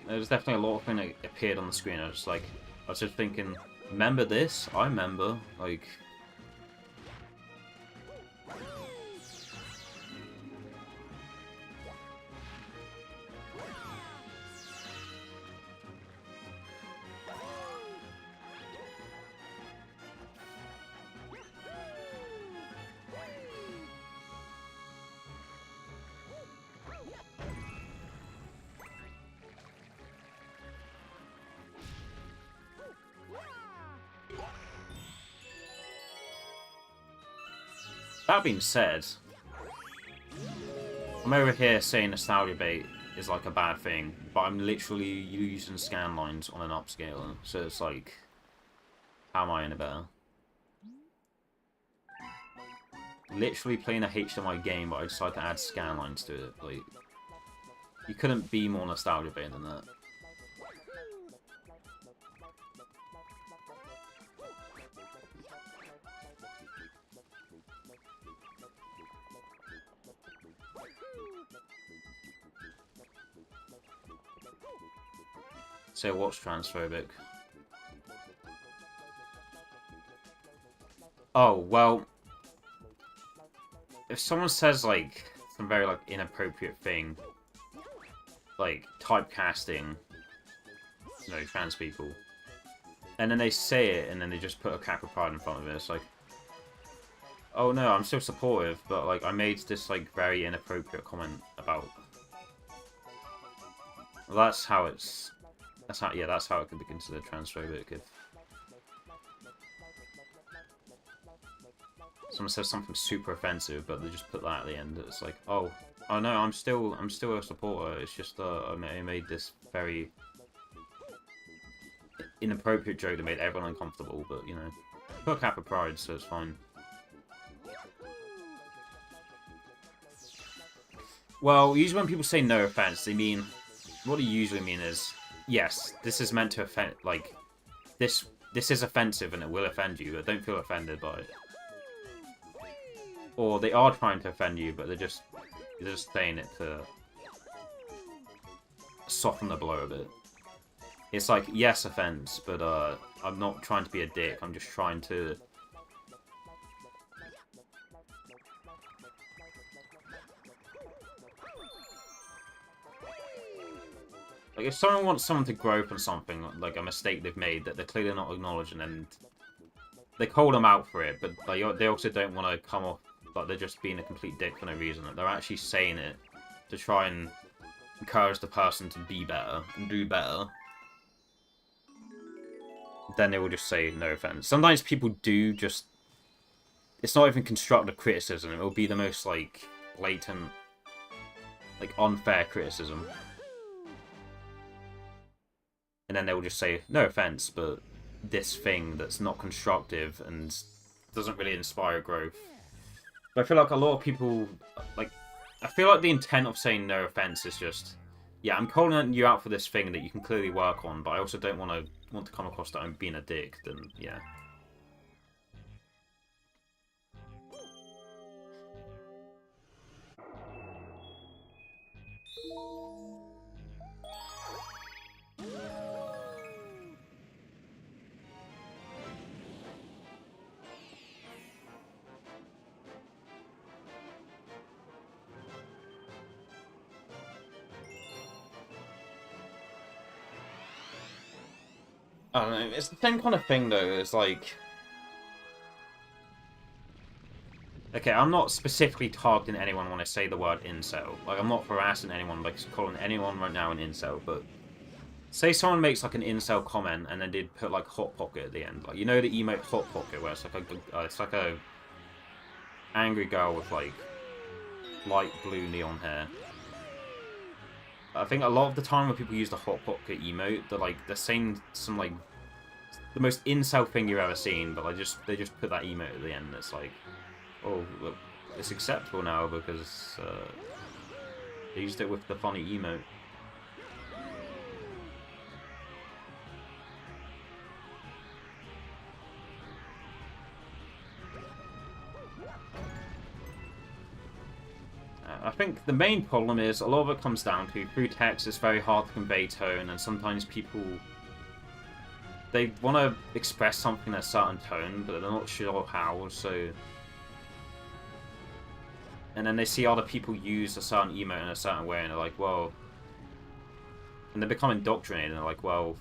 There's definitely a lot of things that appeared on the screen. I was just thinking, remember this? I remember, like. That being said, I'm over here saying nostalgia bait is like a bad thing, but I'm literally using scan lines on an upscaler, so it's like, how am I any better? Literally playing a HDMI game, but I decided to add scan lines to it. Like, you couldn't be more nostalgia bait than that. Say what's transphobic? Oh, well, if someone says, like, some very, like, inappropriate thing, like, typecasting, you know, trans people, and then they say it, and then they just put a Kappa Pride in front of it, it's like, oh no, I'm still supportive, but, like, I made this, like, very inappropriate comment about... Well, that's how it's... That's how it could be considered transphobic if... Someone says something super offensive, but they just put that at the end. It's like, oh no, I'm still a supporter. It's just I made this very inappropriate joke that made everyone uncomfortable. But you know, put Kappa Pride, so it's fine. Well, usually when people say no offense, they mean what they usually mean is yes, this is meant to offend. Like this is offensive and it will offend you, but don't feel offended by it. Or they are trying to offend you, but they're just saying it to soften the blow a bit. It's like, yes, offense, but I'm not trying to be a dick. I'm just trying to... Like, if someone wants someone to grow from something, like a mistake they've made that they're clearly not acknowledging, and they call them out for it, but like, they also don't want to come off like they're just being a complete dick for no reason. They're actually saying it to try and encourage the person to be better and do better. Then they will just say no offense. Sometimes people do just it's not even constructive criticism. It will be the most, like, blatant, like, unfair criticism. And then they will just say, no offense, but this thing that's not constructive and doesn't really inspire growth. But I feel like a lot of people, like, I feel like the intent of saying no offense is just, yeah, I'm calling you out for this thing that you can clearly work on, but I also don't want to come across that I'm being a dick, then, yeah. I don't know, it's the same kind of thing, though. It's like... Okay, I'm not specifically targeting anyone when I say the word incel. Like, I'm not harassing anyone, like, calling anyone right now an incel, but... Say someone makes, like, an incel comment, and then did put, like, Hot Pocket at the end. Like, you know the emote Hot Pocket, where it's like a... angry girl with, like, light blue neon hair. I think a lot of the time when people use the Hot Pocket emote, they're saying some, like, the most incel thing you've ever seen, but they just put that emote at the end, and it's like, oh, look, it's acceptable now because they used it with the funny emote. I think the main problem is a lot of it comes down to through text it's very hard to convey tone, and sometimes people they want to express something in a certain tone, but they're not sure how, so... And then they see other people use a certain emote in a certain way, and they're like, well... And they become indoctrinated, and they're like, well,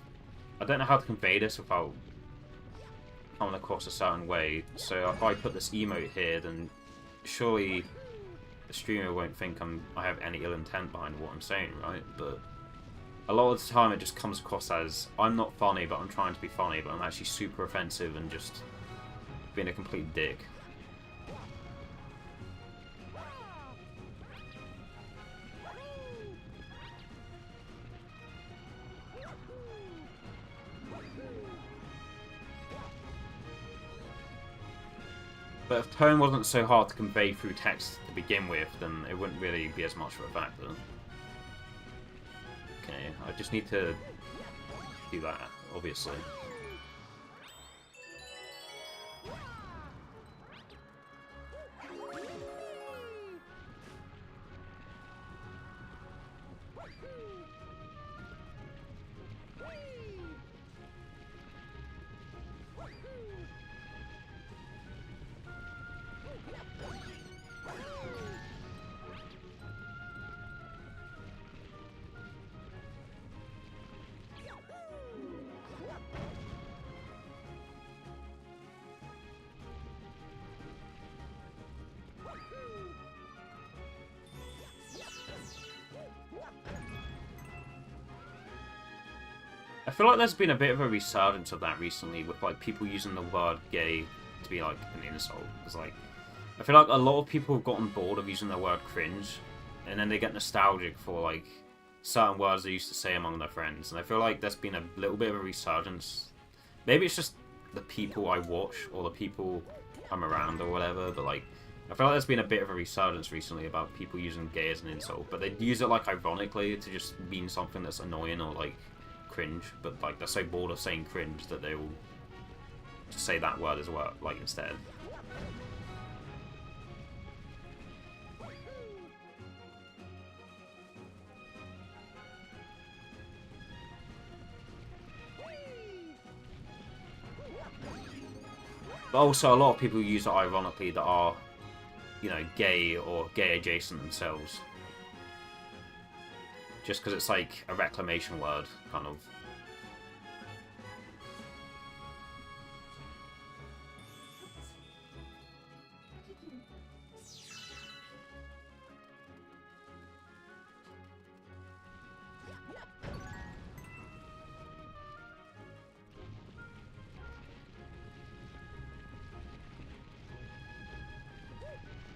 I don't know how to convey this without coming across a certain way, so if I put this emote here, then surely the streamer won't think I have any ill intent behind what I'm saying, right? But a lot of the time it just comes across as, I'm not funny, but I'm trying to be funny, but I'm actually super offensive and just being a complete dick. But if tone wasn't so hard to convey through text to begin with, then it wouldn't really be as much of a factor. Okay, I just need to do that, obviously. I feel like there's been a bit of a resurgence of that recently, with like people using the word gay to be like an insult. It's like, I feel like a lot of people have gotten bored of using the word cringe, and then they get nostalgic for like certain words they used to say among their friends, and I feel like there's been a little bit of a resurgence. Maybe it's just the people I watch or the people I'm around or whatever, but like I feel like there's been a bit of a resurgence recently about people using gay as an insult, but they use it like ironically to just mean something that's annoying or like cringe, but like they're so bored of saying cringe that they will just say that word as well, like instead. But also a lot of people use it ironically that are, you know, gay or gay adjacent themselves. Just because it's like a reclamation word, kind of.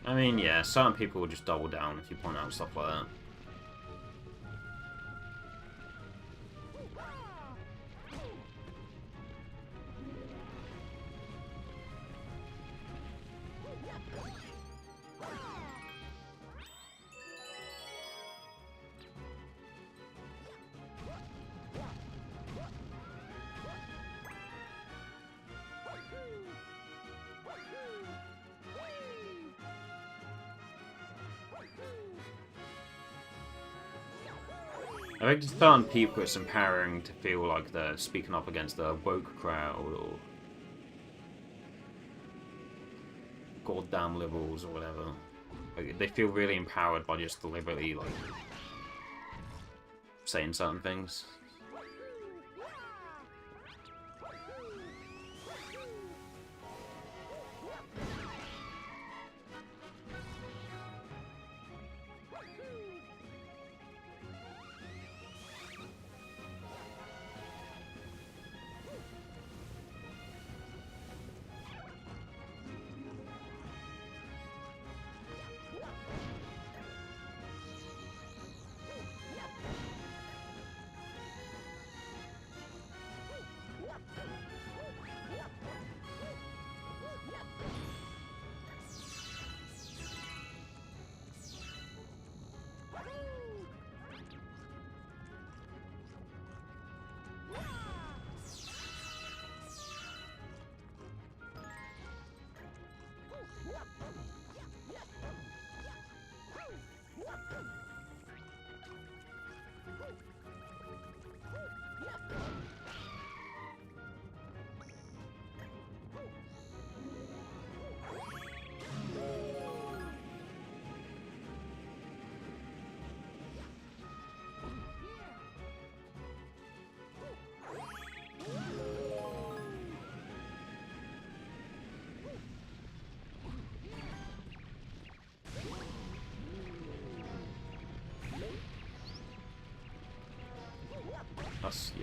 I mean, yeah, certain people will just double down if you point out stuff like that. I think to certain people it's empowering to feel like they're speaking up against a woke crowd or goddamn liberals or whatever. Like, they feel really empowered by just deliberately like saying certain things.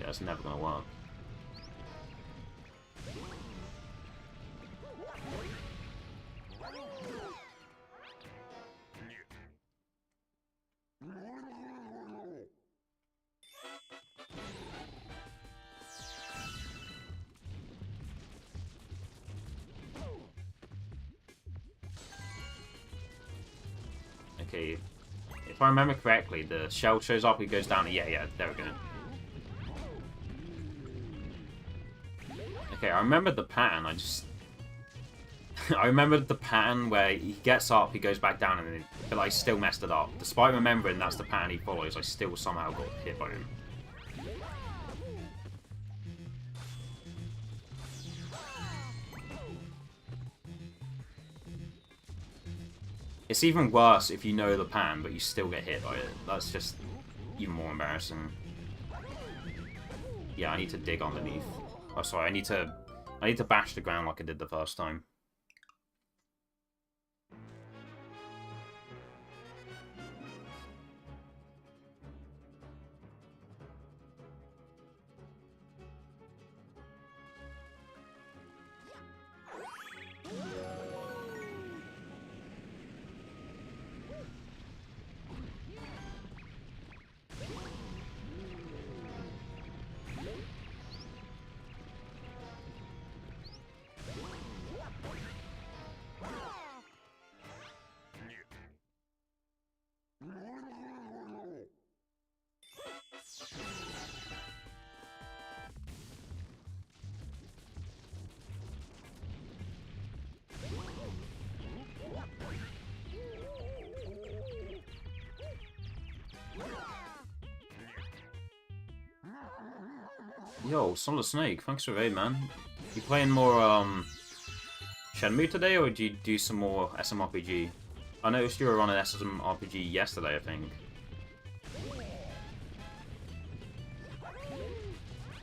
That's never gonna work. Okay, if I remember correctly, the shell shows up, it goes down. Yeah, there we go. Okay, I remembered the pattern. I remembered the pattern where he gets up, he goes back down, and but I still messed it up. Despite remembering that's the pattern he follows, I still somehow got hit by him. It's even worse if you know the pattern, but you still get hit by it. That's just even more embarrassing. Yeah, I need to dig underneath. Oh, sorry, I need to bash the ground like I did the first time. Yo, Solid Snake, thanks for the raid, man. You playing more, Shenmue today, or do you do some more SMRPG? I noticed you were on an SMRPG yesterday, I think.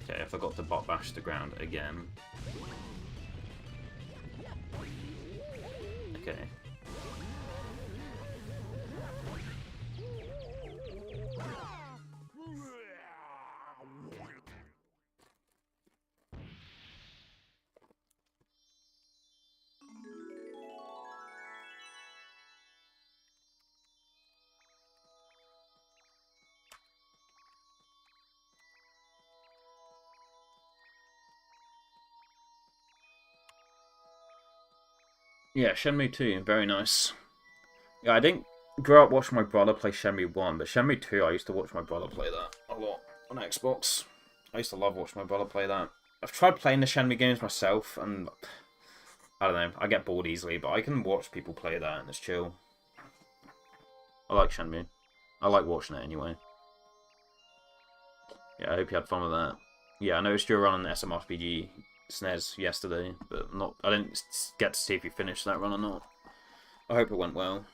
Okay, I forgot to bot bash the ground again. Okay. Yeah, Shenmue 2, very nice. Yeah, I didn't grow up watching my brother play Shenmue 1, but Shenmue 2, I used to watch my brother play that a lot on Xbox. I used to love watching my brother play that. I've tried playing the Shenmue games myself, and I don't know, I get bored easily, but I can watch people play that, and it's chill. I like Shenmue. I like watching it anyway. Yeah, I hope you had fun with that. Yeah, I noticed you were running SMRPG SNES yesterday, but not. I didn't get to see if you finished that run or not. I hope it went well.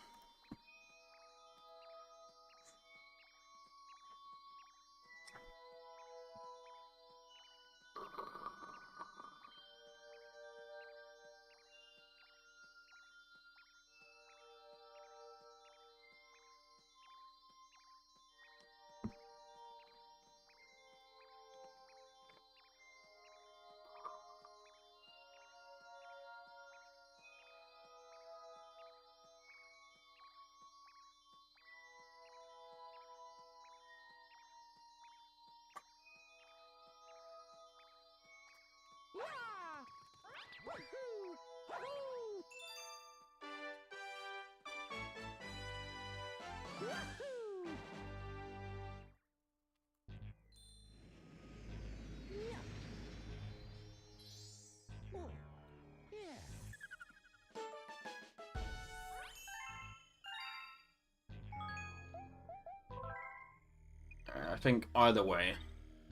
I think either way,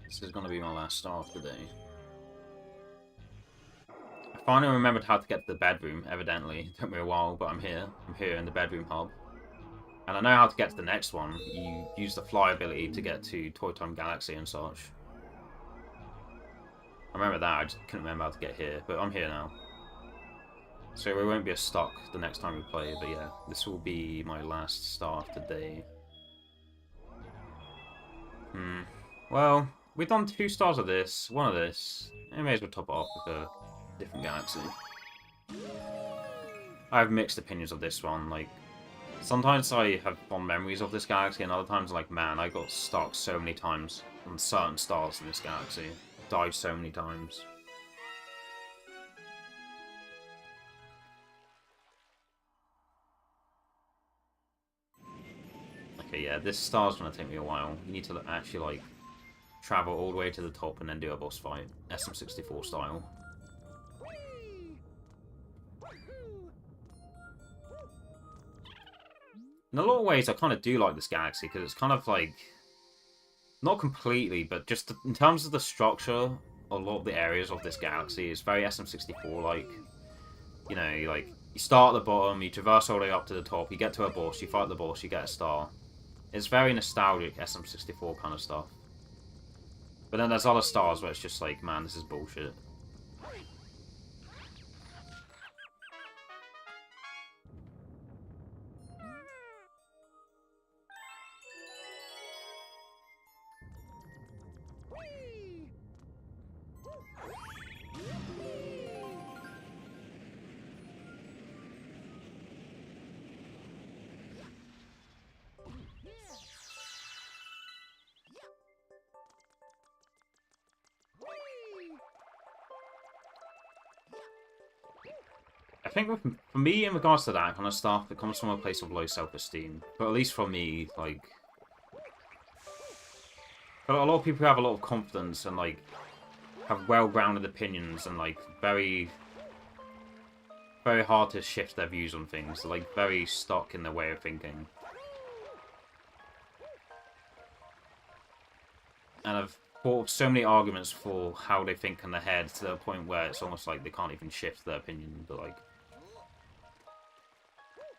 this is going to be my last star of the day. I finally remembered how to get to the bedroom, evidently. It took me a while, but I'm here. I'm here in the bedroom hub. And I know how to get to the next one. You use the fly ability to get to Toy Time Galaxy and such. I remember that, I just couldn't remember how to get here, but I'm here now. So we won't be as stuck the next time we play, but yeah, this will be my last star of the day. Well, we've done 2 stars of this, 1 of this. I may as well top it off with a different galaxy. I have mixed opinions of this one. Like, sometimes I have fond memories of this galaxy, and other times, like, man, I got stuck so many times on certain stars in this galaxy. Died so many times. Okay, yeah, this star's gonna take me a while. You need to actually, like, travel all the way to the top and then do a boss fight. SM64 style. In a lot of ways, I kind of do like this galaxy, because it's kind of like... Not completely, but just in terms of the structure, a lot of the areas of this galaxy is very SM64-like. You know, you start at the bottom, you traverse all the way up to the top, you get to a boss, you fight the boss, you get a star. It's very nostalgic SM64 kind of stuff. But then there's other stars where it's just like, man, this is bullshit. I think for me, in regards to that kind of stuff, it comes from a place of low self-esteem. But at least for me, like... A lot of people have a lot of confidence and, like, have well-grounded opinions and, like, very hard to shift their views on things. They're, like, very stuck in their way of thinking. And I've fought so many arguments for how they think in their head to the point where it's almost like they can't even shift their opinion, but, like...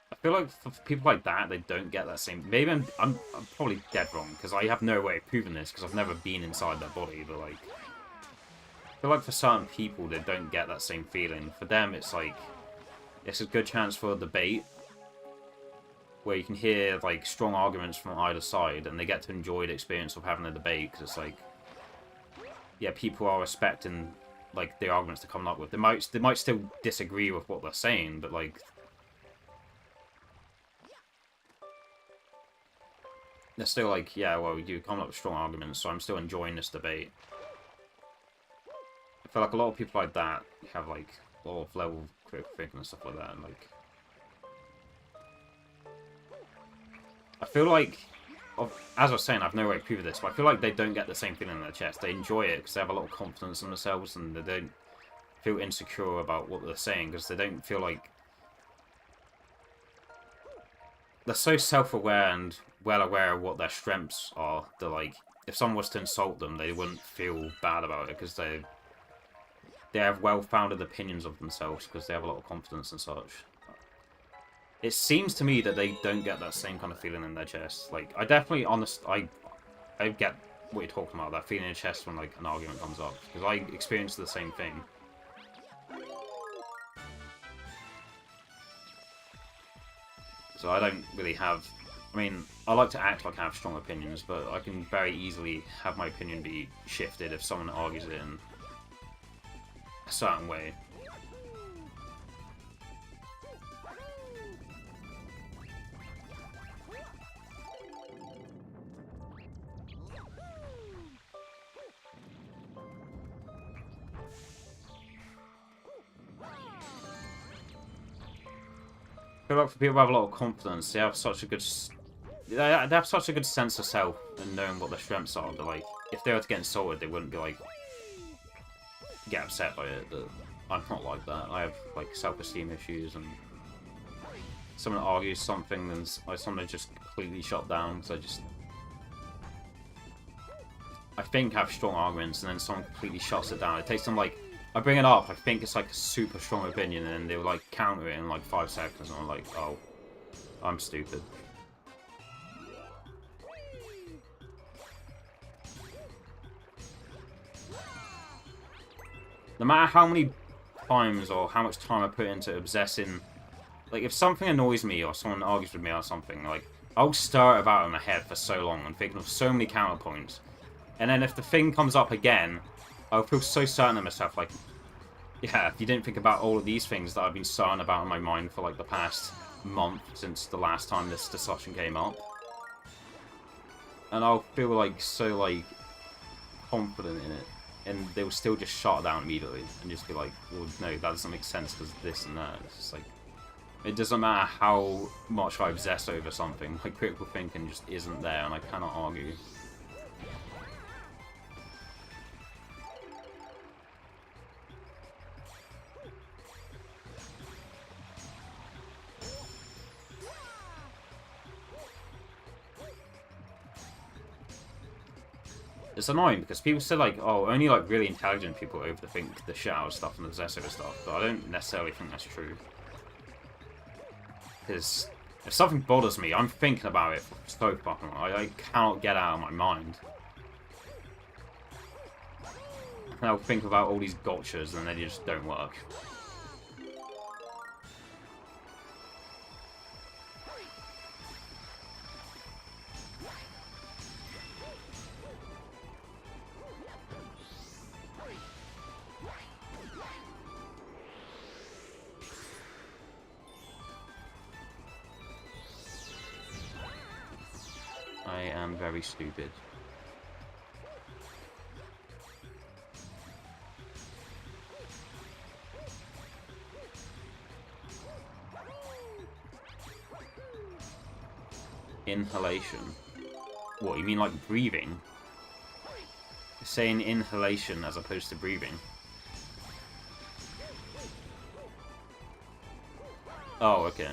I feel like for people like that, they don't get that same... Maybe I'm probably dead wrong, because I have no way of proving this, because I've never been inside their body, but, like... I feel like for certain people, they don't get that same feeling. For them, it's like... It's a good chance for a debate, where you can hear, like, strong arguments from either side, and they get to enjoy the experience of having a debate, because it's like... Yeah, people are respecting, like, the arguments they're coming up with. They might still disagree with what they're saying, but, like... They're still like, yeah, well, you come up with strong arguments, so I'm still enjoying this debate. I feel like a lot of people like that have, like, lot of level critical thinking and stuff like that. And like, I feel like, as I was saying, I've no way to prove this, but I feel like they don't get the same feeling in their chest. They enjoy it because they have a lot of confidence in themselves, and they don't feel insecure about what they're saying because they don't feel like they're so self-aware and well aware of what their strengths are. They're like, if someone was to insult them, they wouldn't feel bad about it because they have well-founded opinions of themselves because they have a lot of confidence and such. It seems to me that they don't get that same kind of feeling in their chest. Like, I definitely, I get what you're talking about, that feeling in your chest when, like, an argument comes up. Because I experienced the same thing. So I don't really have... I mean, I like to act like I have strong opinions, but I can very easily have my opinion be shifted if someone argues it in a certain way. I feel like for people who have a lot of confidence, they have such a good... They have such a good sense of self and knowing what their strengths are. But like, if they were to get insulted, they wouldn't be like get upset by it. But I'm not like that. I have like self-esteem issues, and someone argues something, and I sometimes just completely shut down. So I think I have strong arguments, and then someone completely shuts it down. It takes them like, I bring it up, I think it's like a super strong opinion, and then they'll like counter it in like 5 seconds, and I'm like, oh, I'm stupid. No matter how many times or how much time I put into obsessing, like if something annoys me or someone argues with me or something, like I'll stir it about in my head for so long and thinking of so many counterpoints. And then if the thing comes up again, I'll feel so certain of myself, like, yeah, if you didn't think about all of these things that I've been certain about in my mind for like the past month since the last time this discussion came up. And I'll feel like so like confident in it. And they will still just shut down immediately and just be like, well, no, that doesn't make sense because this and that. It's just like, it doesn't matter how much I obsess over something, like critical thinking just isn't there and I cannot argue. It's annoying because people say like, oh, only like really intelligent people overthink the shit out of stuff and obsess over stuff, but I don't necessarily think that's true. Because if something bothers me, I'm thinking about it so fucking long. I cannot get out of my mind. And I'll think about all these gotchas and they just don't work. I am very stupid. Inhalation. What, you mean like breathing? You're saying inhalation as opposed to breathing. Oh, okay.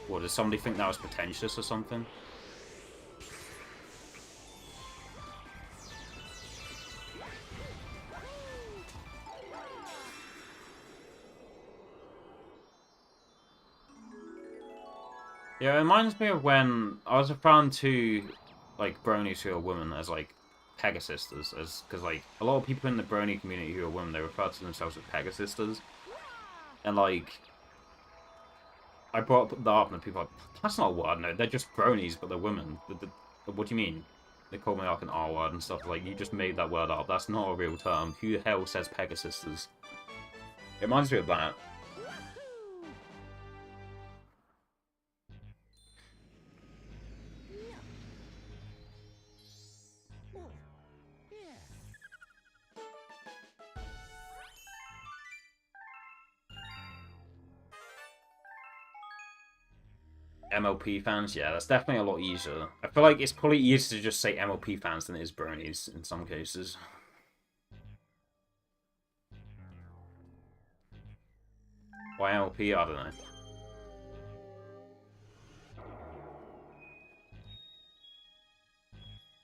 What, does somebody think that was pretentious or something? Yeah, it reminds me of when I was referring to, like, bronies who are women as, like, Pegasisters, because, like, a lot of people in the brony community who are women, they refer to themselves as Pegasisters, and, like, I brought that up, and people are like, that's not a word, no, they're just bronies, but they're women. What do you mean? They call me, like, an R word and stuff, like, you just made that word up, that's not a real term. Who the hell says Pegasisters? It reminds me of that. MLP fans, yeah, that's definitely a lot easier. I feel like it's probably easier to just say MLP fans than it is bronies in some cases. Why MLP? I don't know.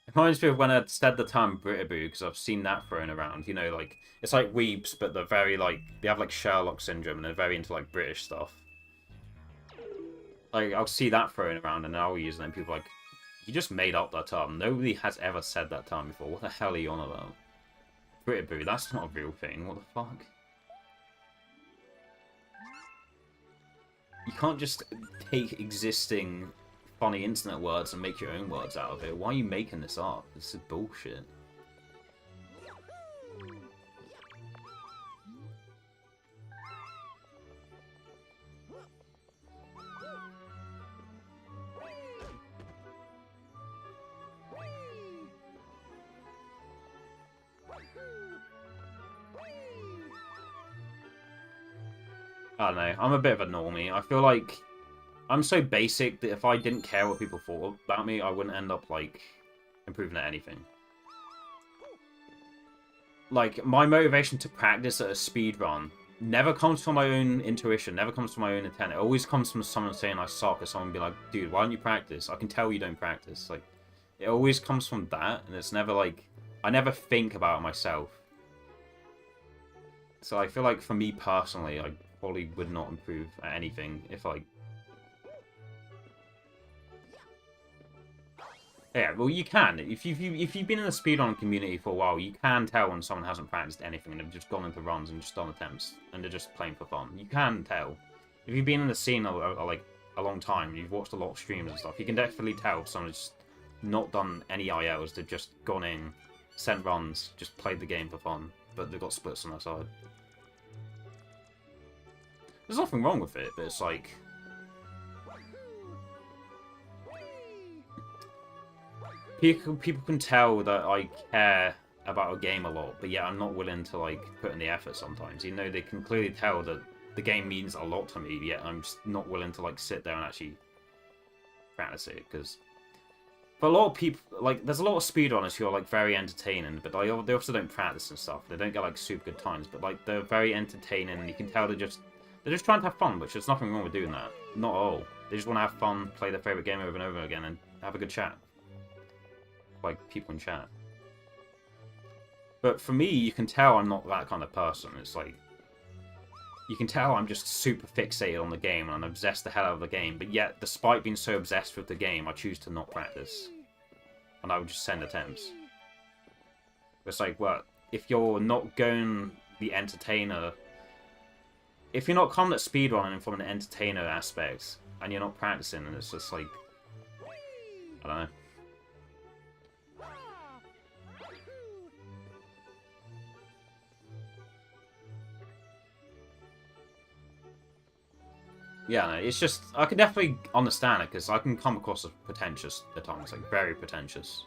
It reminds me of when I said the term Britaboo, because I've seen that thrown around. You know, like, it's like weebs, but they're very, like, they have, like, Sherlock syndrome, and they're very into, like, British stuff. Like, I'll see that thrown around, and I'll use it, and people are like, you just made up that term. Nobody has ever said that term before. What the hell are you on about? Britaboo, that's not a real thing. What the fuck? You can't just take existing funny internet words and make your own words out of it. Why are you making this up? This is bullshit. I don't know. I'm a bit of a normie. I feel like I'm so basic that if I didn't care what people thought about me, I wouldn't end up, like, improving at anything. Like, my motivation to practice at a speed run never comes from my own intuition, never comes from my own intent. It always comes from someone saying I suck, or someone be like, dude, why don't you practice? I can tell you don't practice. Like, it always comes from that, and it's never, like, I never think about it myself. So I feel like for me personally, I probably would not improve at anything if I... Yeah, well, you can. If you've been in the speedrun community for a while, you can tell when someone hasn't practiced anything and they've just gone into runs and just done attempts and they're just playing for fun. You can tell. If you've been in the scene like a long time, you've watched a lot of streams and stuff, you can definitely tell if someone's just not done any ILs. They've just gone in, sent runs, just played the game for fun, but they've got splits on their side. There's nothing wrong with it, but it's like... People can tell that I care about a game a lot, but yet I'm not willing to, like, put in the effort sometimes. You know, they can clearly tell that the game means a lot to me, yet I'm just not willing to, like, sit there and actually practice it, because... For a lot of people, like, there's a lot of speedrunners who are, like, very entertaining, but they also don't practice and stuff. They don't get, like, super good times, but, like, they're very entertaining, and you can tell they're just trying to have fun, which there's nothing wrong with doing that. Not at all. They just want to have fun, play their favourite game over and over again, and have a good chat. Like, people in chat. But for me, you can tell I'm not that kind of person. It's like... You can tell I'm just super fixated on the game, and I'm obsessed the hell out of the game, but yet, despite being so obsessed with the game, I choose to not practice. And I would just send attempts. It's like, well, if you're not going the entertainer... If you're not coming at speedrunning from an entertainer aspect, and you're not practicing, and it's just like... I don't know. Yeah, no, it's just... I can definitely understand it, because I can come across as pretentious at times, like, very pretentious.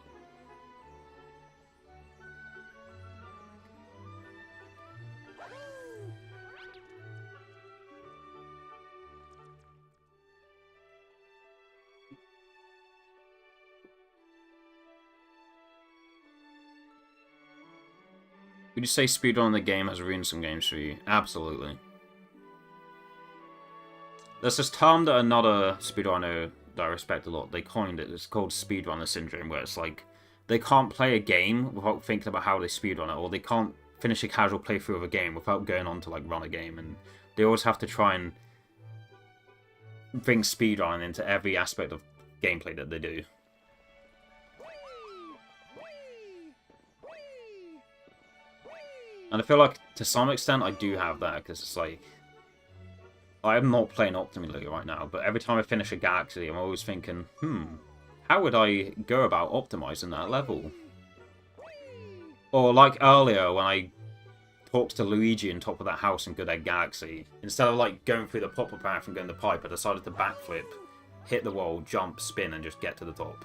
Would you say speedrunning the game has ruined some games for you? Absolutely. There's this term that another speedrunner that I respect a lot, they coined it. It's called speedrunner syndrome, where it's like they can't play a game without thinking about how they speedrun it, or they can't finish a casual playthrough of a game without going on to like run a game, and they always have to try and bring speedrunning into every aspect of gameplay that they do. And I feel like, to some extent, I do have that, because it's like... I'm not playing optimally right now, but every time I finish a Galaxy, I'm always thinking, how would I go about optimizing that level? Or like earlier, when I talked to Luigi on top of that house in Good Egg Galaxy, instead of like going through the popper path and going the pipe, I decided to backflip, hit the wall, jump, spin, and just get to the top.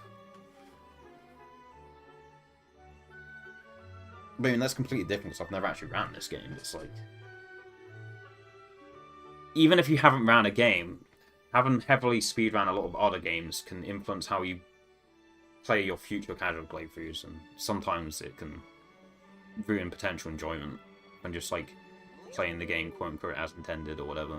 I mean, that's completely different because I've never actually ran this game. It's like... Even if you haven't ran a game, having heavily speedrun a lot of other games can influence how you play your future casual playthroughs, and sometimes it can ruin potential enjoyment and just like playing the game quote unquote as intended or whatever.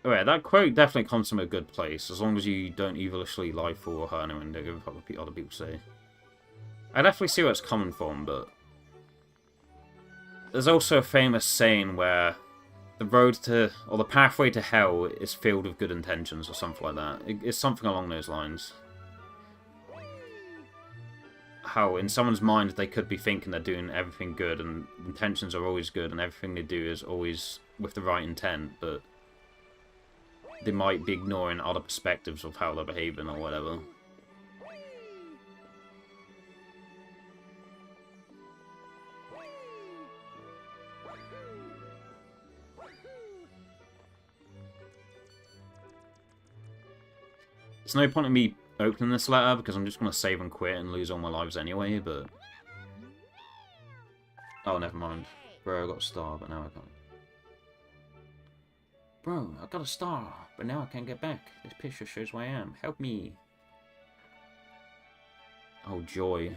Alright, that quote definitely comes from a good place, as long as you don't evilishly lie for her and don't give what other people say. I definitely see where it's coming from, but there's also a famous saying where the road to, or the pathway to hell is filled with good intentions, or something like that. It's something along those lines. How in someone's mind they could be thinking they're doing everything good, and intentions are always good, and everything they do is always with the right intent, but they might be ignoring other perspectives of how they're behaving or whatever. There's no point in me opening this letter because I'm just going to save and quit and lose all my lives anyway, but... Oh, never mind. Bro, I got a star, but now I can't. Bro, I got a star, but now I can't get back. This picture shows where I am. Help me. Oh, joy.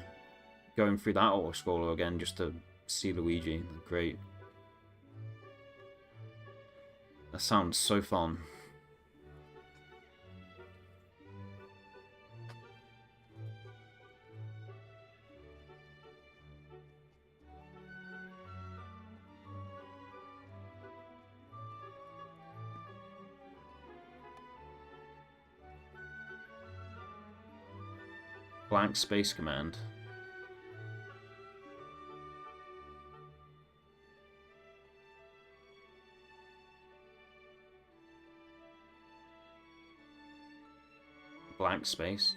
Going through that auto-scroller again just to see Luigi. Great. That sounds so fun. Blank Space Command. Blank space.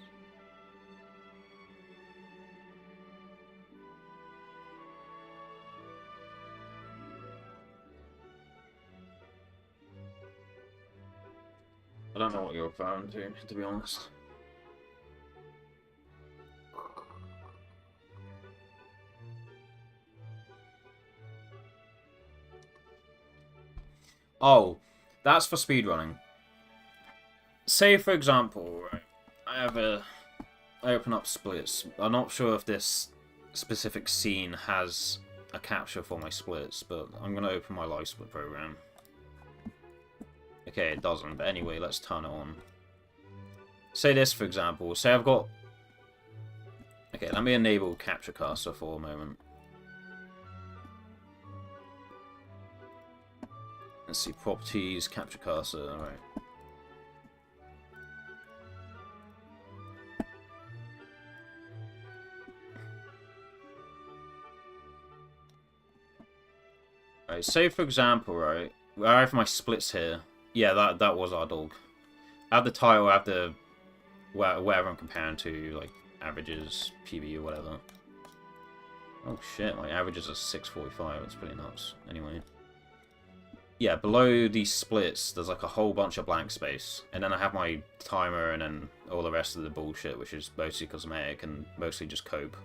I don't know what you're referring to be honest. Oh, that's for speedrunning. Say, for example, right, I open up splits. I'm not sure if this specific scene has a capture for my splits, but I'm going to open my live split program. Okay, it doesn't, but anyway, let's turn it on. Say this, for example. Say I've got... Okay, let me enable Capture Cursor for a moment. Let's see, properties, capture cursor, alright. Alright, say for example, right, where I have my splits here. Yeah, that was our dog. I have the title, I have the wherever I'm comparing to, like averages, PB or whatever. Oh shit, my averages are 645, that's pretty nuts. Anyway. Yeah, below these splits, there's like a whole bunch of blank space. And then I have my timer and then all the rest of the bullshit, which is mostly cosmetic and mostly just cope.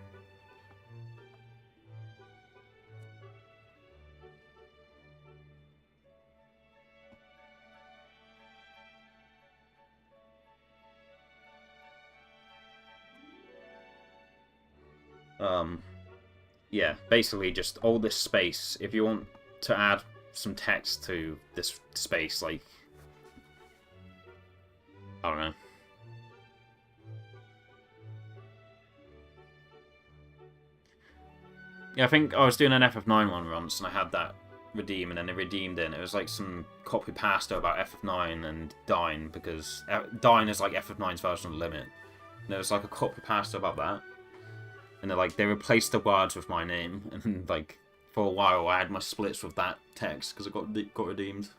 Yeah, basically just all this space. If you want to add some text to this space, like, I don't know. Yeah, I think I was doing an FF9 one once, and I had that redeem, and then it redeemed it, and it was like some copy pasta about FF9 and Dine, because Dine is like FF9's version of Limit. And there was like a copy pasta about that. And they replaced the words with my name, and like for a while I had my splits with that text because it got redeemed.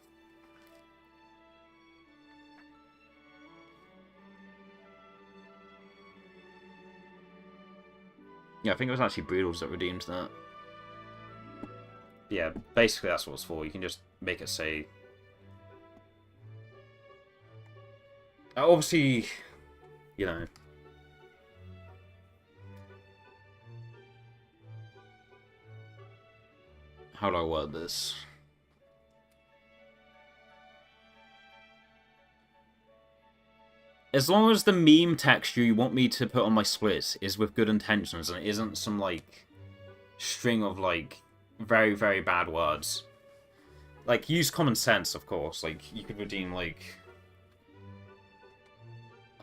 Yeah, I think it was actually Breedles that redeemed that. Yeah, basically that's what it's for. You can just make it say... Obviously, you know... How do I word this? As long as the meme text you want me to put on my splits is with good intentions and it isn't some, like, string of, like, very, very bad words. Like, use common sense, of course. Like, you could redeem, like...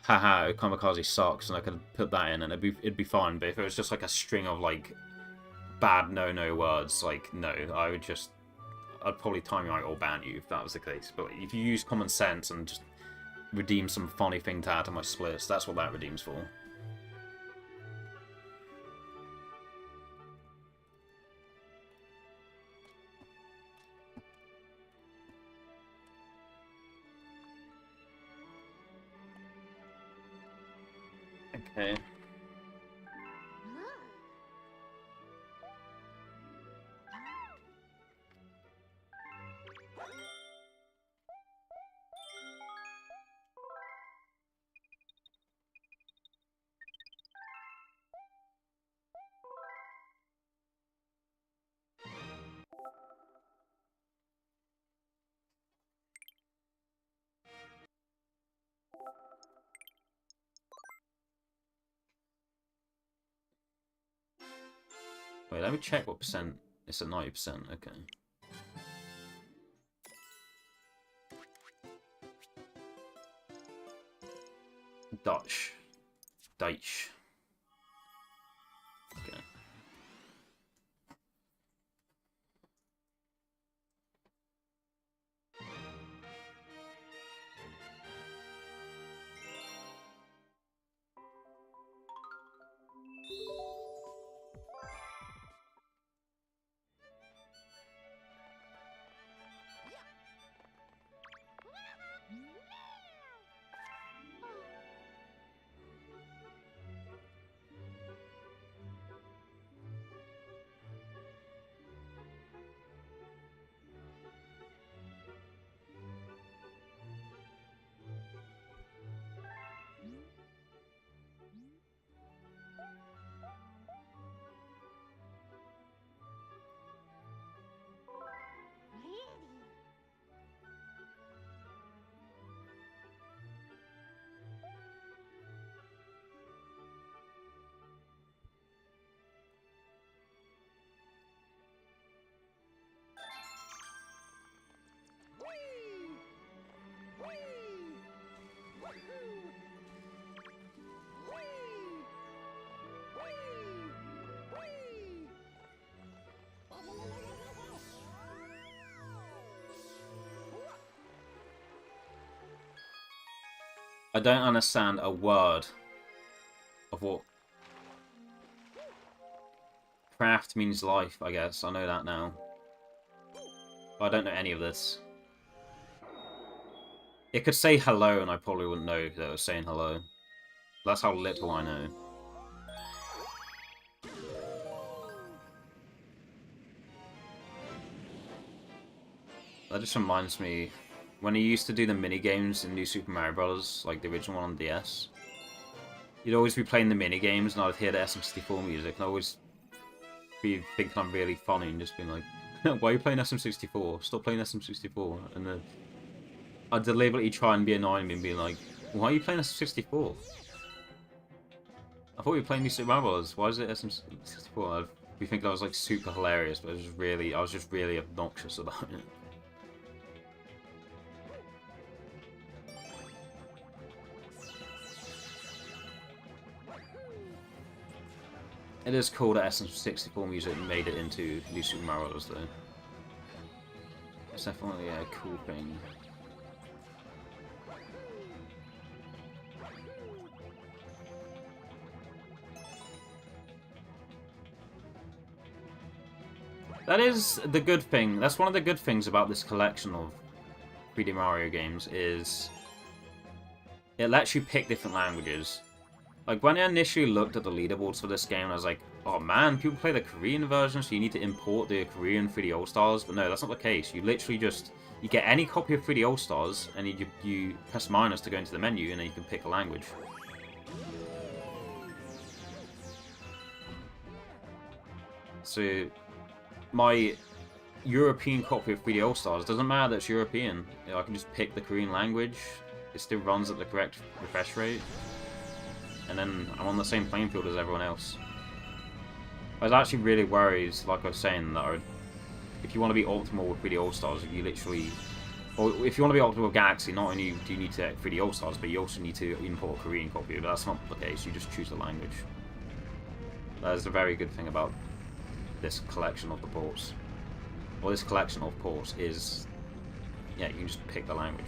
Haha, Kamikaze sucks, and I could put that in and it'd be fine. But if it was just, like, a string of, like, bad no-no words, like, no, I'd probably time you out or ban you if that was the case. But if you use common sense and just redeem some funny thing to add to my splits, that's what that redeems for. Okay. Wait, let me check what percent. It's at 90%, okay. Dutch. Okay. I don't understand a word of what craft means life, I guess. I know that now. But I don't know any of this. It could say hello and I probably wouldn't know that it was saying hello. That's how little I know. That just reminds me, when you used to do the mini-games in New Super Mario Bros., like the original one on DS, you'd always be playing the mini-games and I'd hear the SM64 music and I'd always be thinking I'm really funny and just being like, why are you playing SM64? Stop playing SM64. And then I'd deliberately try and be annoying me and be like, why are you playing SM64? I thought you were playing New Super Mario Bros. Why is it SM64? I'd be thinking I was like super hilarious, but I was just really obnoxious about it. It is cool that SM64 music made it into New Super Mario Bros. Though. It's definitely a cool thing. That is the good thing. That's one of the good things about this collection of 3D Mario games is it lets you pick different languages. Like, when I initially looked at the leaderboards for this game, I was like, oh man, people play the Korean version, so you need to import the Korean 3D All-Stars. But no, that's not the case. You literally just... You get any copy of 3D All-Stars, and you press minus to go into the menu, and then you can pick a language. So, my European copy of 3D All-Stars doesn't matter that it's European. You know, I can just pick the Korean language. It still runs at the correct refresh rate. And then I'm on the same playing field as everyone else. I was actually really worried, like I was saying, that if you want to be optimal with 3D All-Stars, you literally... Or if you want to be optimal with Galaxy, not only do you need to 3D All-Stars, but you also need to import a Korean copy. But that's not the case, you just choose the language. That is a very good thing about this collection of the ports. Well, this collection of ports is... Yeah, you can just pick the language.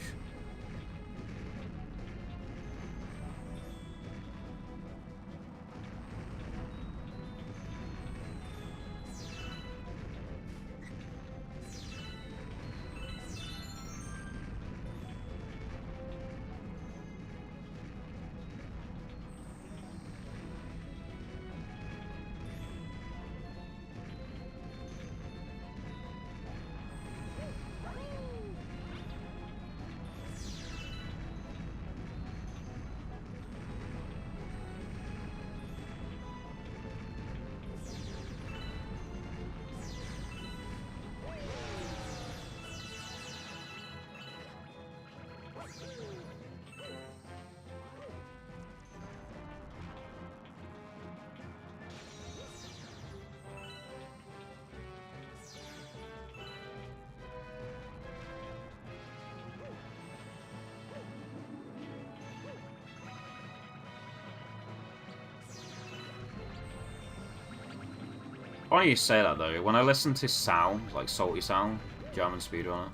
Funny you say that though, when I listen to Sal, like Salty Sal, German speedrunner,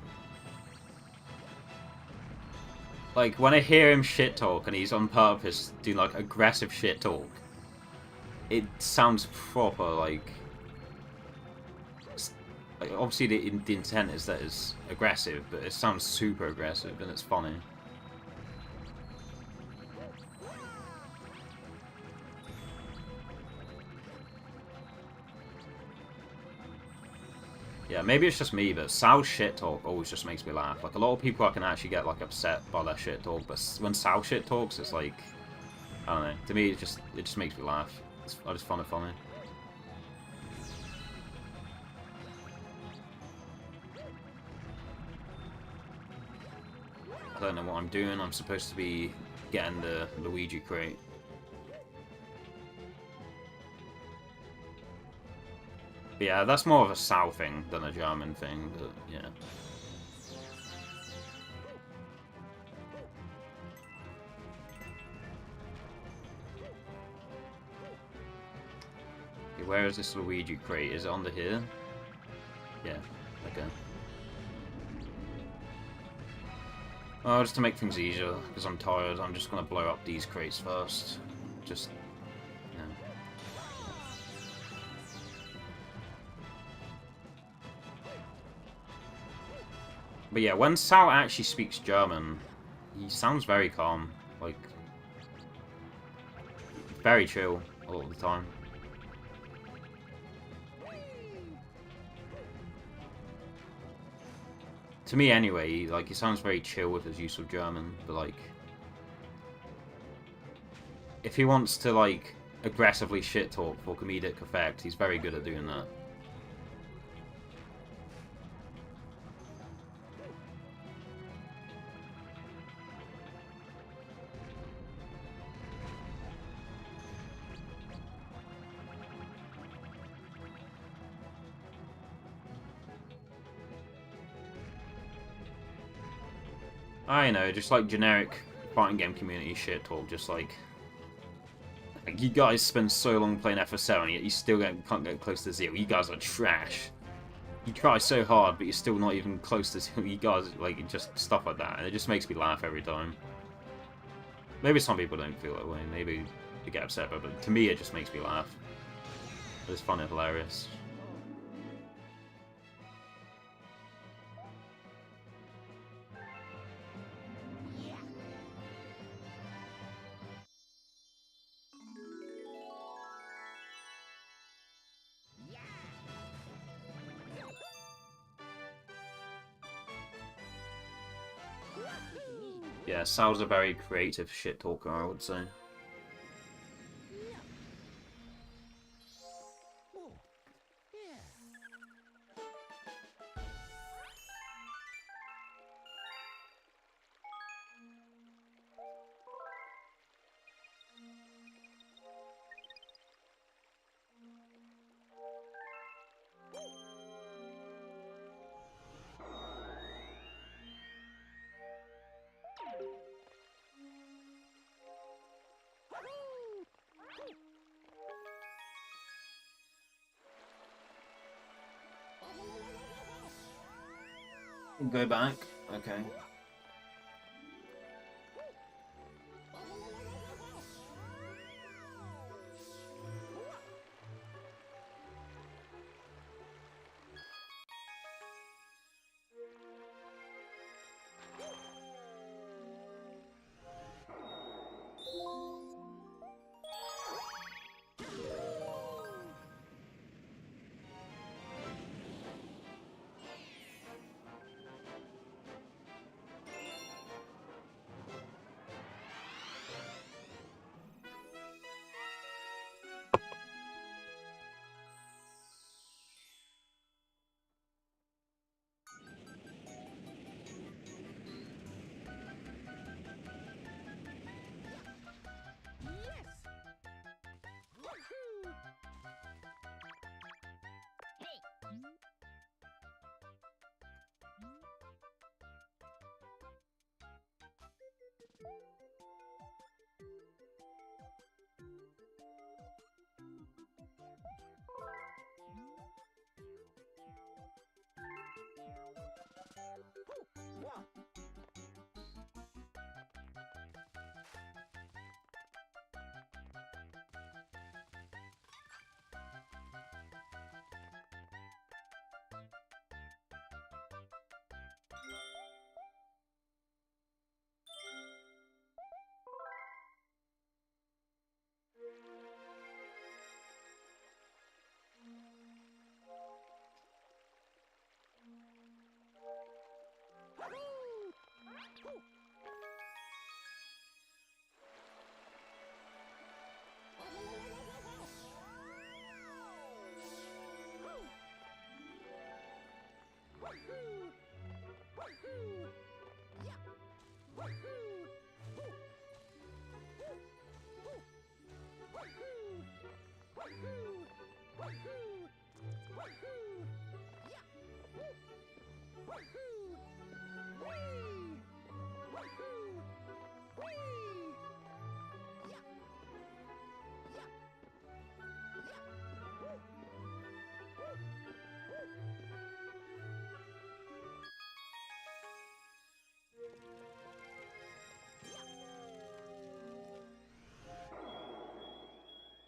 like when I hear him shit talk and he's on purpose doing like aggressive shit talk, it sounds proper like obviously the intent is that it's aggressive, but it sounds super aggressive and it's funny. Yeah, maybe it's just me, but Sal's shit talk always just makes me laugh. Like, a lot of people I can actually get, like, upset by their shit talk, but when Sal shit talks, it's like... I don't know. To me, it just makes me laugh. I just find it funny. I don't know what I'm doing. I'm supposed to be getting the Luigi crate. But yeah, that's more of a Sal thing than a German thing, but yeah. Okay, where is this Luigi crate? Is it under here? Yeah, okay. Oh, just to make things easier, because I'm tired, I'm just going to blow up these crates first. Just... But yeah, when Sal actually speaks German, he sounds very calm. Like, very chill a lot of the time. To me anyway, like, he sounds very chill with his use of German, but like... If he wants to, like, aggressively shit talk for comedic effect, he's very good at doing that. I know, just like generic fighting game community shit talk, just like you guys spend so long playing FF7, yet you still can't get close to zero. You guys are trash. You try so hard, but you're still not even close to zero. You guys, like, just stuff like that, and it just makes me laugh every time. Maybe some people don't feel that way, maybe they get upset, but to me it just makes me laugh. It's fun and hilarious. Yeah, Sal's a very creative shit talker, I would say. Go back. Okay.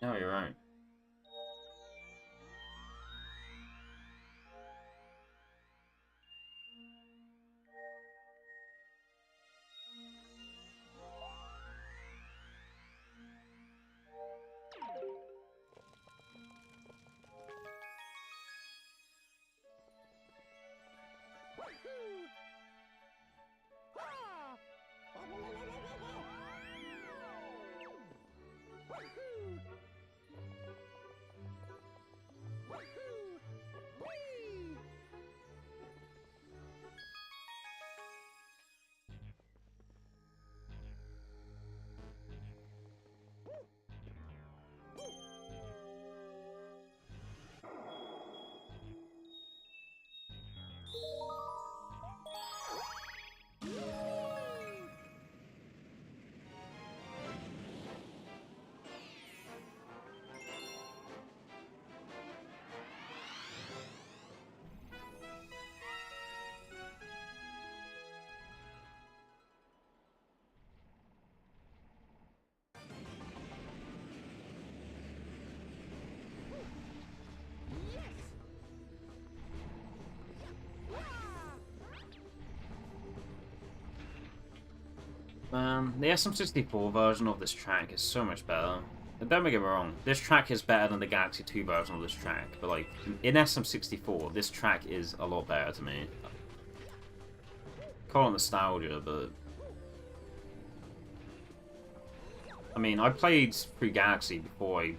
No, you're right. The SM64 version of this track is so much better. And don't get me wrong, this track is better than the Galaxy 2 version of this track, but like, in SM64, this track is a lot better to me. Call it nostalgia, but I mean, I played through Galaxy before I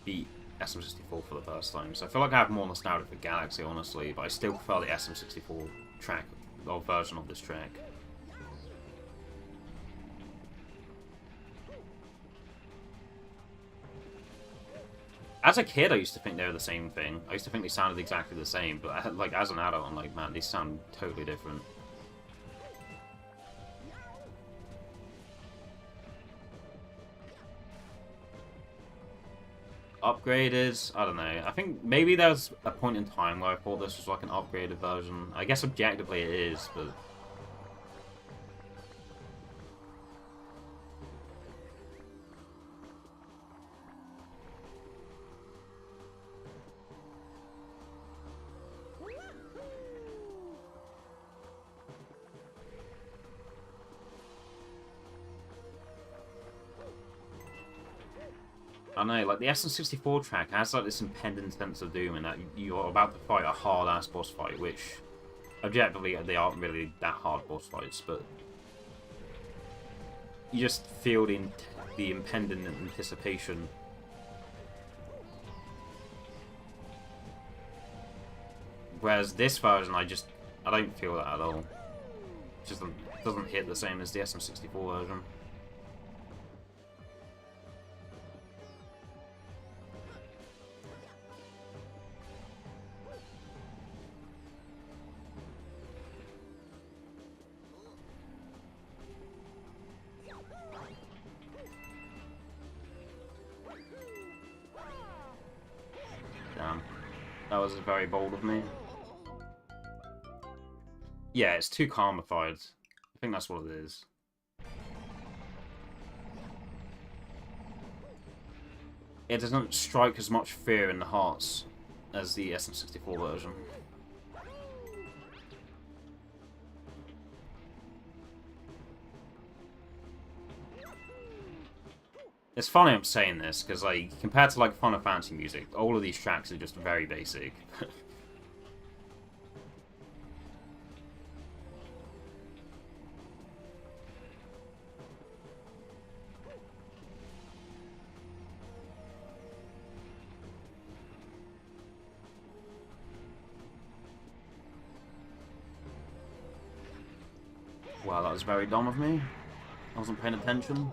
beat SM64 for the first time, so I feel like I have more nostalgia for Galaxy, honestly, but I still prefer the SM64 track, or version of this track. As a kid, I used to think they were the same thing. I used to think they sounded exactly the same, but like as an adult, I'm like, man, these sound totally different. Upgraded? I don't know. I think maybe there was a point in time where I thought this was like an upgraded version. I guess objectively it is, but... I know, like, the SM64 track has, like, this impending sense of doom in that you're about to fight a hard-ass boss fight, which, objectively, they aren't really that hard boss fights, but... You just feel the impending anticipation. Whereas this version, I don't feel that at all. It just doesn't hit the same as the SM64 version. Damn. That was very bold of me. Yeah, it's too karmified. I think that's what it is. It doesn't strike as much fear in the hearts as the SM64 version. It's funny I'm saying this, because, like, compared to, like, Final Fantasy music, all of these tracks are just very basic. Wow, that was very dumb of me. I wasn't paying attention.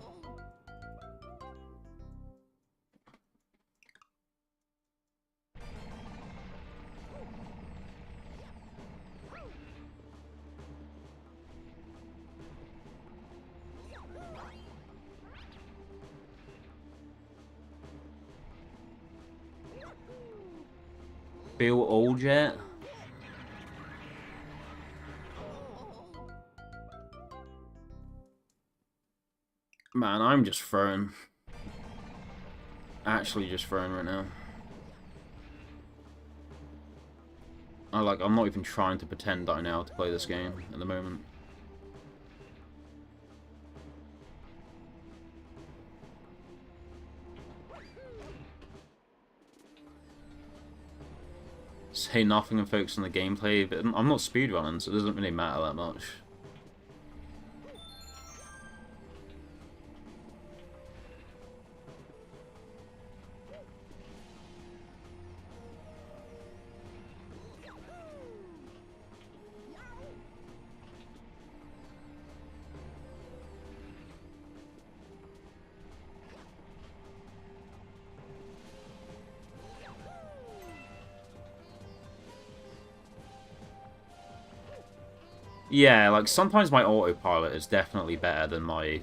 Feel old yet? Man, I'm just throwing. Actually just throwing right now. I'm not even trying to pretend that I know how to play this game at the moment. Say nothing and focus on the gameplay, but I'm not speedrunning, so it doesn't really matter that much. Yeah, like, sometimes my autopilot is definitely better than my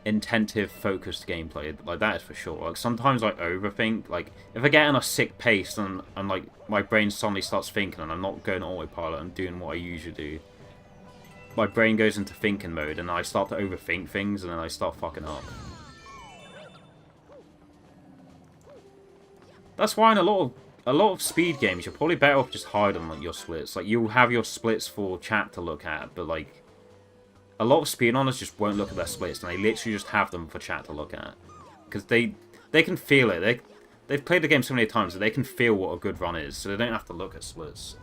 intentive, focused gameplay. Like, that is for sure. Like, sometimes I overthink. Like, if I get in a sick pace and like, my brain suddenly starts thinking and I'm not going autopilot and doing what I usually do, my brain goes into thinking mode and I start to overthink things and then I start fucking up. That's why in a lot of speed games, you're probably better off just hiding like your splits. Like, you'll have your splits for chat to look at, but like, a lot of speedrunners just won't look at their splits, and they literally just have them for chat to look at, because they can feel it. They've played the game so many times that they can feel what a good run is, so they don't have to look at splits.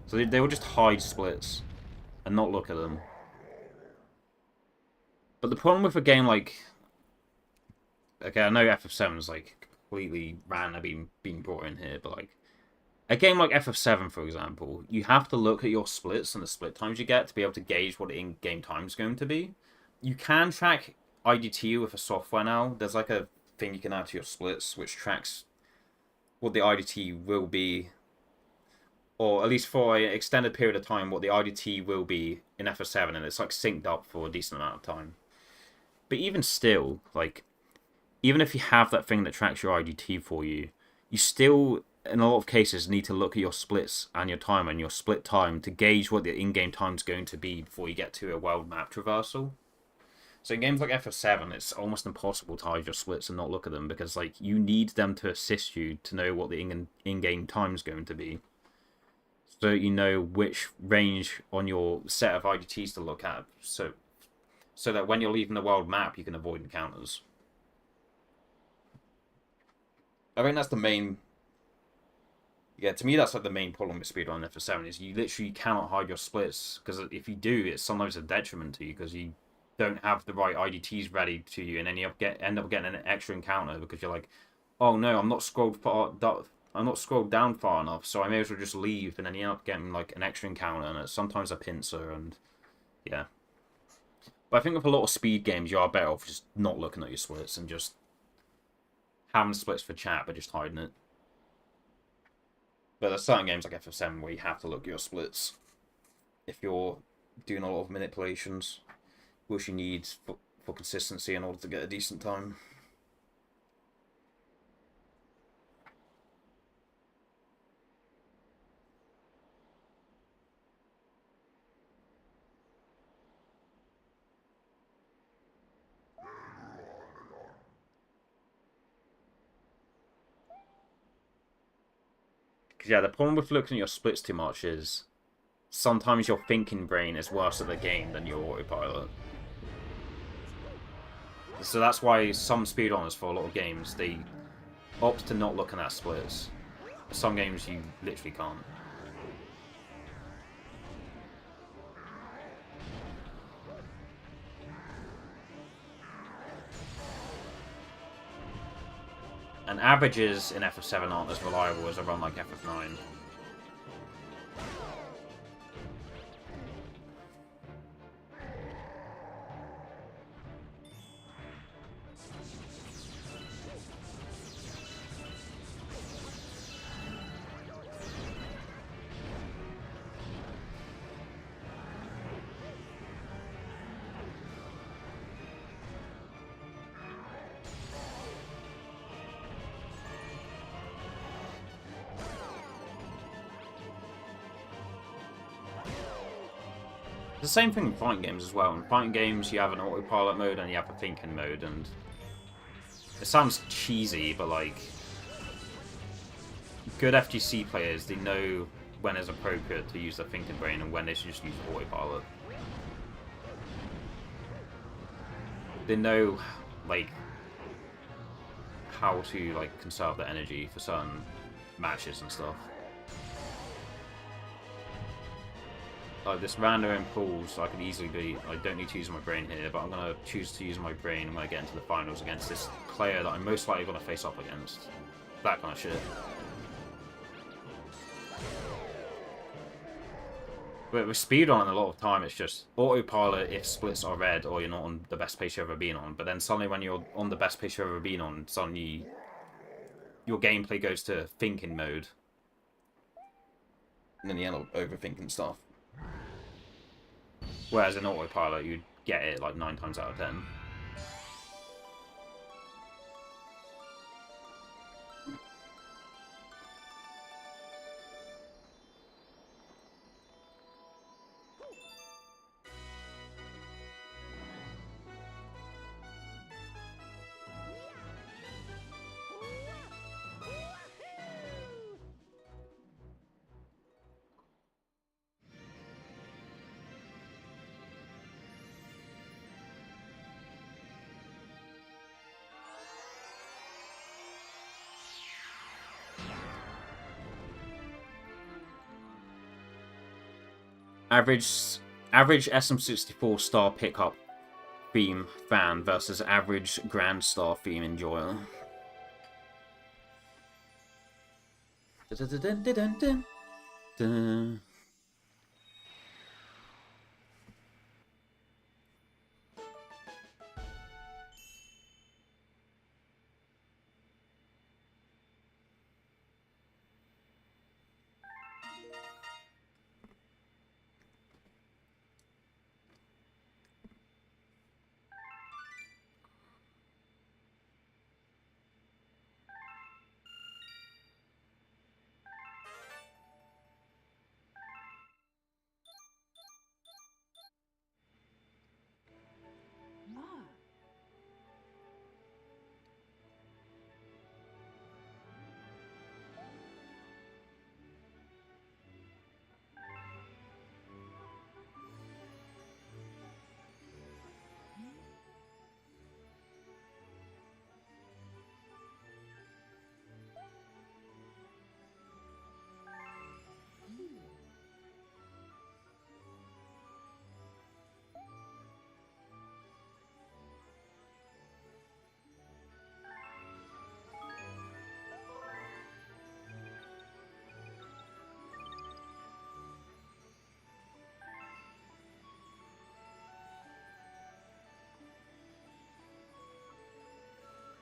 So they will just hide splits and not look at them. But the problem with a game like okay, I know FF7 is like completely random being brought in here, but like a game like FF7, for example, you have to look at your splits and the split times you get to be able to gauge what the in-game time is going to be. You can track IDT with a software now. There's like a thing you can add to your splits which tracks what the IDT will be, or at least for an extended period of time, what the IDT will be in FF7, and it's like synced up for a decent amount of time. But even still, like, even if you have that thing that tracks your IDT for you, you still, in a lot of cases, need to look at your splits and your time and your split time to gauge what the in-game time is going to be before you get to a world map traversal. So in games like FF7, it's almost impossible to hide your splits and not look at them, because like you need them to assist you to know what the in-game time is going to be, so you know which range on your set of IDTs to look at, so that when you're leaving the world map, you can avoid encounters. I think that's the main... Yeah, to me, that's like the main problem with speedrun FF7, is you literally cannot hide your splits, because if you do, it's sometimes a detriment to you, because you don't have the right IDTs ready to you, and then you end up getting an extra encounter because you're like, oh no, I'm not scrolled down far enough, so I may as well just leave, and then you end up getting like an extra encounter, and it's sometimes a pincer, and yeah. But I think with a lot of speed games, you are better off just not looking at your splits and just having splits for chat, but just hiding it. But there's certain games like FF7 where you have to look at your splits if you're doing a lot of manipulations, which you need for consistency in order to get a decent time. Because yeah, the problem with looking at your splits too much is sometimes your thinking brain is worse at the game than your autopilot. So that's why some speedrunners for a lot of games, they opt to not looking at splits. Some games you literally can't. And averages in FF7 aren't as reliable as a run like FF9. The same thing in fighting games as well. In fighting games, you have an autopilot mode and you have a thinking mode, and it sounds cheesy, but like, good FGC players, they know when it's appropriate to use their thinking brain and when they should just use autopilot. They know, like, how to like conserve their energy for certain matches and stuff. Like this random impulse, I can easily be. I don't need to use my brain here, but I'm gonna choose to use my brain when I get into the finals against this player that I'm most likely gonna face up against. That kind of shit. But with speedrun, a lot of time it's just autopilot if splits are red or you're not on the best pace you've ever been on. But then suddenly, when you're on the best pace you've ever been on, suddenly your gameplay goes to thinking mode, and then you end up overthinking stuff. Whereas in autopilot, you'd get it like 9 times out of 10. Average SM64 star pickup theme fan versus average Grand Star theme enjoyer. Dun, dun, dun, dun, dun, dun. Dun. Ah,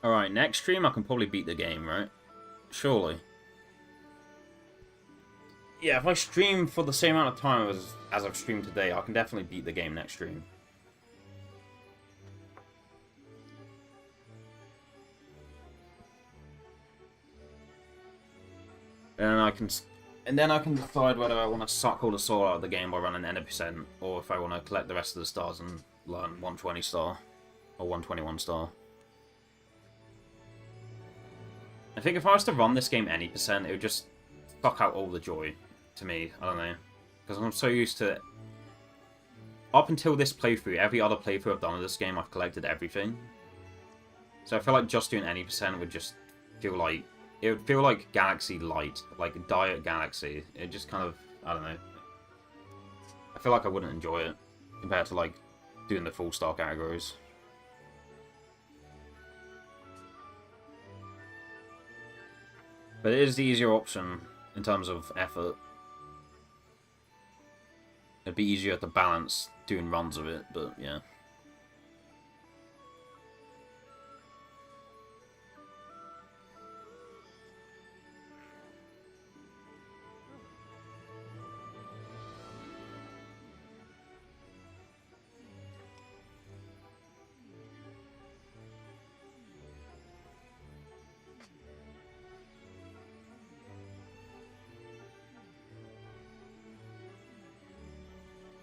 Alright, next stream I can probably beat the game, right? Surely. Yeah, if I stream for the same amount of time as I've streamed today, I can definitely beat the game next stream. And then I can decide whether I want to suck all the soul out of the game by running 90%, or if I want to collect the rest of the stars and learn 120 star or 121 star. I think if I was to run this game any percent, it would just suck out all the joy to me. I don't know. Because I'm so used to... Up until this playthrough, every other playthrough I've done of this game, I've collected everything. So I feel like just doing any percent would just feel like... It would feel like Galaxy Light. Like Diet Galaxy. It just kind of... I don't know. I feel like I wouldn't enjoy it. Compared to, like, doing the full star categories. But it is the easier option in terms of effort. It'd be easier to balance doing runs of it, but yeah.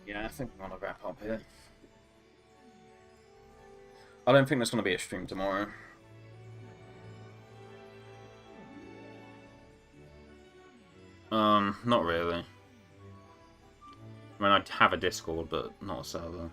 Yeah, I think I'm gonna wrap up here. I don't think there's gonna be a stream tomorrow. Not really. I mean, I'd have a Discord, but not a server.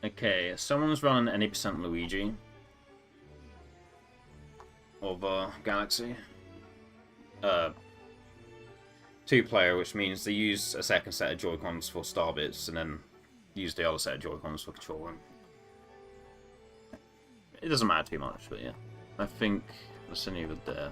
Okay, someone's running any percent Luigi of Galaxy. 2-player, which means they use a second set of Joy-Cons for star bits and then use the other set of Joy-Cons for controlling. It doesn't matter too much, but yeah. I think I'll send you over there.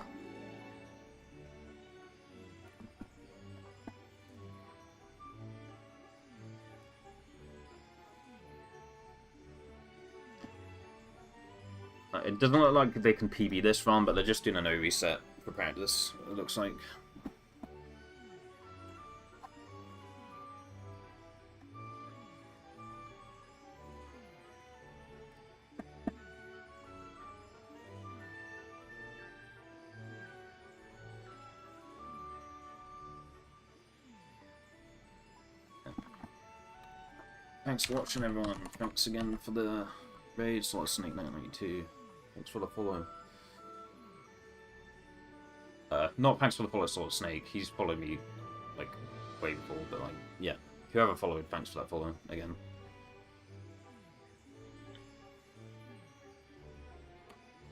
It doesn't look like they can PB this run, but they're just doing a no reset for practice, it looks like. Thanks for watching, everyone. Thanks again for the raid. Slot Snake 992. Thanks for the follow. Not thanks for the follow, Slot Snake. He's followed me like way before, but like, yeah. Whoever followed, thanks for that follow again.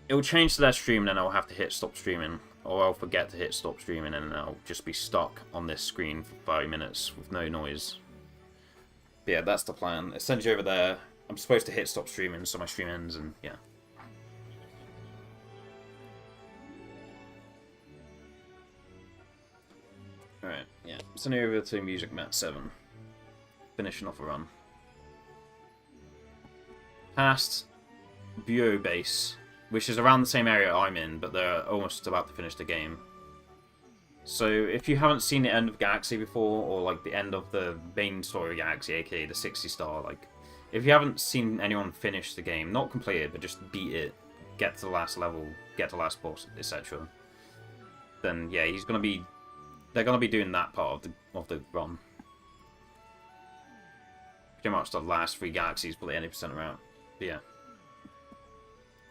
It will change to that stream, and then I'll have to hit stop streaming, or I'll forget to hit stop streaming, and then I'll just be stuck on this screen for 5 minutes with no noise. But yeah, that's the plan. It sends you over there. I'm supposed to hit stop streaming, so my stream ends, and yeah. Alright, yeah. Sending you over to Music Mat 7. Finishing off a run. Past Buo Base, which is around the same area I'm in, but they're almost about to finish the game. So, if you haven't seen the end of Galaxy before, or like the end of the main story of Galaxy, aka the 60-star, like, if you haven't seen anyone finish the game, not complete it, but just beat it, get to the last level, get to the last boss, etc., then yeah, they're gonna be doing that part of the run. Pretty much the last 3 galaxies for the 80% route. But yeah.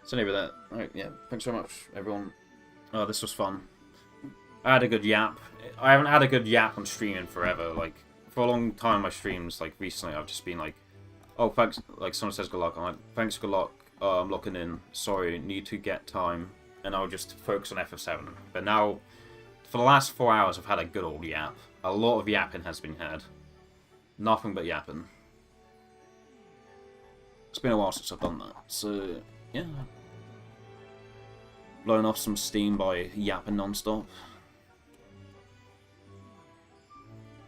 So anyway, that. Alright, yeah. Thanks very much, everyone. Oh, this was fun. I had a good yap. I haven't had a good yap on streaming forever. Like, for a long time, my streams, like, recently, I've just been like, oh, thanks, like, someone says good luck. I'm like, thanks, good luck. I'm locking in. Sorry, need to get time. And I'll just focus on FF7. But now, for the last 4 hours, I've had a good old yap. A lot of yapping has been had. Nothing but yapping. It's been a while since I've done that. So, yeah. Blowing off some steam by yapping non-stop.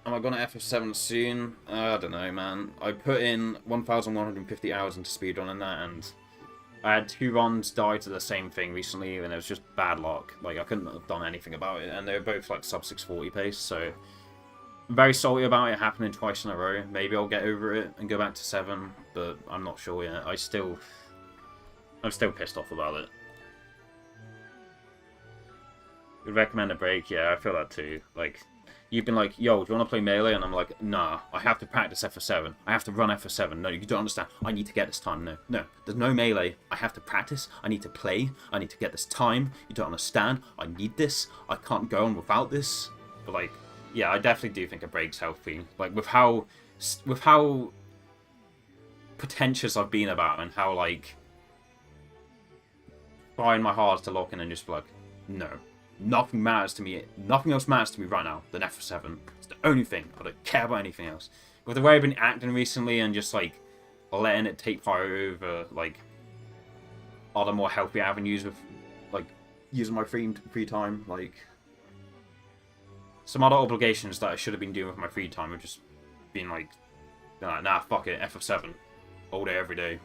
Am I going to FF7 soon? I don't know, man. I put in 1,150 hours into speedrunning that, and I had 2 runs die to the same thing recently, and it was just bad luck. Like, I couldn't have done anything about it, and they were both, like, sub 640 pace, so I'm very salty about it happening twice in a row. Maybe I'll get over it and go back to 7, but I'm not sure yet. I'm still pissed off about it. Would recommend a break? Yeah, I feel that too. Like, you've been like, yo, do you want to play Melee? And I'm like, nah, I have to practice FF7. I have to run FF7. No, you don't understand. I need to get this time. No, there's no Melee. I have to practice. I need to play. I need to get this time. You don't understand. I need this. I can't go on without this. But, like, yeah, I definitely do think a break's healthy. Like, with how pretentious I've been about, and how, like, trying my hardest to lock in and just be like, no. Nothing matters to me. Nothing else matters to me right now than FF7. It's the only thing. I don't care about anything else. With the way I've been acting recently and just, like, letting it take fire over, like, other more healthy avenues with, like, using my free time, like, some other obligations that I should have been doing with my free time have just been like, nah, fuck it, FF7. All day, every day.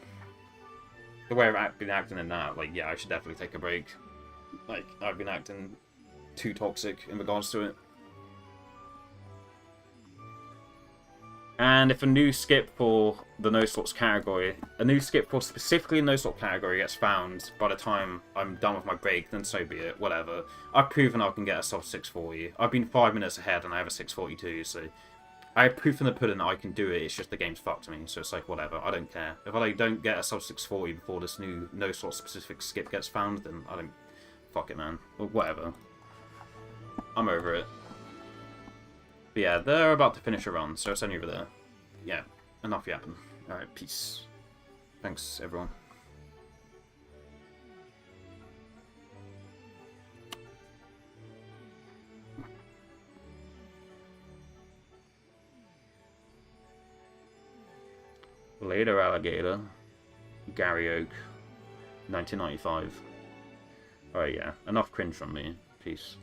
The way I've been acting in that, like, yeah, I should definitely take a break. Like, I've been acting too toxic in regards to it. And if a new skip for the no slots category, a new skip for specifically no slot category gets found by the time I'm done with my break, then so be it, whatever. I've proven I can get a sub 640. I've been 5 minutes ahead and I have a 642, so I have proof in the pudding that I can do it. It's just the game's fucked to me, so it's like, whatever, I don't care. If I don't get a sub 640 before this new no slot specific skip gets found, then I don't, fuck it, man. Or whatever. I'm over it. But yeah, they're about to finish a run, so it's only over there. Yeah, enough yapping. Alright, peace. Thanks, everyone. Later, alligator. Gary Oak. 1995. Alright, yeah. Enough cringe from me. Peace.